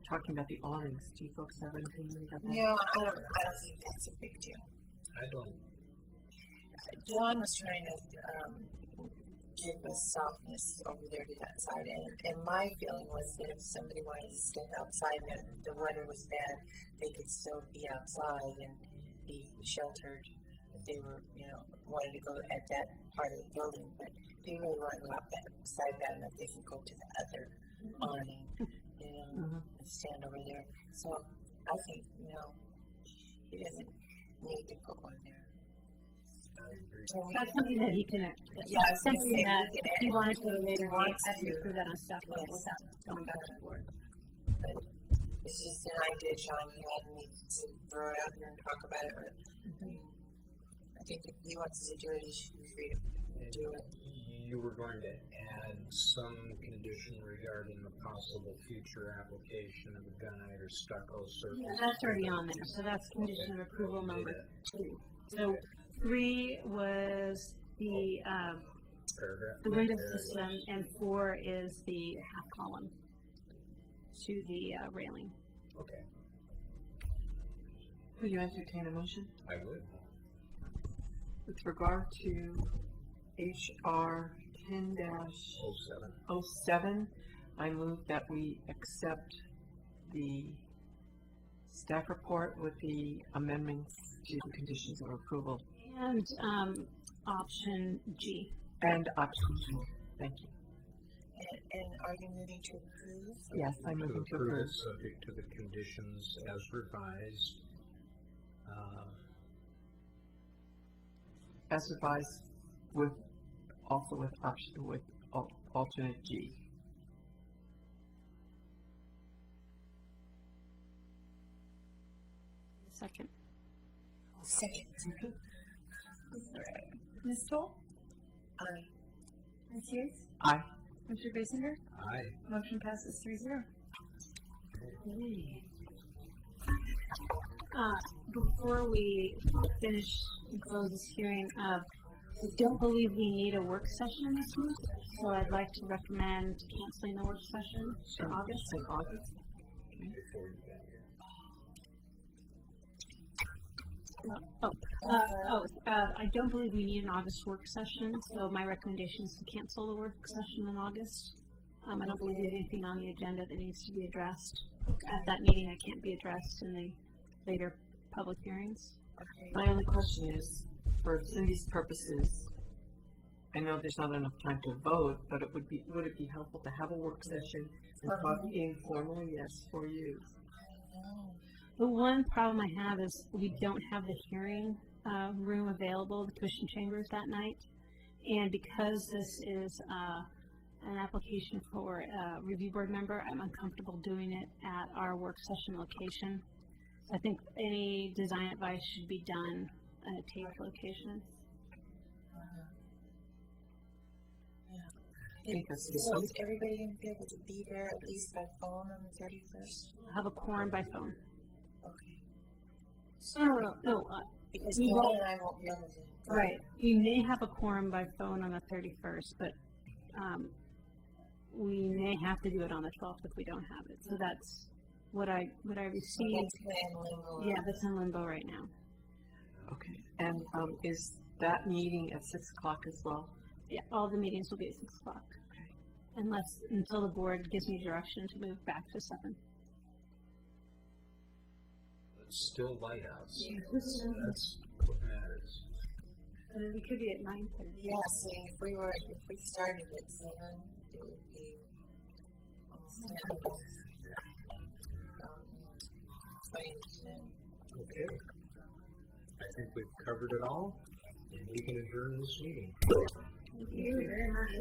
talking about the awnings? Do you folks have anything about that? No, I don't think that's a big deal. I don't. John was trying to give a softness over there to that side, and my feeling was that if somebody wanted to step outside and the weather was bad, they could still be outside and be sheltered if they were, wanted to go at that part of the building. But if they really want to go outside bad enough, they can go to the other awning, and stand over there. So I think, he doesn't need to go on there. That's something that he can, something that if he wanted to later on, I can prove that on stuff without going back to the board. it's just an idea John had me to throw it out there and talk about it. But I think if he wants to do it, he should be free to do it. You were going to add some condition regarding the possible future application of a gunite or stucco surface. Yeah, that's already on there, so that's condition of approval number 2. So 3 was the window system, and 4 is the half column to the railing. Okay, Will you entertain a motion? I would. With regard to HR 10-07, I move that we accept the staff report with the amendments to the conditions of approval. And option G. And option G. Thank you. And are you moving to approve? Yes, I'm moving to approve. Subject to the conditions as revised. As advised, with also with option with alternate G. Second. Second. Ms. Stoll? Aye. Ms. Hughes? Aye. Mr. Basinger? Aye. Motion passes 3-0. Before we finish and close this hearing, I don't believe we need a work session this month, so I'd like to recommend canceling the work session for August. In August. I don't believe we need an August work session, so my recommendation is to cancel the work session in August. I don't believe there's anything on the agenda that needs to be addressed at that meeting that can't be addressed in the later public hearings. My only question is, for Cindy's purposes, I know there's not enough time to vote, but would it be helpful to have a work session and talk informally? Yes, for you. The one problem I have is we don't have the hearing room available, the commission chambers that night. And because this is an application for a review board member, I'm uncomfortable doing it at our work session location. I think any design advice should be done at a taped location. So is everybody going to be able to be there at least by phone on the 31st? I'll have a quorum by phone. Okay. No, Because we Paul won't. and I won't be able to. Right. You may have a quorum by phone on the 31st, but we may have to do it on the 12th if we don't have it. So that's what I received. That's in limbo. Yeah, that's in limbo right now. Okay. And is that meeting at 6 o'clock as well? Yeah, all the meetings will be at 6 o'clock. Okay. Until the board gives me direction to move back to 7. It's still lighthouse. Yeah. That's what matters. We could be at 9:30. Yeah, so if we started at 7, it would be Okay. I think we've covered it all, and we can adjourn this meeting. Thank you very much.